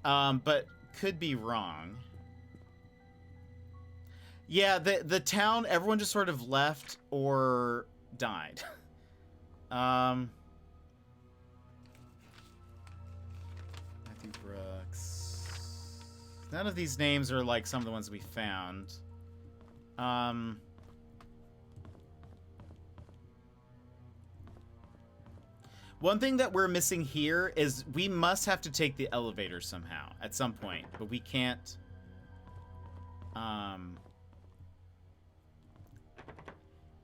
Speaker 1: But could be wrong. Yeah, the town, everyone just sort of left or died. Matthew Brooks. None of these names are like some of the ones we found. One thing that we're missing here is we must have to take the elevator somehow at some point, but we can't.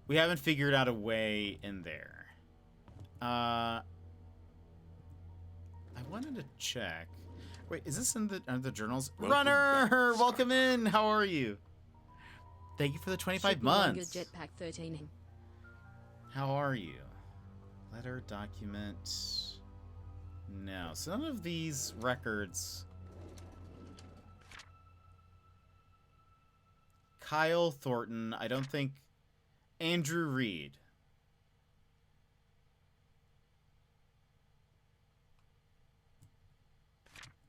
Speaker 1: We haven't figured out a way in there. I wanted to check. Wait, is this in the journals? Runner, welcome in. How are you? Thank you for the 25 months.
Speaker 6: Jetpack 13.
Speaker 1: How are you? Letter, document. No, so none of these records. Kyle Thornton, I don't think. Andrew Reed.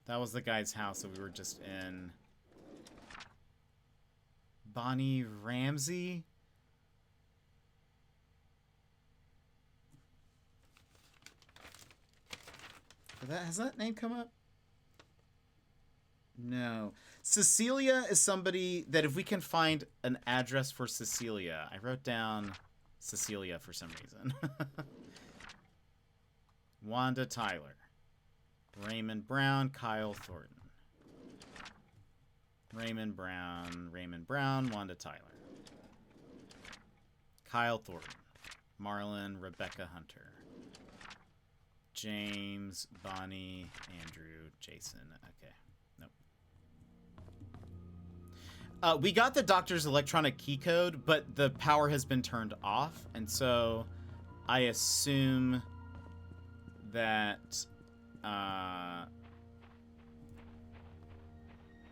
Speaker 1: That was the guy's house that we were just in. Bonnie Ramsey? Has that name come up? No. Cecilia is somebody that if we can find an address for Cecilia. I wrote down Cecilia for some reason. Wanda Tyler. Raymond Brown, Kyle Thornton. Raymond Brown, Wanda Tyler. Kyle Thornton. Marlon, Rebecca Hunter. James, Bonnie, Andrew, Jason. Okay. Nope. We got the doctor's electronic key code, but the power has been turned off, and so I assume that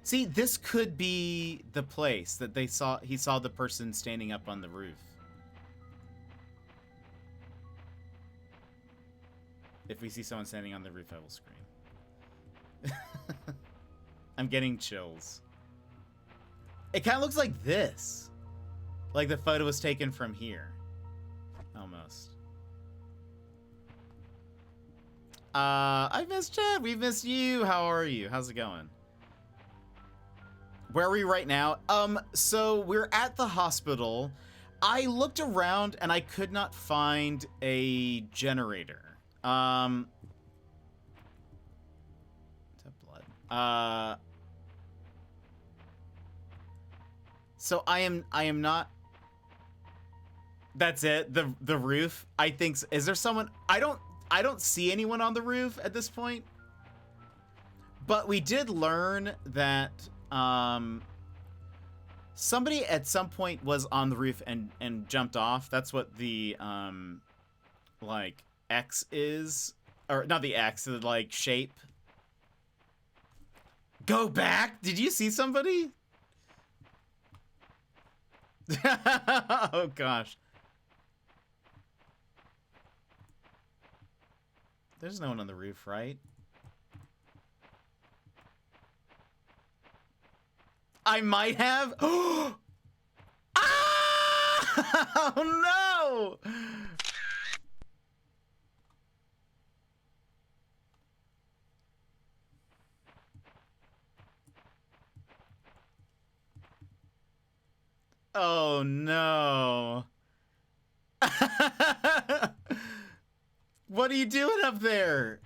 Speaker 1: see, this could be the place that he saw the person standing up on the roof. If we see someone standing on the roof, I will scream. I'm getting chills. It kind of looks like this. Like the photo was taken from here. Almost. I missed Chad. We missed you. How are you? How's it going? Where are we right now? So we're at the hospital. I looked around and I could not find a generator. Is that blood? So I am not. That's it. The roof. I think. Is there someone? I don't see anyone on the roof at this point. But we did learn that somebody at some point was on the roof and jumped off. That's what the like X is, or not the X, the like shape. Go back. Did you see somebody? Oh gosh. There's no one on the roof, right? I might have. Ah! Oh no! Oh no. What are you doing up there?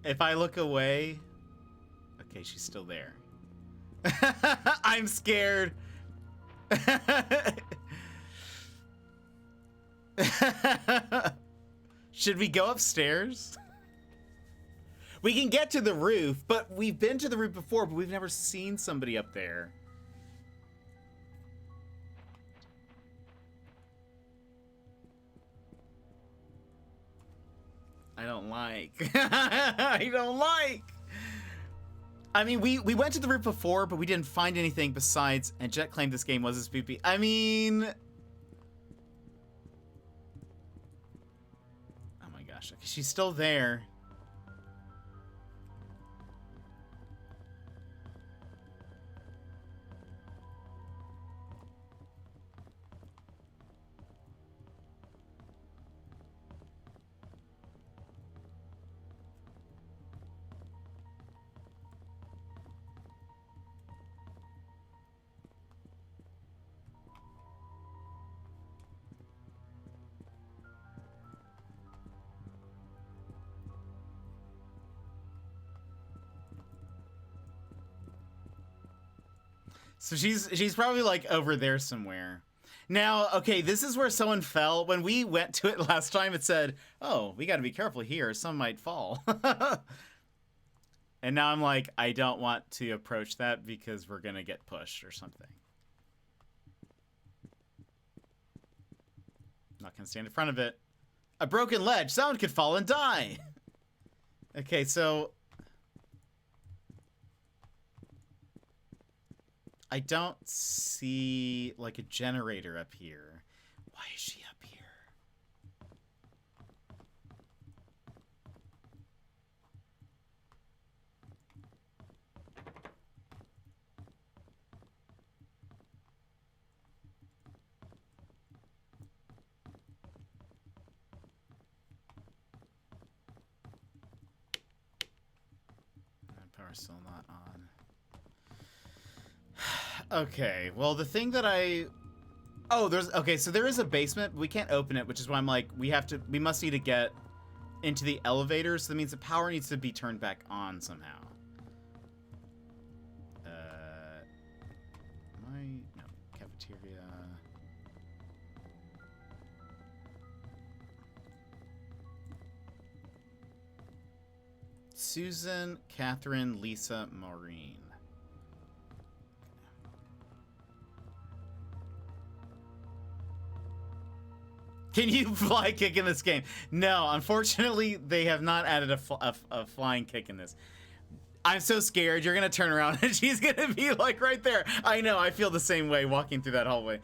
Speaker 1: If I look away... Okay, she's still there. I'm scared. Should we go upstairs? We can get to the roof, but we've been to the roof before, but we've never seen somebody up there. I don't like. I don't like. I mean, we went to the roof before, but we didn't find anything besides, and Jet claimed this game was a spoopy. I mean... Oh my gosh, okay, she's still there. So she's probably like over there somewhere. Now, okay, this is where someone fell. When we went to it last time, it said, "Oh, we got to be careful here. Some might fall." And now I'm like, I don't want to approach that because we're gonna get pushed or something. Not gonna stand in front of it. A broken ledge. Someone could fall and die. Okay, so I don't see like a generator up here. Why is she up here? Power's still not on. Okay, well, the thing that okay, so there is a basement. We can't open it, which is why I'm like, we must need to get into the elevator, so that means the power needs to be turned back on somehow. No, cafeteria. Susan, Catherine, Lisa, Maureen. Can you fly kick in this game? No, unfortunately, they have not added a flying kick in this. I'm so scared. You're going to turn around and she's going to be like right there. I know. I feel the same way walking through that hallway.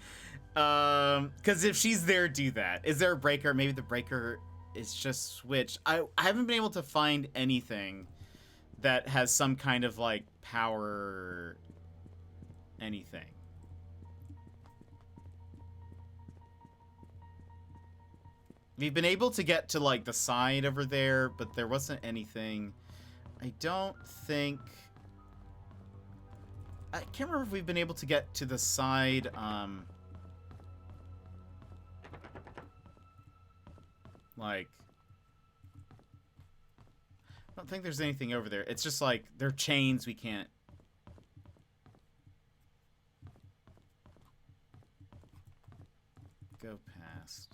Speaker 1: Because if she's there, do that. Is there a breaker? Maybe the breaker is just switched. I haven't been able to find anything that has some kind of like power anything. We've been able to get to like the side over there, but there wasn't anything. I don't think... I can't remember if we've been able to get to the side, like... I don't think there's anything over there. It's just like, they're chains we can't... go past.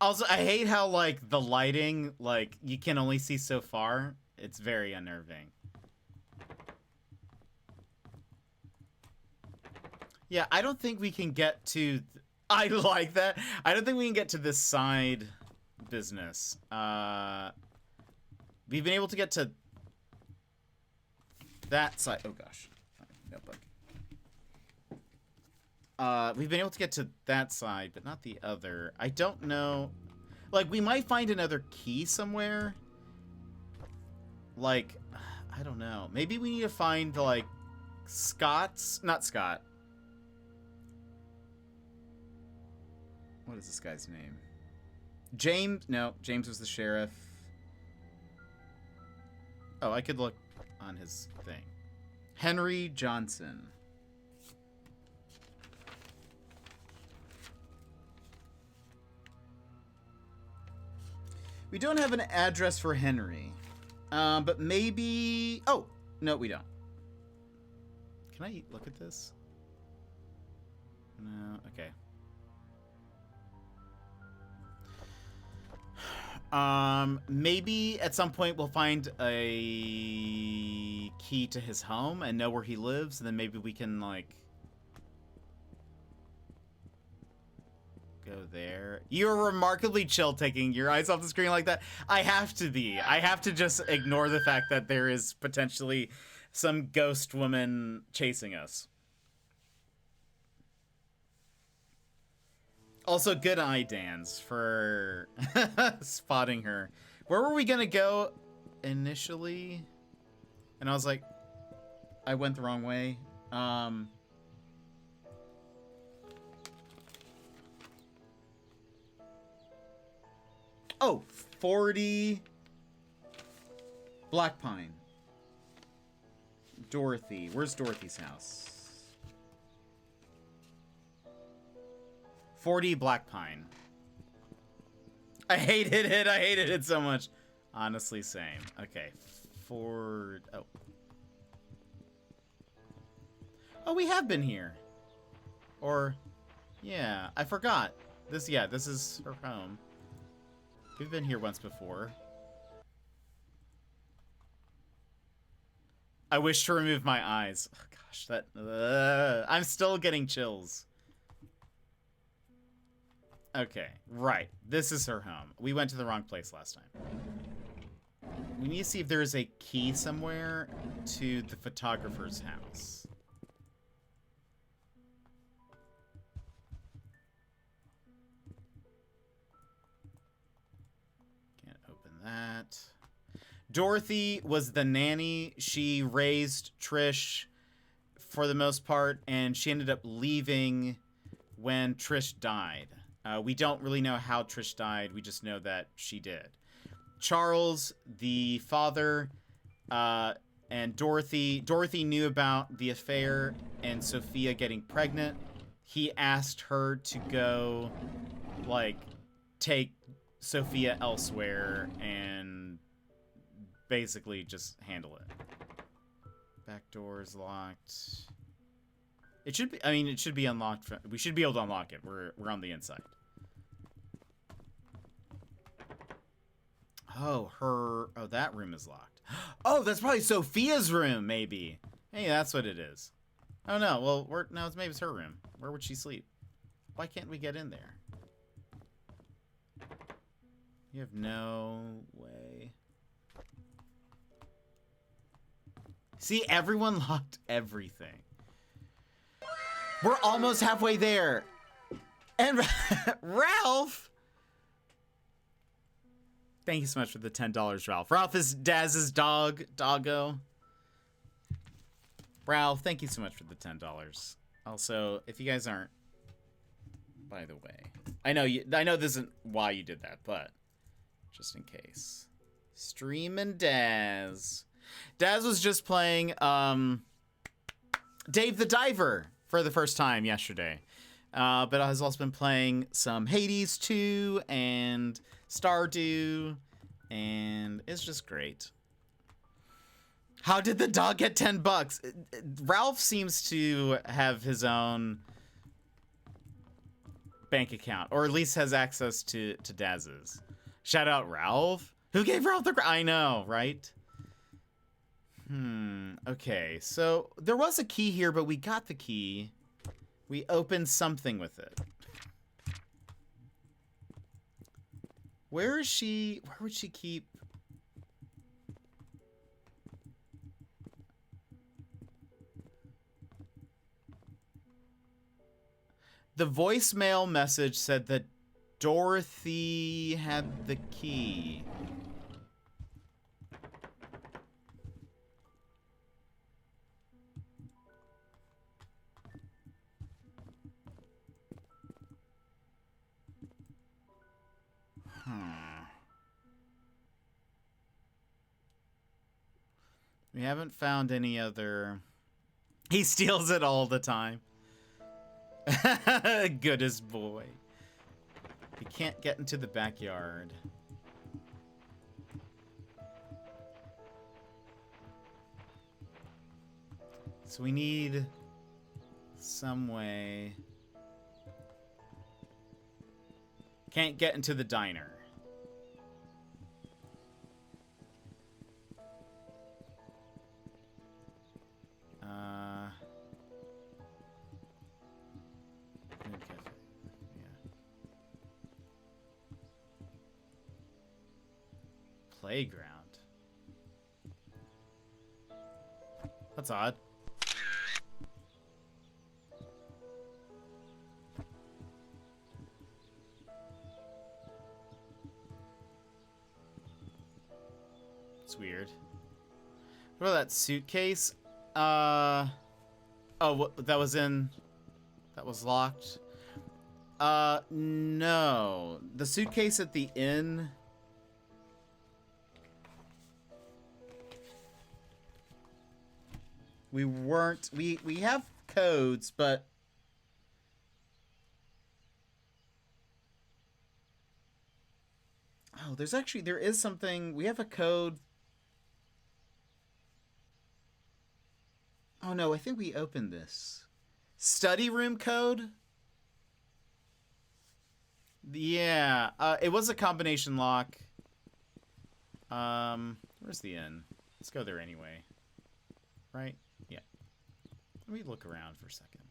Speaker 1: Also, I hate how, like, the lighting, like, you can only see so far. It's very unnerving. Yeah, I don't think we can get to... I like that. I don't think we can get to this side business. We've been able to get to that side. Oh, gosh. Notebook. We've been able to get to that side, but not the other. I don't know. Like, we might find another key somewhere. Like, I don't know. Maybe we need to find, like, not Scott. What is this guy's name? James? No, James was the sheriff. Oh, I could look on his thing. Henry Johnson. We don't have an address for Henry. But maybe... Oh, no, we don't. Can I look at this? No, okay. Maybe at some point we'll find a key to his home and know where he lives, and then maybe we can, like, go there. You're remarkably chill taking your eyes off the screen like that. I have to be. I have to just ignore the fact that there is potentially some ghost woman chasing us. Also, good eye, Dans, for spotting her. Where were we gonna go initially? And I was like, I went the wrong way. Oh, 40 Black Pine. Dorothy. Where's Dorothy's house? 40 Black Pine. I hated it. I hated it so much. Honestly, same. Okay. Oh, we have been here. Or, yeah, I forgot. This is her home. We've been here once before. I wish to remove my eyes. Oh, gosh, I'm still getting chills. Okay, right. This is her home. We went to the wrong place last time. We need to see if there is a key somewhere to the photographer's house. Can't open that. Dorothy was the nanny. She raised Trish for the most part, and she ended up leaving when Trish died. We don't really know how Trish died. We just know that she did. Charles, the father, and Dorothy. Dorothy knew about the affair and Sophia getting pregnant. He asked her to go, like, take Sophia elsewhere and basically just handle it. Back door is locked. It should be, I mean, it should be unlocked. We should be able to unlock it. We're on the inside. Oh, that room is locked. Oh, that's probably Sophia's room, maybe. Hey, that's what it is. Oh, no. Well, maybe it's her room. Where would she sleep? Why can't we get in there? You have no way. See, everyone locked everything. We're almost halfway there. And Ralph! Thank you so much for the $10, Ralph. Ralph is Daz's doggo. Ralph, thank you so much for the $10. Also, if you guys aren't, by the way, I know this isn't why you did that, but just in case. Streamin' Daz. Daz was just playing Dave the Diver for the first time yesterday. But has also been playing some Hades 2 and Stardew, and it's just great. How did the dog get $10? Ralph seems to have his own bank account, or at least has access to Daz's. Shout out Ralph. Who gave Ralph the... I know, right? Okay, so there was a key here, but we got the key. We opened something with it. Where is she? Where would she keep? The voicemail message said that Dorothy had the key. We haven't found any other... He steals it all the time. Goodest boy. We can't get into the backyard. So we need some way. Can't get into the diner. Playground. That's odd. It's weird. What about that suitcase? Oh, that was locked. No. The suitcase at the inn. We have codes, but oh, there is something. We have a code. Oh no, I think we opened this. Study room code? Yeah, it was a combination lock. Where's the inn? Let's go there anyway. Right? Yeah. Let me look around for a second.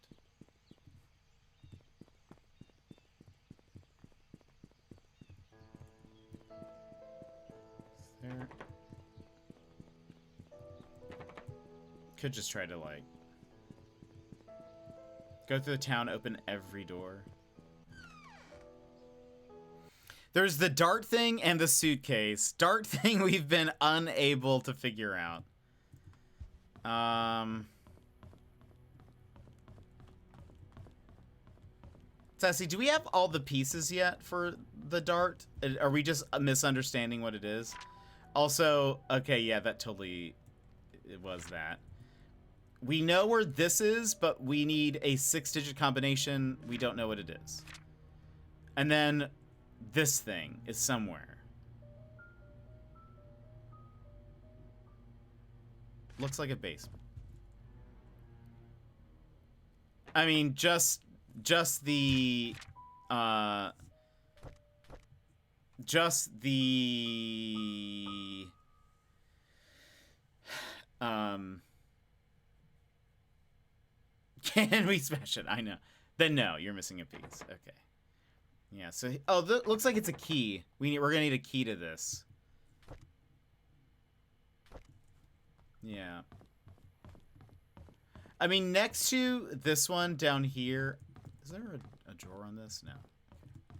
Speaker 1: Is there... Could just try to, like... Go through the town, open every door. There's the dart thing and the suitcase. Dart thing we've been unable to figure out. Sassy, do we have all the pieces yet for the dart? Are we just misunderstanding what it is? Also, okay, yeah, that totally... It was that. We know where this is, but we need a 6-digit combination. We don't know what it is. And then this thing is somewhere. Looks like a basement. I mean, just the can we smash it? I know. Then no, you're missing a piece. Okay. Yeah, so looks like it's a key. We're gonna need a key to this. Yeah. I mean, next to this one down here, is there a drawer on this? No.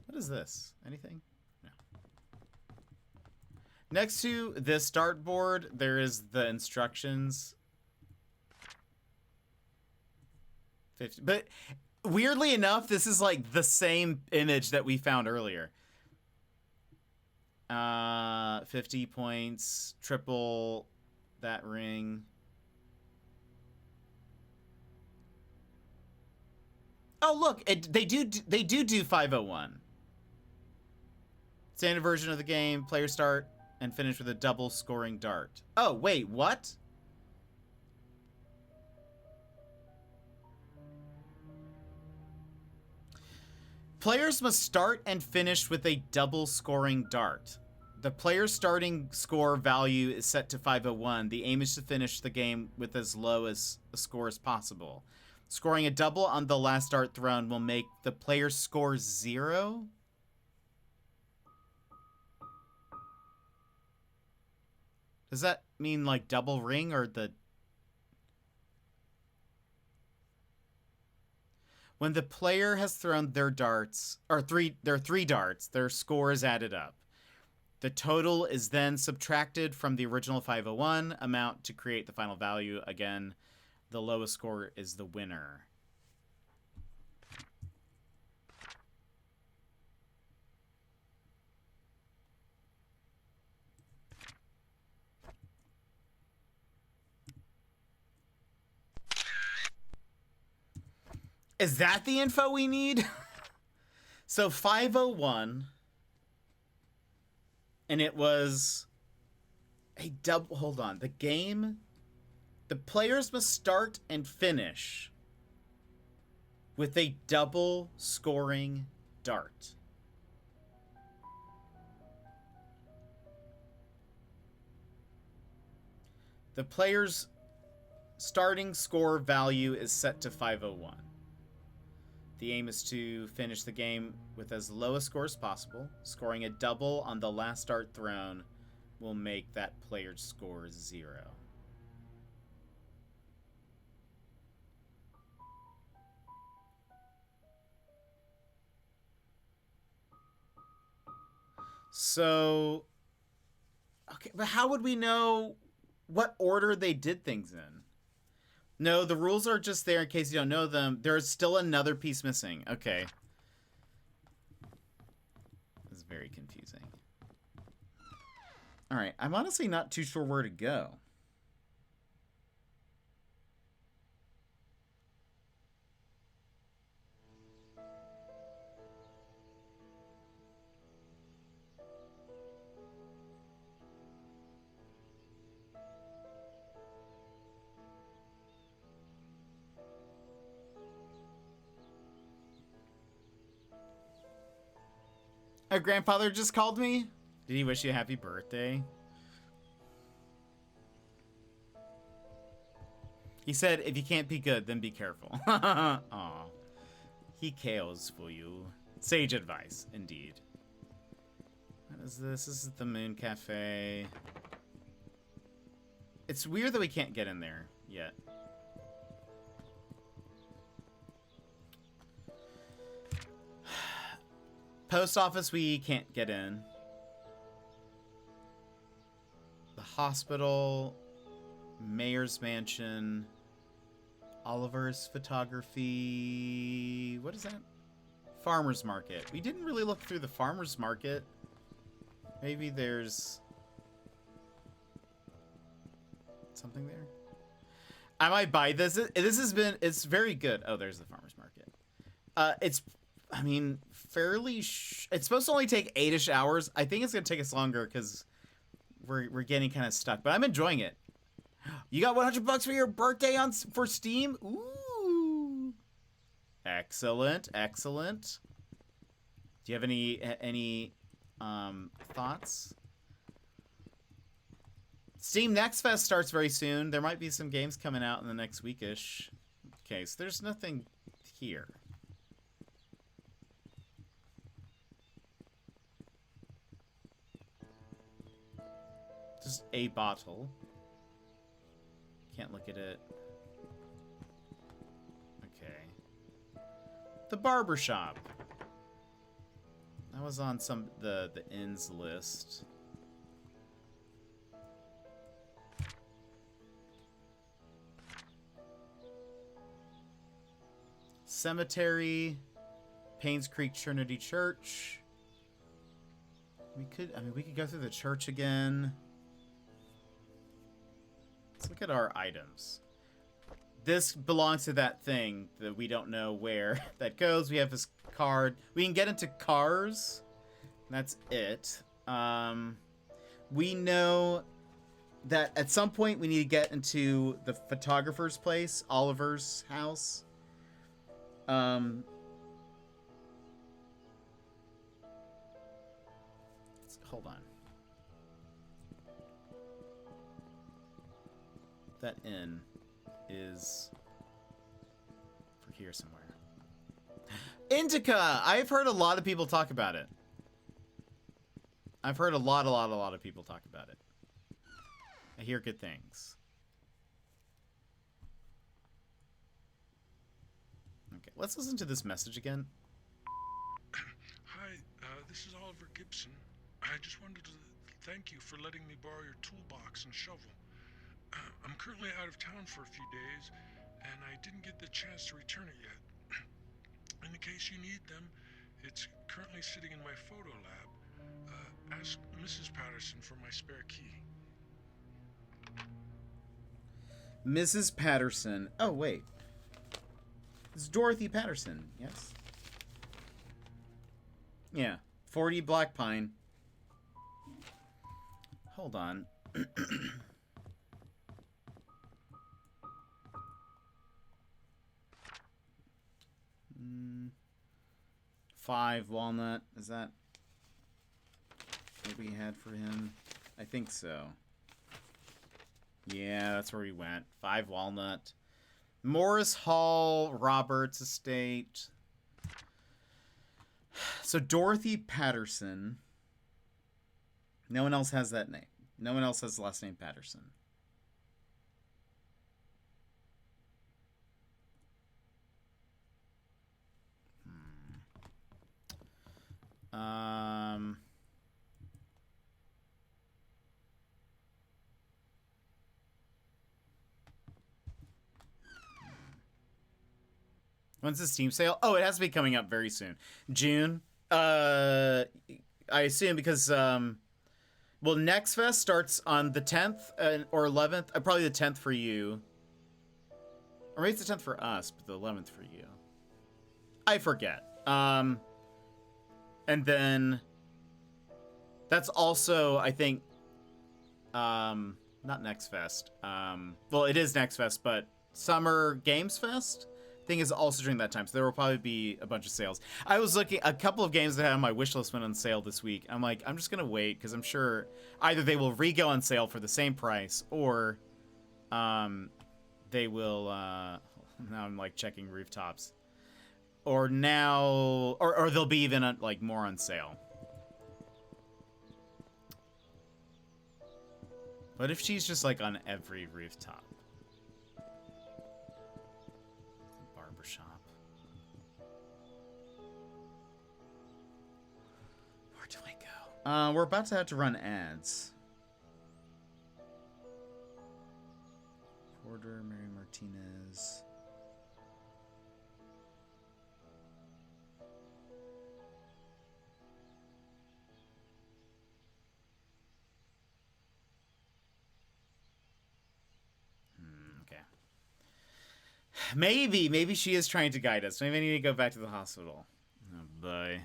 Speaker 1: What is this? Anything? No. Next to this dartboard, there is the instructions. 50, but weirdly enough, this is like the same image that we found earlier. 50 points, triple that ring. Oh, look, they do 501. Standard version of the game, player start and finish with a double scoring dart. Oh, wait, what? Players must start and finish with a double scoring dart. The player's starting score value is set to 501. The aim is to finish the game with as low as a score as possible. Scoring a double on the last dart thrown will make the player's score 0. Does that mean like double ring or the... When the player has thrown their darts, or there are 3 darts, their score is added up. The total is then subtracted from the original 501 amount to create the final value. Again, the lowest score is the winner. Is that the info we need? So 501, and it was a double. Hold on, the game The players must start and finish with a double scoring dart. The player's starting score value is set to 501. The aim is to finish the game with as low a score as possible. Scoring a double on the last dart thrown will make that player's score 0. So, okay, but how would we know what order they did things in? No, the rules are just there in case you don't know them. There's still another piece missing. Okay. This is very confusing. All right, I'm honestly not too sure where to go. A grandfather just called me? Did he wish you a happy birthday? He said, if you can't be good, then be careful. Aw. He cares for you. Sage advice, indeed. What is this? This is the Moon Cafe. It's weird that we can't get in there yet. Post office, we can't get in. The hospital, mayor's mansion, Oliver's photography. What is that? Farmer's market. We didn't really look through the farmer's market. Maybe there's something there. I might buy this. It's very good. Oh, there's the farmer's market. I mean, it's supposed to only take 8-ish hours. I think it's going to take us longer because we're getting kind of stuck. But I'm enjoying it. You got $100 for your birthday for Steam? Ooh. Excellent, excellent. Do you have any thoughts? Steam Next Fest starts very soon. There might be some games coming out in the next weekish. Okay, so there's nothing here. Just a bottle. Can't look at it. Okay. The barber shop. That was on the inns list. Cemetery. Painscreek Trinity Church. We could go through the church again. Let's look at our items. This belongs to that thing that we don't know where that goes. We have this card. We can get into cars. That's it. We know that at some point we need to get into the photographer's place, Oliver's house. Hold on. That inn is for here somewhere. Indica! I've heard a lot of people talk about it. I've heard a lot of people talk about it. I hear good things. Okay, let's listen to this message again.
Speaker 3: Hi, this is Oliver Gibson. I just wanted to thank you for letting me borrow your toolbox and shovel. I'm currently out of town for a few days, and I didn't get the chance to return it yet. In the case you need them, it's currently sitting in my photo lab. Ask Mrs. Patterson for my spare key.
Speaker 1: Mrs. Patterson. Oh, wait. It's Dorothy Patterson, yes? Yeah. 40 Black Pine. Hold on. 5 walnut. Is that what we had for him? I think so. Yeah, that's where we went. 5 walnut. Morris Hall, Roberts Estate. So Dorothy Patterson. No one else has that name. No one else has the last name Patterson. When's the Steam sale? Oh, it has to be coming up very soon. June. I assume because well, Next Fest starts on the 10th or 11th. Probably the 10th for you. Or maybe it's the 10th for us, but the 11th for you. I forget. And then that's also, I think, not Next Fest. Well, it is Next Fest, but Summer Games Fest thing is also during that time, so there will probably be a bunch of sales. I was looking, a couple of games that had on my wish list went on sale this week. I'm like, I'm just gonna wait because I'm sure either they will re-go on sale for the same price, or they will. Now I'm like checking rooftops, or now, or they'll be even like more on sale. What if she's just like on every rooftop? Barbershop. Where do I go? We're about to have to run ads. Porter, Mary Martinez. Okay. Maybe she is trying to guide us. Maybe I need to go back to the hospital. Oh boy.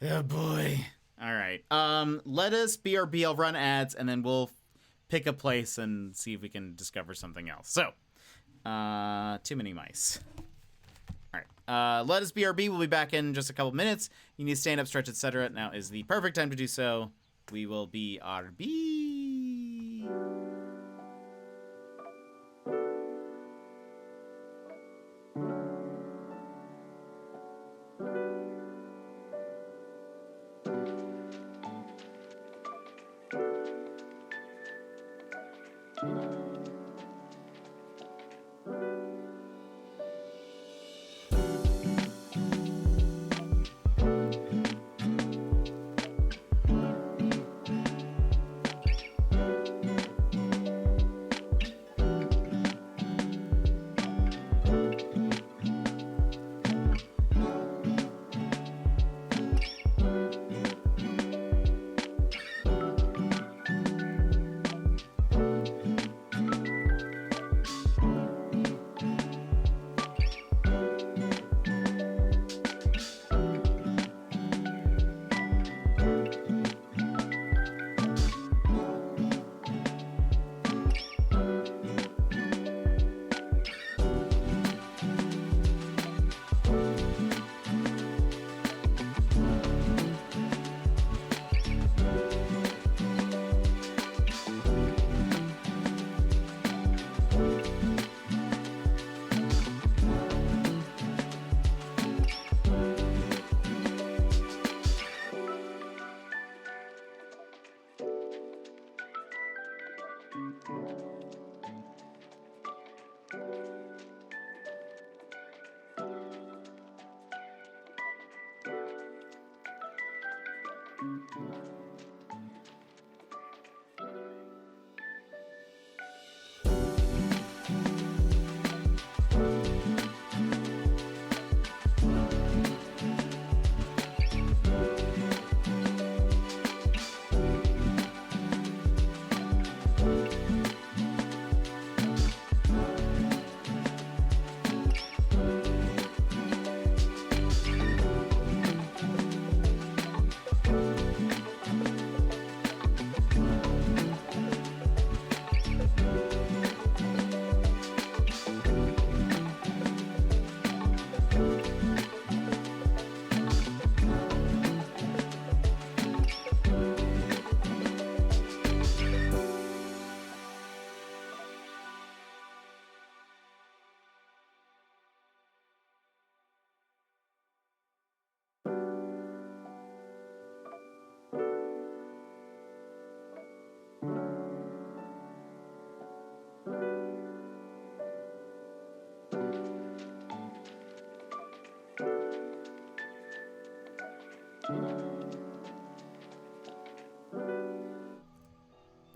Speaker 1: Oh boy. All right. Let us BRB. I'll run ads and then we'll pick a place and see if we can discover something else. So, too many mice. All right. Let us BRB. We'll be back in just a couple minutes. You need to stand up, stretch, etc. Now is the perfect time to do so. We will be RB.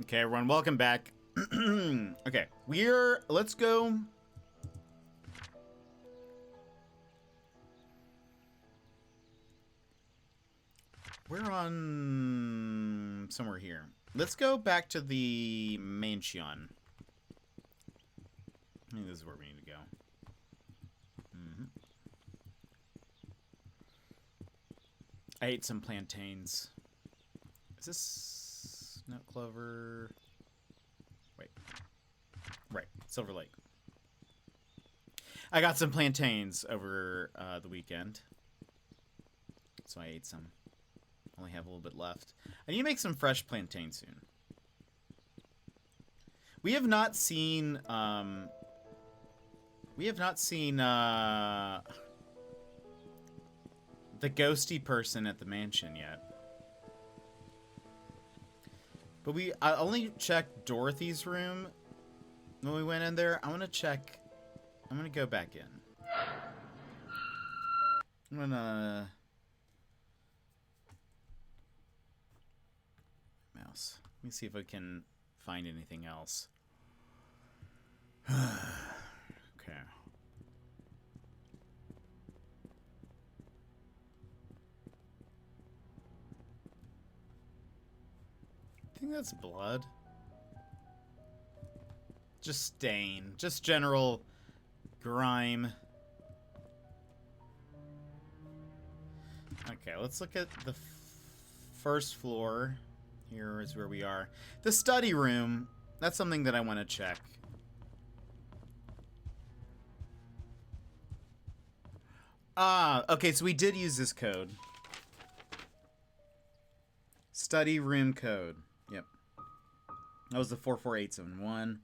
Speaker 1: Okay, everyone, welcome back. Okay, let's go. We're on somewhere here. Let's go back to the mansion. I think this is where we need to go. I ate some plantains. Is this nut clover? Wait. Right, Silver Lake. I got some plantains over the weekend. So I ate some. Only have a little bit left. I need to make some fresh plantain soon. We have not seen the ghosty person at the mansion yet. But I only checked Dorothy's room when we went in there. I'm gonna go back in. I'm gonna mouse. Let me see if I can find anything else. Okay. I think that's blood. Just stain. Just general grime. Okay, let's look at the first floor. Here is where we are. The study room. That's something that I want to check. Okay, so we did use this code. Study room code. Yep. That was the 44871.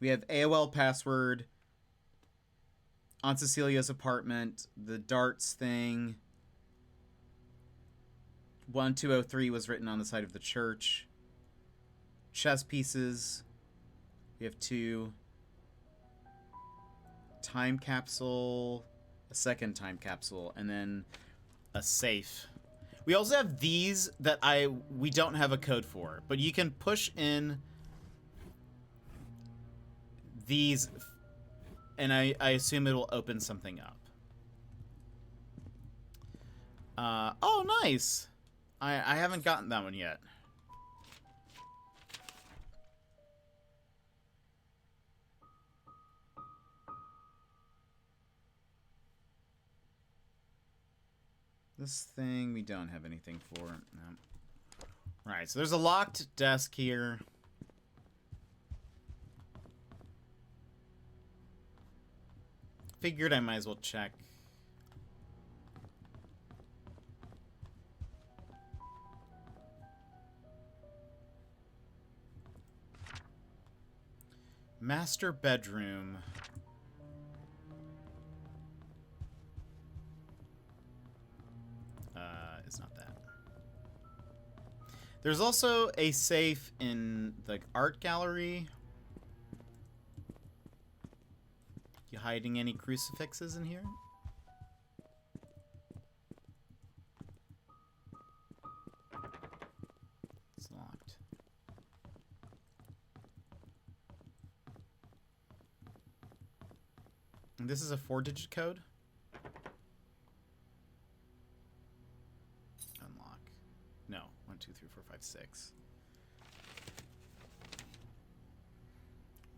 Speaker 1: We have AOL password. Aunt Cecilia's apartment. The darts thing. 1203 was written on the side of the church. Chess pieces. We have 2. Time capsule. A second time capsule. And then a safe. We also have these that we don't have a code for. But you can push in these. And I assume it'll open something up. Oh, nice. I haven't gotten that one yet. This thing we don't have anything for. No. Alright, so there's a locked desk here. Figured I might as well check. Master bedroom. It's not that. There's also a safe in the art gallery. You hiding any crucifixes in here? It's locked. And this is a 4-digit code. Unlock. No. 1, 2, 3, 4, 5, 6.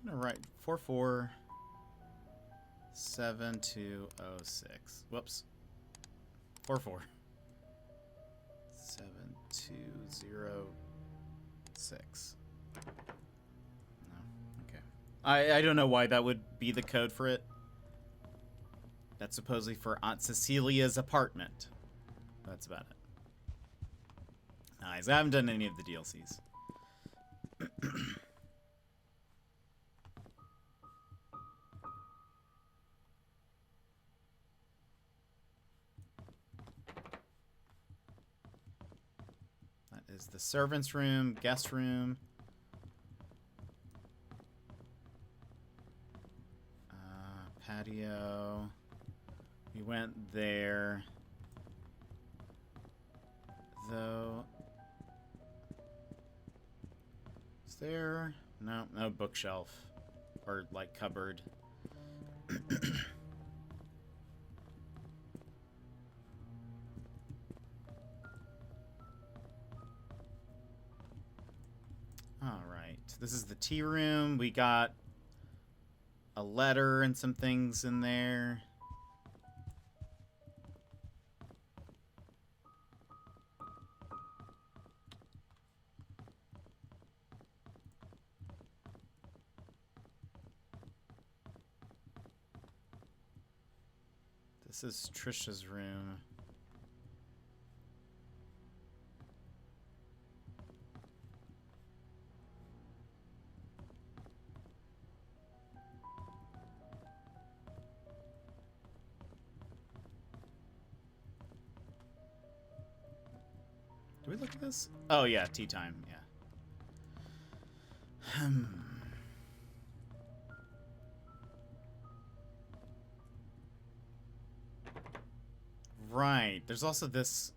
Speaker 1: I'm gonna write 447-206. Whoops. 447-206. No. Okay. I don't know why that would be the code for it. That's supposedly for Aunt Cecilia's apartment. That's about it. Nice. I haven't done any of the DLCs. That is the servant's room, guest room. Patio. We went there. Though. Is there... No bookshelf. Or, like, cupboard. Alright. This is the tea room. We got a letter and some things in there. This is Trisha's room. Do we look at this? Oh yeah, tea time, yeah. Right. There's also this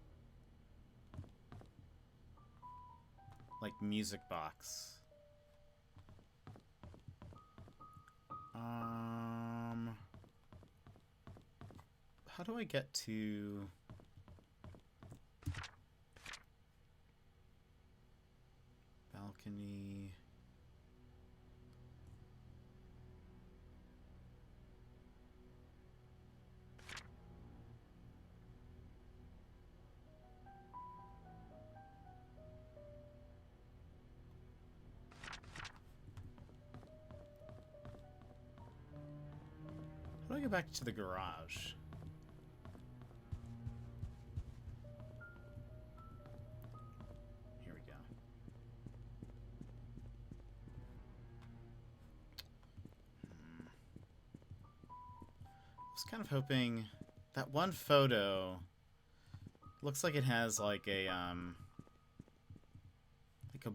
Speaker 1: like music box. How do I get to balcony? How do I get back to the garage? Here we go. I was kind of hoping that one photo looks like it has like a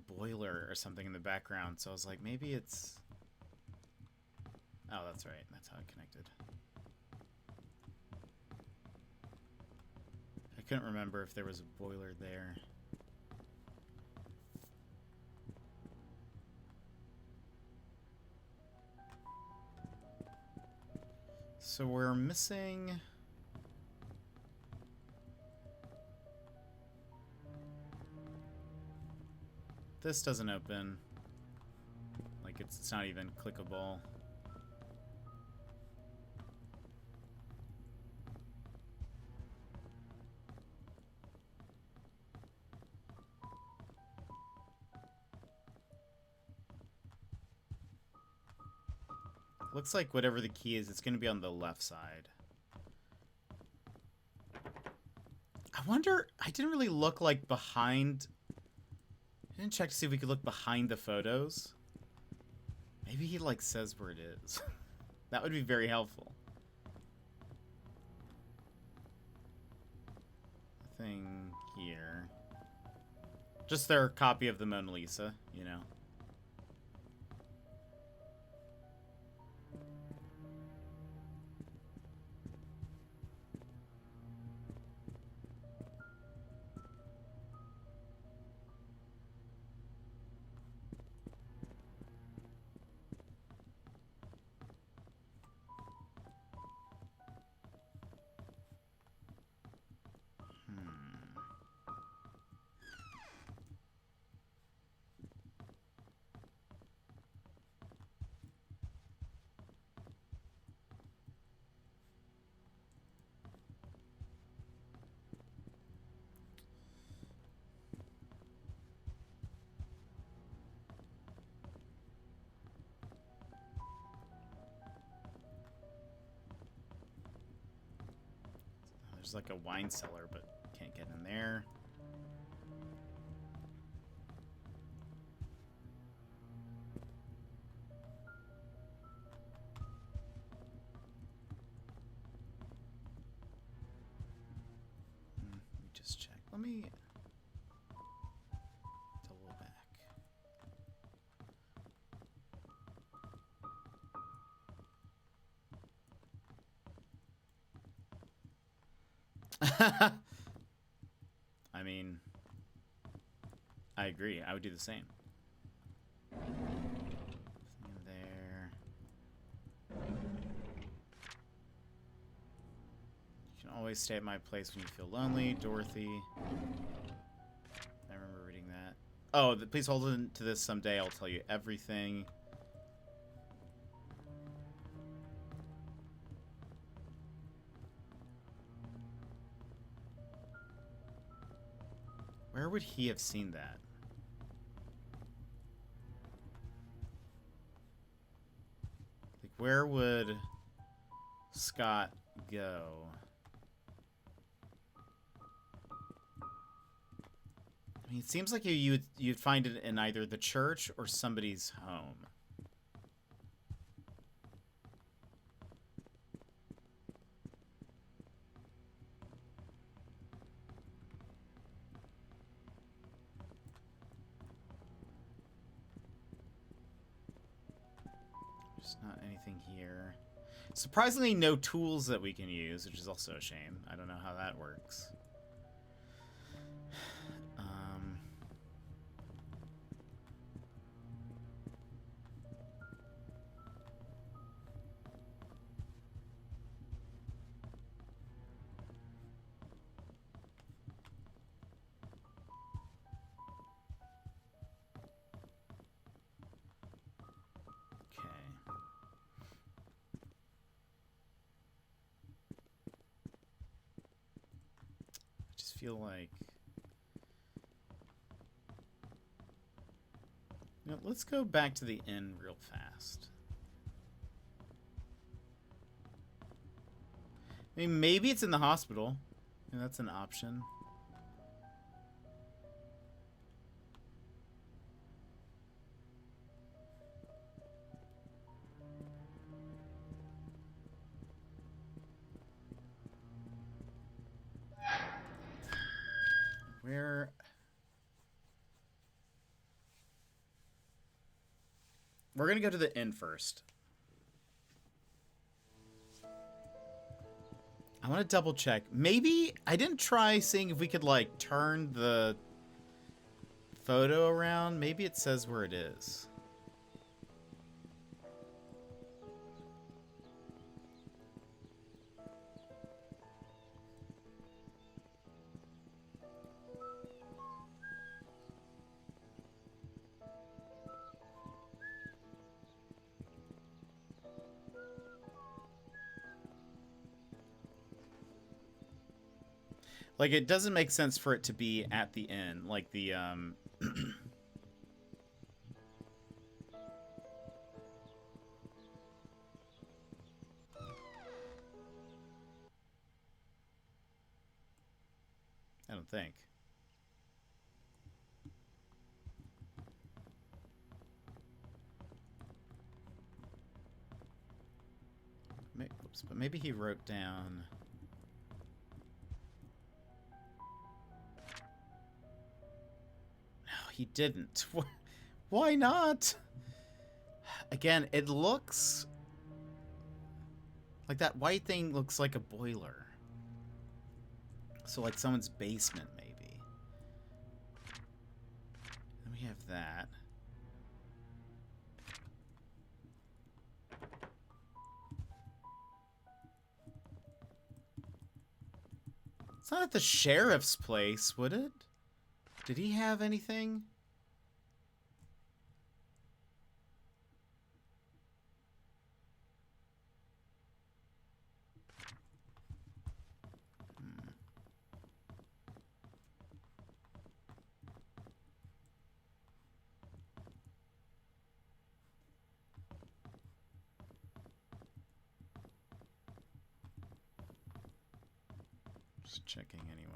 Speaker 1: boiler or something in the background, so I was like, maybe it's... Oh, that's right. That's how it connected. I couldn't remember if there was a boiler there. So we're missing... This doesn't open. Like, it's not even clickable. Looks like whatever the key is, it's going to be on the left side. I wonder... I didn't really look, like, behind... I didn't check to see if we could look behind the photos. Maybe he, like, says where it is. That would be very helpful. Thing here. Just their copy of the Mona Lisa, you know. There's like a wine cellar, but can't get in there. Let me just check. Let me double back. I mean, I agree. I would do the same. Always stay at my place when you feel lonely. Dorothy. I remember reading that. Oh, please hold on to this someday. I'll tell you everything. Where would he have seen that? Like, where would Scott go? I mean, it seems like you'd find it in either the church or somebody's home. There's not anything here. Surprisingly, no tools that we can use, which is also a shame. I don't know how that works. Feel like, let's go back to the inn real fast. I mean, maybe it's in the hospital. I mean, that's an option. Where... We're gonna go to the inn first. I want to double check. Maybe I didn't try seeing if we could, like, turn the photo around. Maybe it says where it is. Like, it doesn't make sense for it to be at the inn. Like, the, I don't think. Oops, but maybe he wrote down... He didn't. Why not? Again, it looks like that white thing looks like a boiler. So like someone's basement, maybe. Then we have that. It's not at the sheriff's place, would it? Did he have anything? Just checking anyway.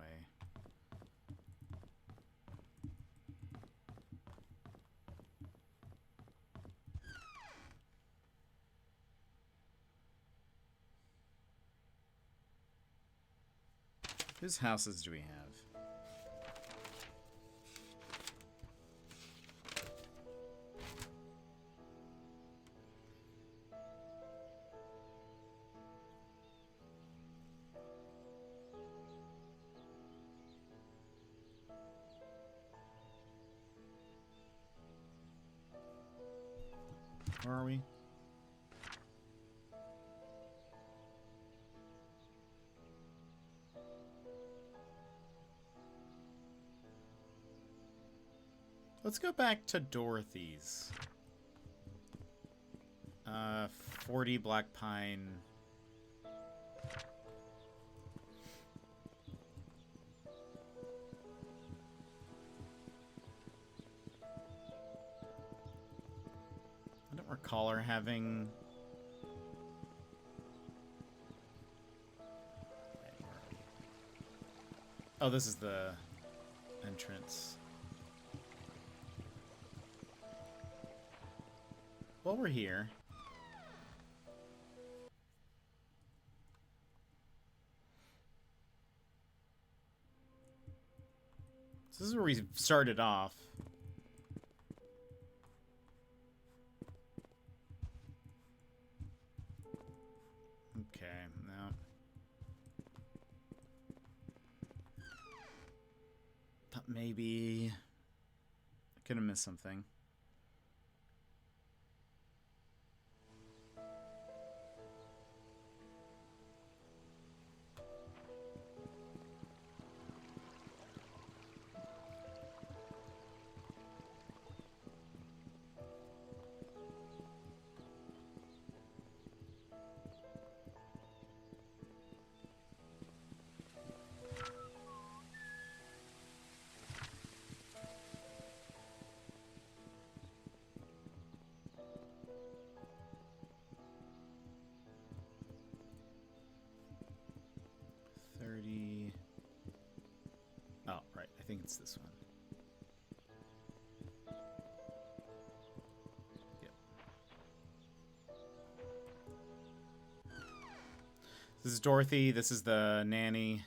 Speaker 1: Whose houses do we have? Where are we? Let's go back to Dorothy's. 40 Black Pine. I don't recall her having... Oh, this is the entrance. While we're here... So this is where we started off. Okay, now... Thought maybe... I could have missed something. Oh, right. I think it's this one. Yep. This is Dorothy. This is the nanny.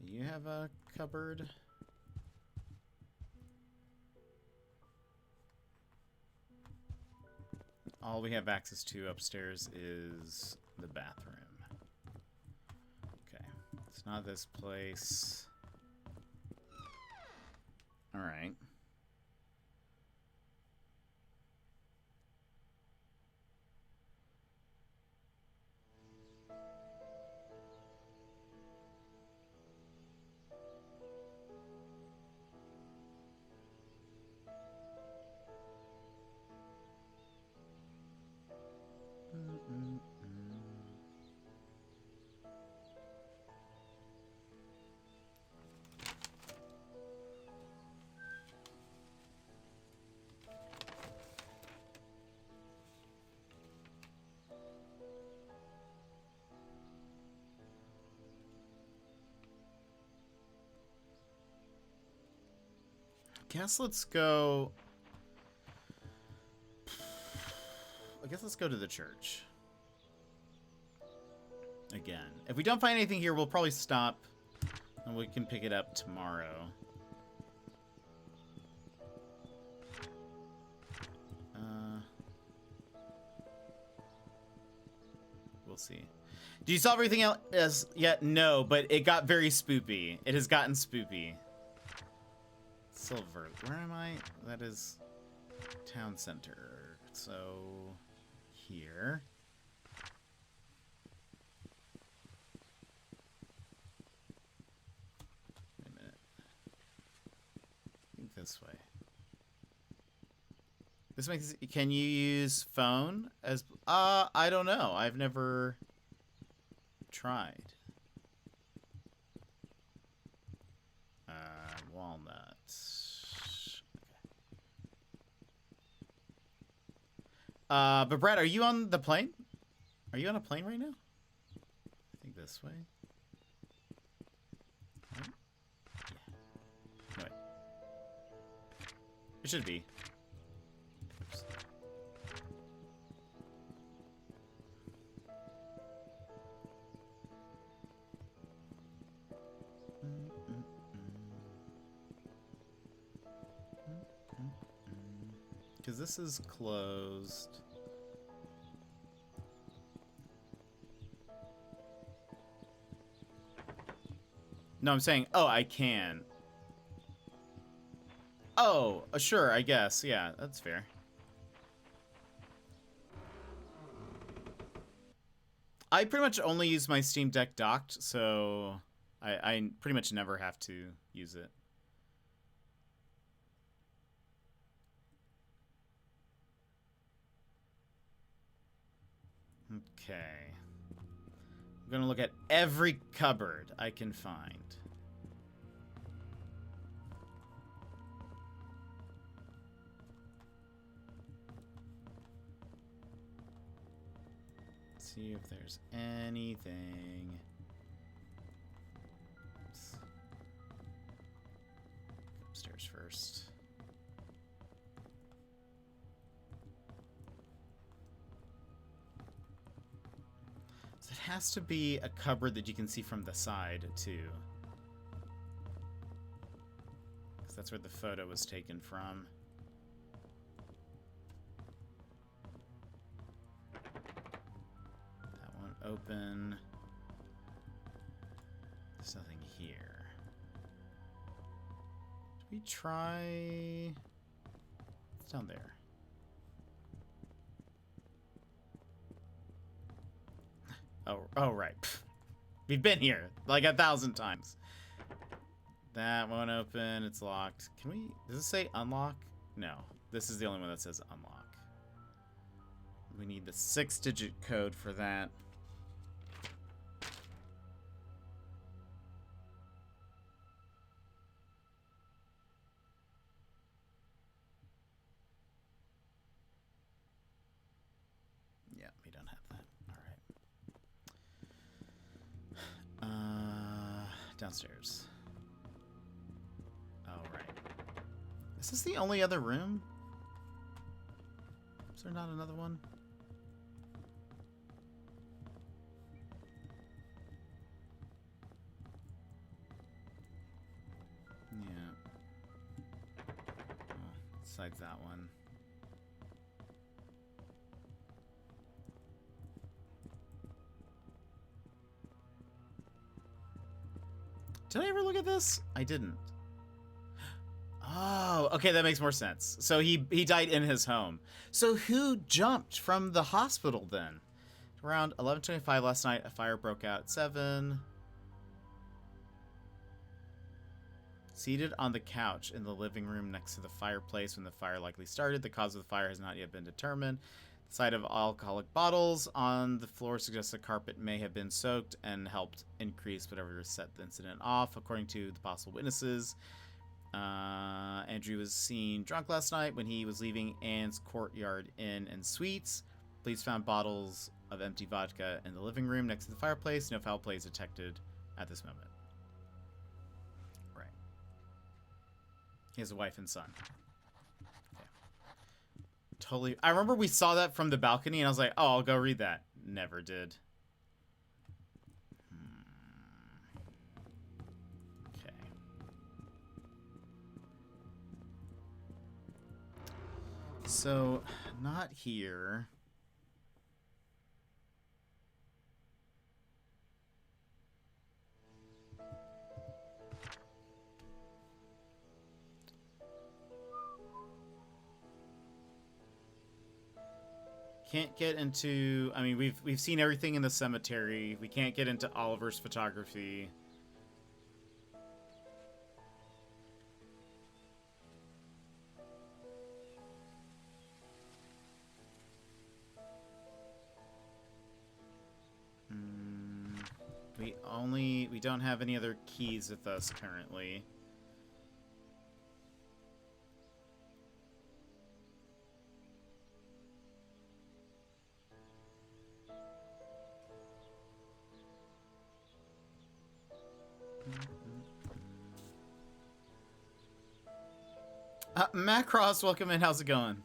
Speaker 1: Do you have a cupboard? All we have access to upstairs is the bathroom. Okay. It's not this place. Alright. Guess let's go. I guess let's go to the church. Again. If we don't find anything here, we'll probably stop and we can pick it up tomorrow. We'll see. Did you solve everything else yet? No, but it got very spoopy. It has gotten spoopy. Silver. Where am I? That is town center. So here. Wait a minute. I think this way. This makes. Can you use phone as? I don't know. I've never tried. Walnut. But Brad, are you on the plane? Are you on a plane right now? I think this way. Right? Yeah. No, wait. It should be. Oops. Because this is closed. No, I'm saying, oh, I can. Oh, sure, I guess. Yeah, that's fair. I pretty much only use my Steam Deck docked, so I pretty much never have to use it. Okay. I'm gonna look at every cupboard I can find. See if there's anything. Oops. Upstairs first. So it has to be a cupboard that you can see from the side, too. Because that's where the photo was taken from. Open. There's nothing here. Should we try? It's down there. Oh right. Pfft. We've been here like 1,000 times. That won't open. It's locked. Can we? Does it say unlock? No. This is the only one that says unlock. We need the 6-digit code for that. Downstairs. Oh, right. Is this the only other room? Is there not another one? Yeah. Oh, besides that one. Did I ever look at this? I didn't. Oh, okay, that makes more sense. So he died in his home. So who jumped from the hospital then? Around 11:25 last night, a fire broke out at 7. Seated on the couch in the living room next to the fireplace when the fire likely started. The cause of the fire has not yet been determined. The sight of alcoholic bottles on the floor suggests the carpet may have been soaked and helped increase whatever set the incident off, according to the possible witnesses. Andrew was seen drunk last night when he was leaving Anne's Courtyard Inn and Suites. Police found bottles of empty vodka in the living room next to the fireplace. No foul play is detected at this moment. Right. He has a wife and son. Totally. I remember we saw that from the balcony, and I was like, oh, I'll go read that. Never did. Okay. So, not here. Can't get into. I mean, we've seen everything in the cemetery. We can't get into Oliver's photography. We don't have any other keys with us currently. Macross, welcome in. How's it going?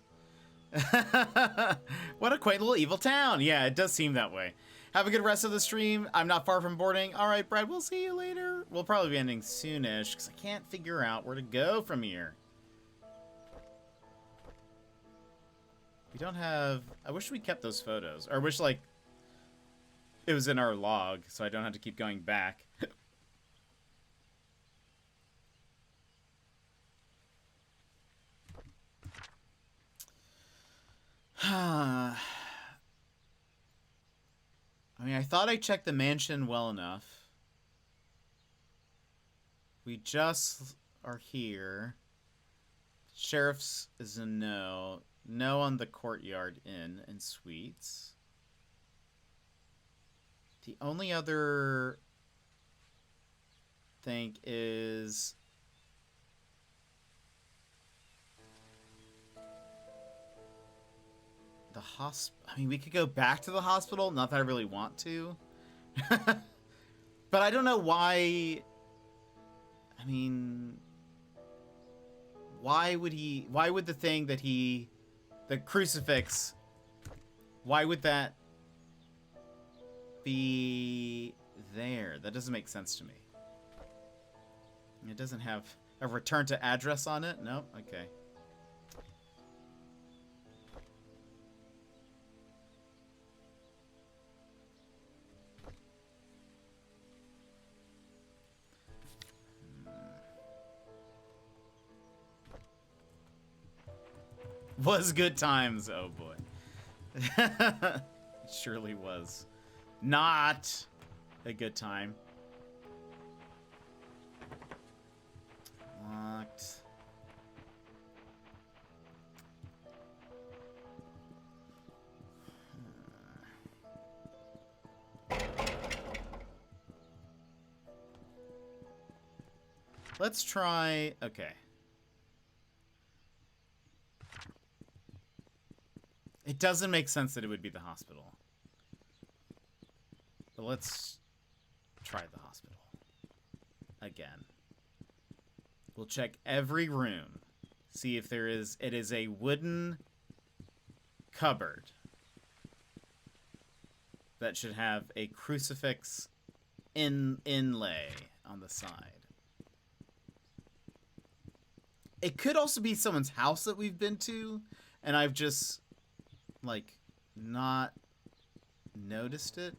Speaker 1: What a quaint little evil town. Yeah, it does seem that way. Have a good rest of the stream. I'm not far from boarding. All right, Brad, we'll see you later. We'll probably be ending soonish because I can't figure out where to go from here. We don't have... I wish we kept those photos. Or I wish, like, it was in our log so I don't have to keep going back. I mean, I I thought I checked the mansion well enough. We just are here. Sheriff's is a no. No on the Courtyard Inn and Suites. The only other thing is the hospital. I mean, we could go back to the hospital. Not that I really want to. But I don't know why. I mean, why would the thing that the crucifix, why would that be there? That doesn't make sense to me. It doesn't have a return to address on it? Nope. Okay. Was good times. Oh boy. It surely was not a good time. Locked. Let's try. Okay. It doesn't make sense that it would be the hospital. But let's try the hospital. Again. We'll check every room. See if there is... It is a wooden cupboard that should have a crucifix inlay on the side. It could also be someone's house that we've been to, and I've just... like, not noticed it.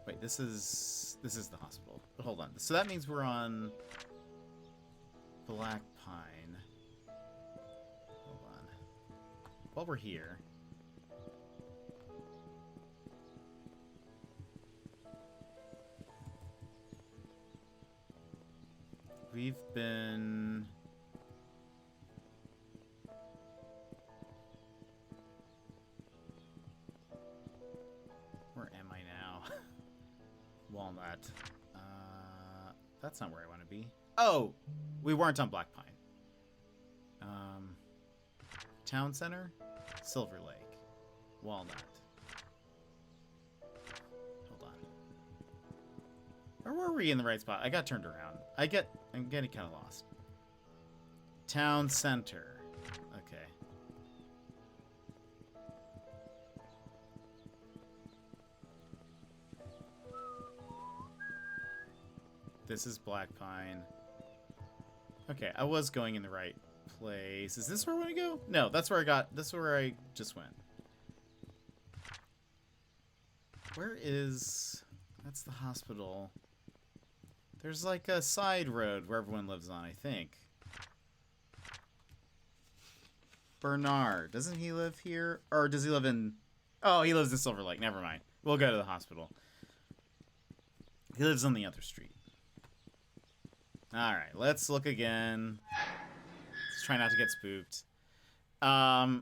Speaker 1: Wait, this is the hospital. But hold on. So that means we're on Black Pine. Hold on. While we're here. We've been... Where am I now? Walnut. That's not where I want to be. Oh! We weren't on Black Pine. Town Center? Silver Lake. Walnut. Hold on. Or were we in the right spot? I got turned around. I'm getting kind of lost. Town Center. Okay. This is Black Pine. Okay, I was going in the right place. Is this where I want to go? No, that's where I just went. Where is... That's the hospital. There's like a side road where everyone lives on, I think. Bernard. Doesn't he live here? Or does he live in... Oh, he lives in Silver Lake. Never mind. We'll go to the hospital. He lives on the other street. Alright, let's look again. Let's try not to get spooked. I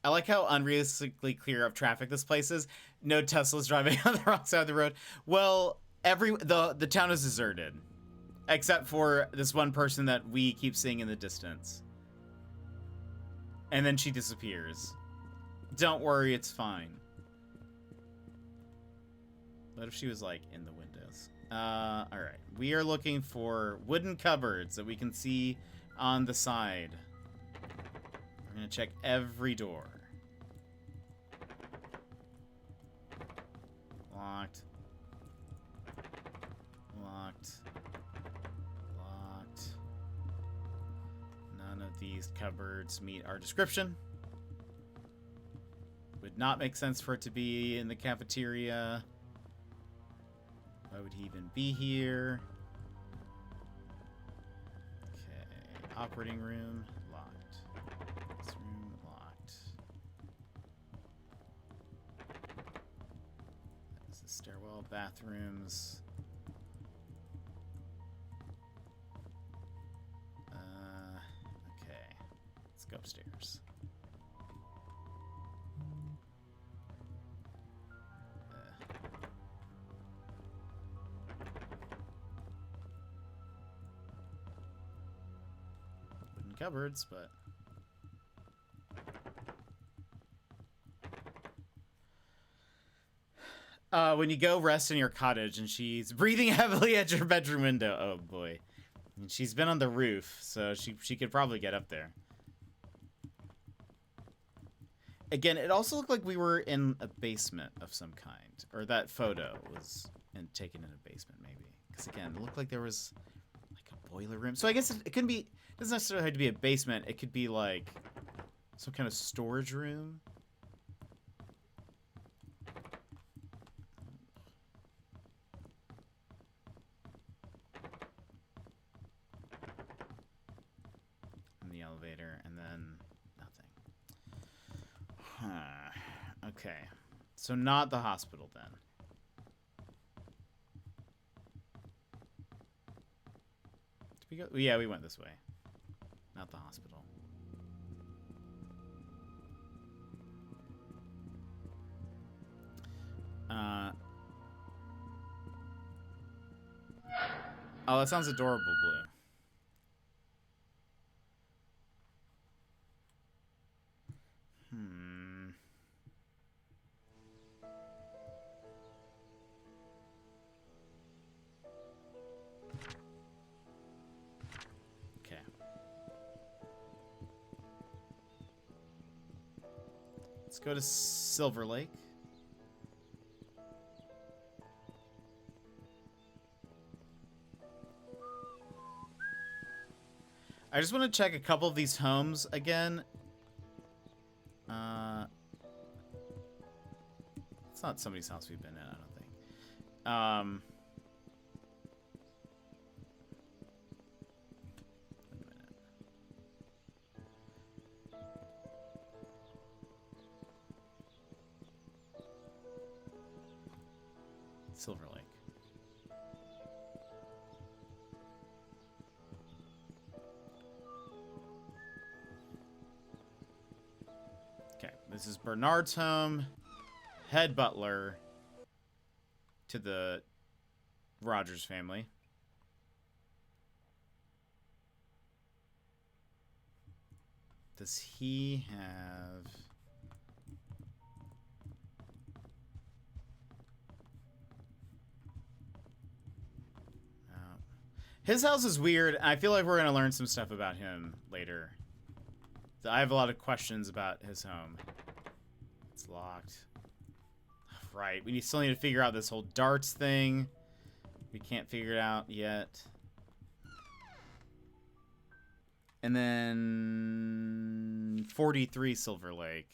Speaker 1: like how unrealistically clear of traffic this place is. No Teslas driving on the wrong side of the road. Well, the town is deserted. Except for this one person that we keep seeing in the distance. And then she disappears. Don't worry, it's fine. What if she was, like, in the windows? Alright. We are looking for wooden cupboards that we can see on the side. We're gonna check every door. Locked. Locked. Locked. None of these cupboards meet our description. Would not make sense for it to be in the cafeteria. Why would he even be here? Okay. Operating room. Locked. This room locked. That is Stairwell, bathrooms. Okay. Let's go upstairs. Wooden cupboards, but... when you go rest in your cottage and she's breathing heavily at your bedroom window. Oh boy. And she's been on the roof, so she could probably get up there. Again, it also looked like we were in a basement of some kind. Or that photo was taken in a basement, maybe. Because again, it looked like there was like a boiler room. So I guess it couldn't be, it doesn't necessarily have to be a basement. It could be like some kind of storage room. Elevator, and then nothing. Okay. So not the hospital, then. Did we go? Yeah, we went this way. Not the hospital. Oh, that sounds adorable, Blue. Okay. Let's go to Silver Lake. I just want to check a couple of these homes again. It's not somebody's house we've been in, I don't think. Wait a minute. Silver Lake. Okay, this is Bernard's home. Head butler to the Rogers family. Does he have... His house is weird. I feel like we're going to learn some stuff about him later. I have a lot of questions about his home. It's locked. Right, we still need to figure out this whole darts thing. We can't figure it out yet. And then 43 Silver Lake.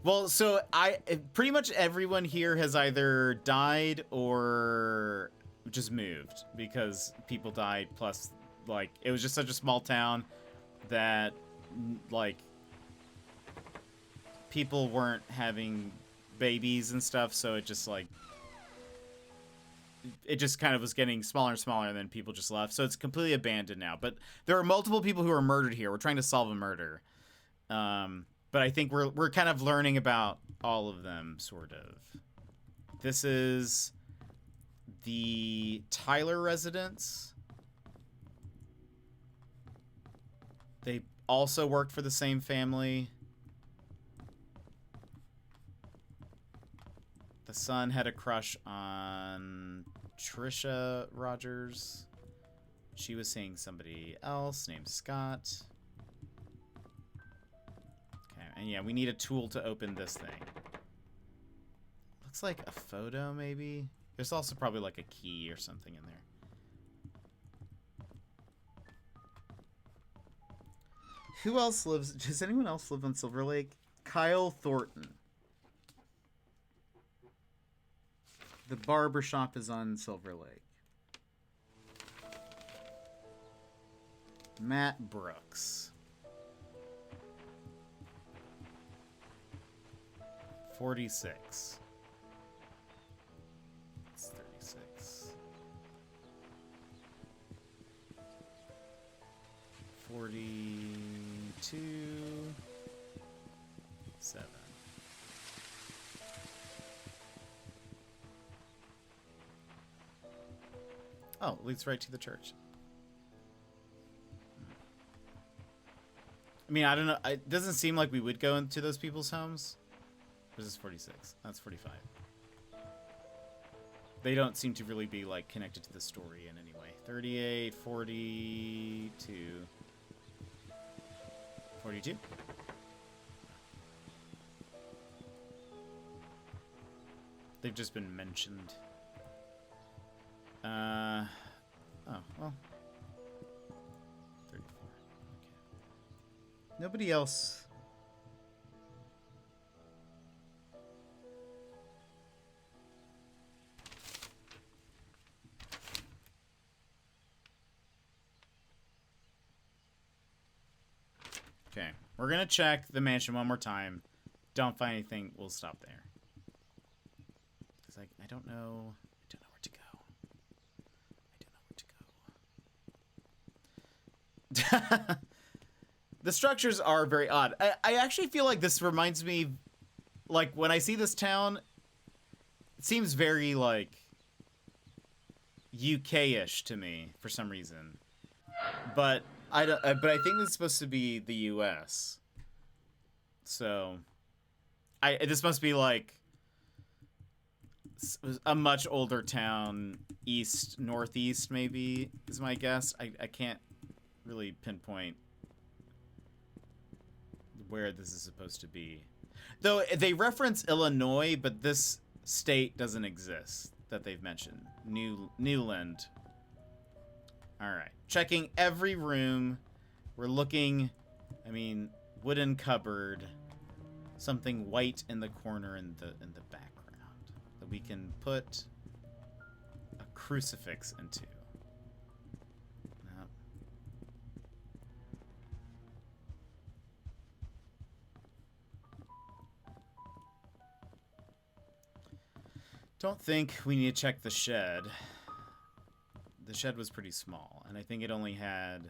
Speaker 1: Well, so pretty much everyone here has either died or just moved because people died. Plus, like, it was just such a small town that, like, people weren't having babies and stuff, so it just, like, it just kind of was getting smaller and smaller, and then people just left. So it's completely abandoned now. But there are multiple people who are murdered here. We're trying to solve a murder. But I think we're kind of learning about all of them, sort of. This is the Tyler residence. They also worked for the same family. The son had a crush on Trisha Rogers. She was seeing somebody else named Scott. Okay, and yeah, we need a tool to open this thing. Looks like a photo, maybe? There's also probably like a key or something in there. Who else lives? Does anyone else live on Silver Lake? Kyle Thornton. The barber shop is on Silver Lake. Matt Brooks. 46. It's 36. 42. 7. Oh, it leads right to the church. I mean, I don't know. It doesn't seem like we would go into those people's homes. This is 46. That's 45. They don't seem to really be, like, connected to the story in any way. 38, 42. 42? They've just been mentioned. Oh, well. 34. Okay. Nobody else. Okay. We're gonna check the mansion one more time. Don't find anything, we'll stop there. Because I don't know where to go. I don't know where to go. The structures are very odd. I actually feel like this reminds me, like, when I see this town, it seems very, like, UK-ish to me for some reason. But I think it's supposed to be the US. So this must be like a much older town, northeast maybe is my guess. I can't really pinpoint where this is supposed to be. Though they reference Illinois, but this state doesn't exist that they've mentioned. Newland. All right. Checking every room. We're looking, I mean, wooden cupboard. Something white in the corner in the background that we can put a crucifix into. No. Don't think we need to check the shed. The shed was pretty small, and I think it only had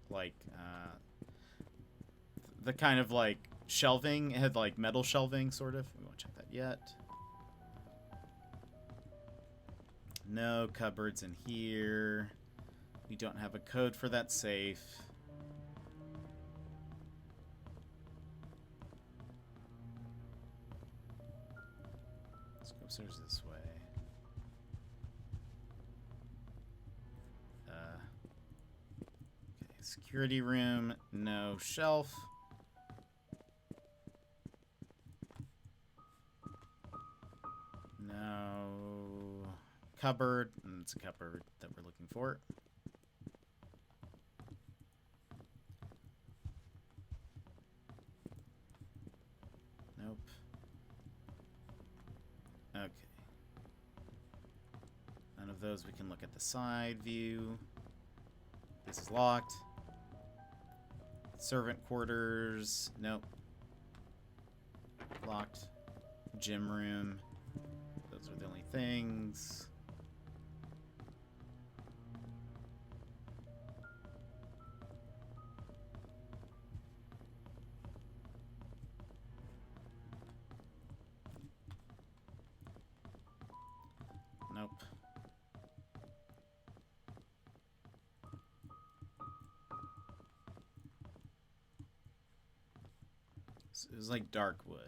Speaker 1: like the kind of like shelving. It had like metal shelving, sort of. We won't check that yet. No cupboards in here. We don't have a code for that safe. Let's go upstairs this way. Okay, security room, no shelf. No cupboard. It's a cupboard that we're looking for. Nope. Okay. None of those. We can look at the side view. This is locked. Servant quarters. Nope. Locked. Gym room. Those are the only things. Nope. It was like dark wood.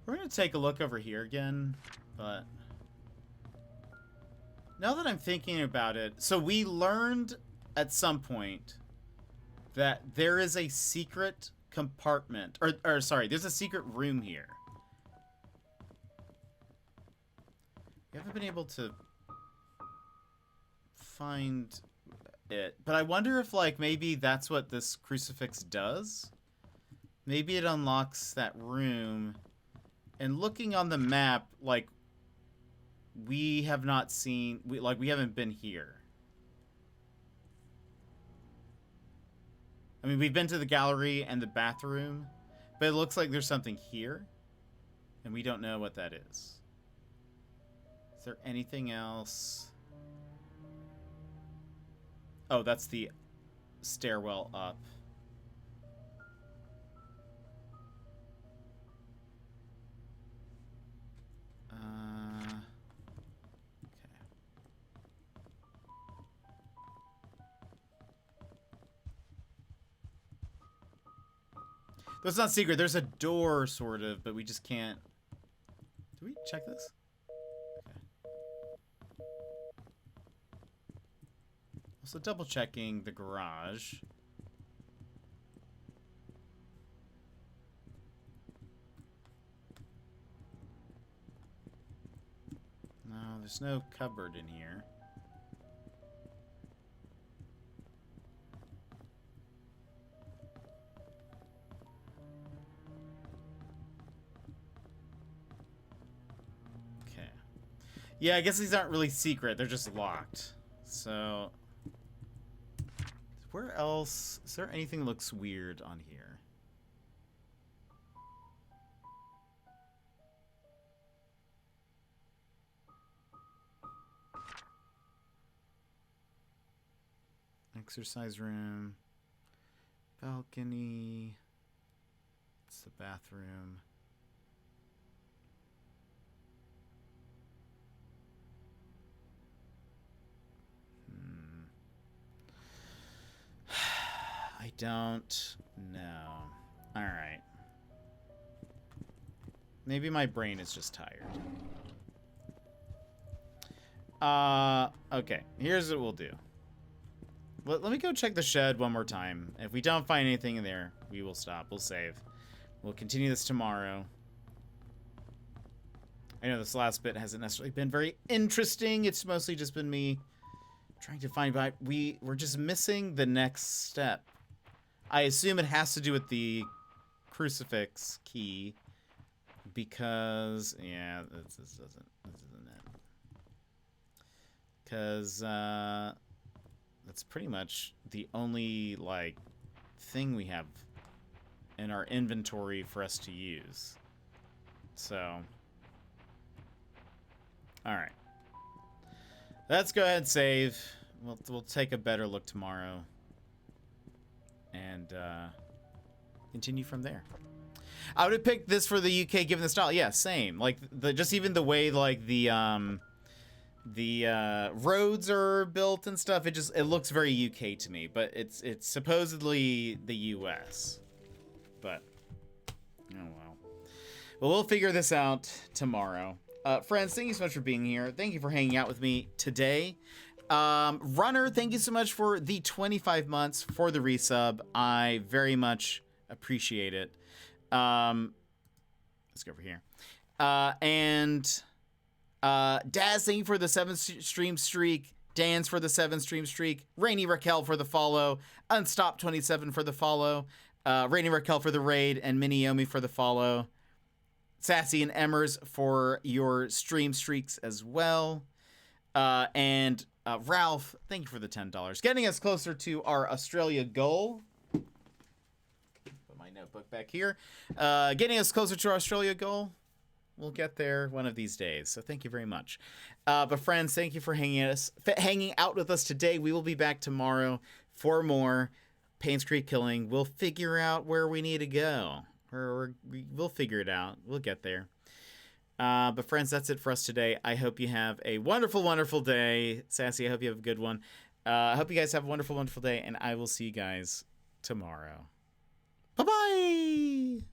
Speaker 1: We're going to take a look over here again, but now that I'm thinking about it, so we learned at some point that there is a secret compartment, or sorry, there's a secret room here. We haven't been able to find it, but I wonder if, like, maybe that's what this crucifix does. Maybe it unlocks that room. And looking on the map, like, we have not seen, we haven't been here. I mean, we've been to the gallery and the bathroom, but it looks like there's something here, and we don't know what that is. Is there anything else? Oh, that's the stairwell up. That's not secret. There's a door, sort of, but we just can't... Do we check this? Okay. Also double checking the garage. No, there's no cupboard in here. Yeah, I guess these aren't really secret. They're just locked. So, where else? Is there anything that looks weird on here? Exercise room. Balcony. It's the bathroom. I don't know. Alright. Maybe my brain is just tired. Okay. Here's what we'll do. Let me go check the shed one more time. If we don't find anything in there, we will stop. We'll save. We'll continue this tomorrow. I know this last bit hasn't necessarily been very interesting. It's mostly just been me trying to find out. We're just missing the next step. I assume it has to do with the crucifix key, because yeah, this isn't it. Because that's pretty much the only like thing we have in our inventory for us to use. So, all right, let's go ahead and save. We'll take a better look tomorrow. And continue from there. I would have picked this for the UK given the style. Yeah, same. Like just even the way like the roads are built and stuff. It looks very UK to me, but it's supposedly the US. But oh well. Well, we'll figure this out tomorrow. Friends, thank you so much for being here. Thank you for hanging out with me today. Runner, thank you so much for the 25 months for the resub. I very much appreciate it. Let's go over here. And Daz, thank you for the 7-stream streak. Dan's for the 7-stream streak. Rainy Raquel for the follow. Unstop27 for the follow. Rainy Raquel for the raid. And Miniomi for the follow. Sassy and Emmers for your stream streaks as well. And Ralph, thank you for the $10. Getting us closer to our Australia goal. Put my notebook back here. Getting us closer to our Australia goal. We'll get there one of these days. So thank you very much. But friends, thank you for hanging out with us today. We will be back tomorrow for more Painscreek Killing. We'll figure out where we need to go. We'll figure it out. We'll get there. But friends, that's it for us today. I hope you have a wonderful, wonderful day. Sassy, I hope you have a good one. I hope you guys have a wonderful, wonderful day, and I will see you guys tomorrow. Bye-bye!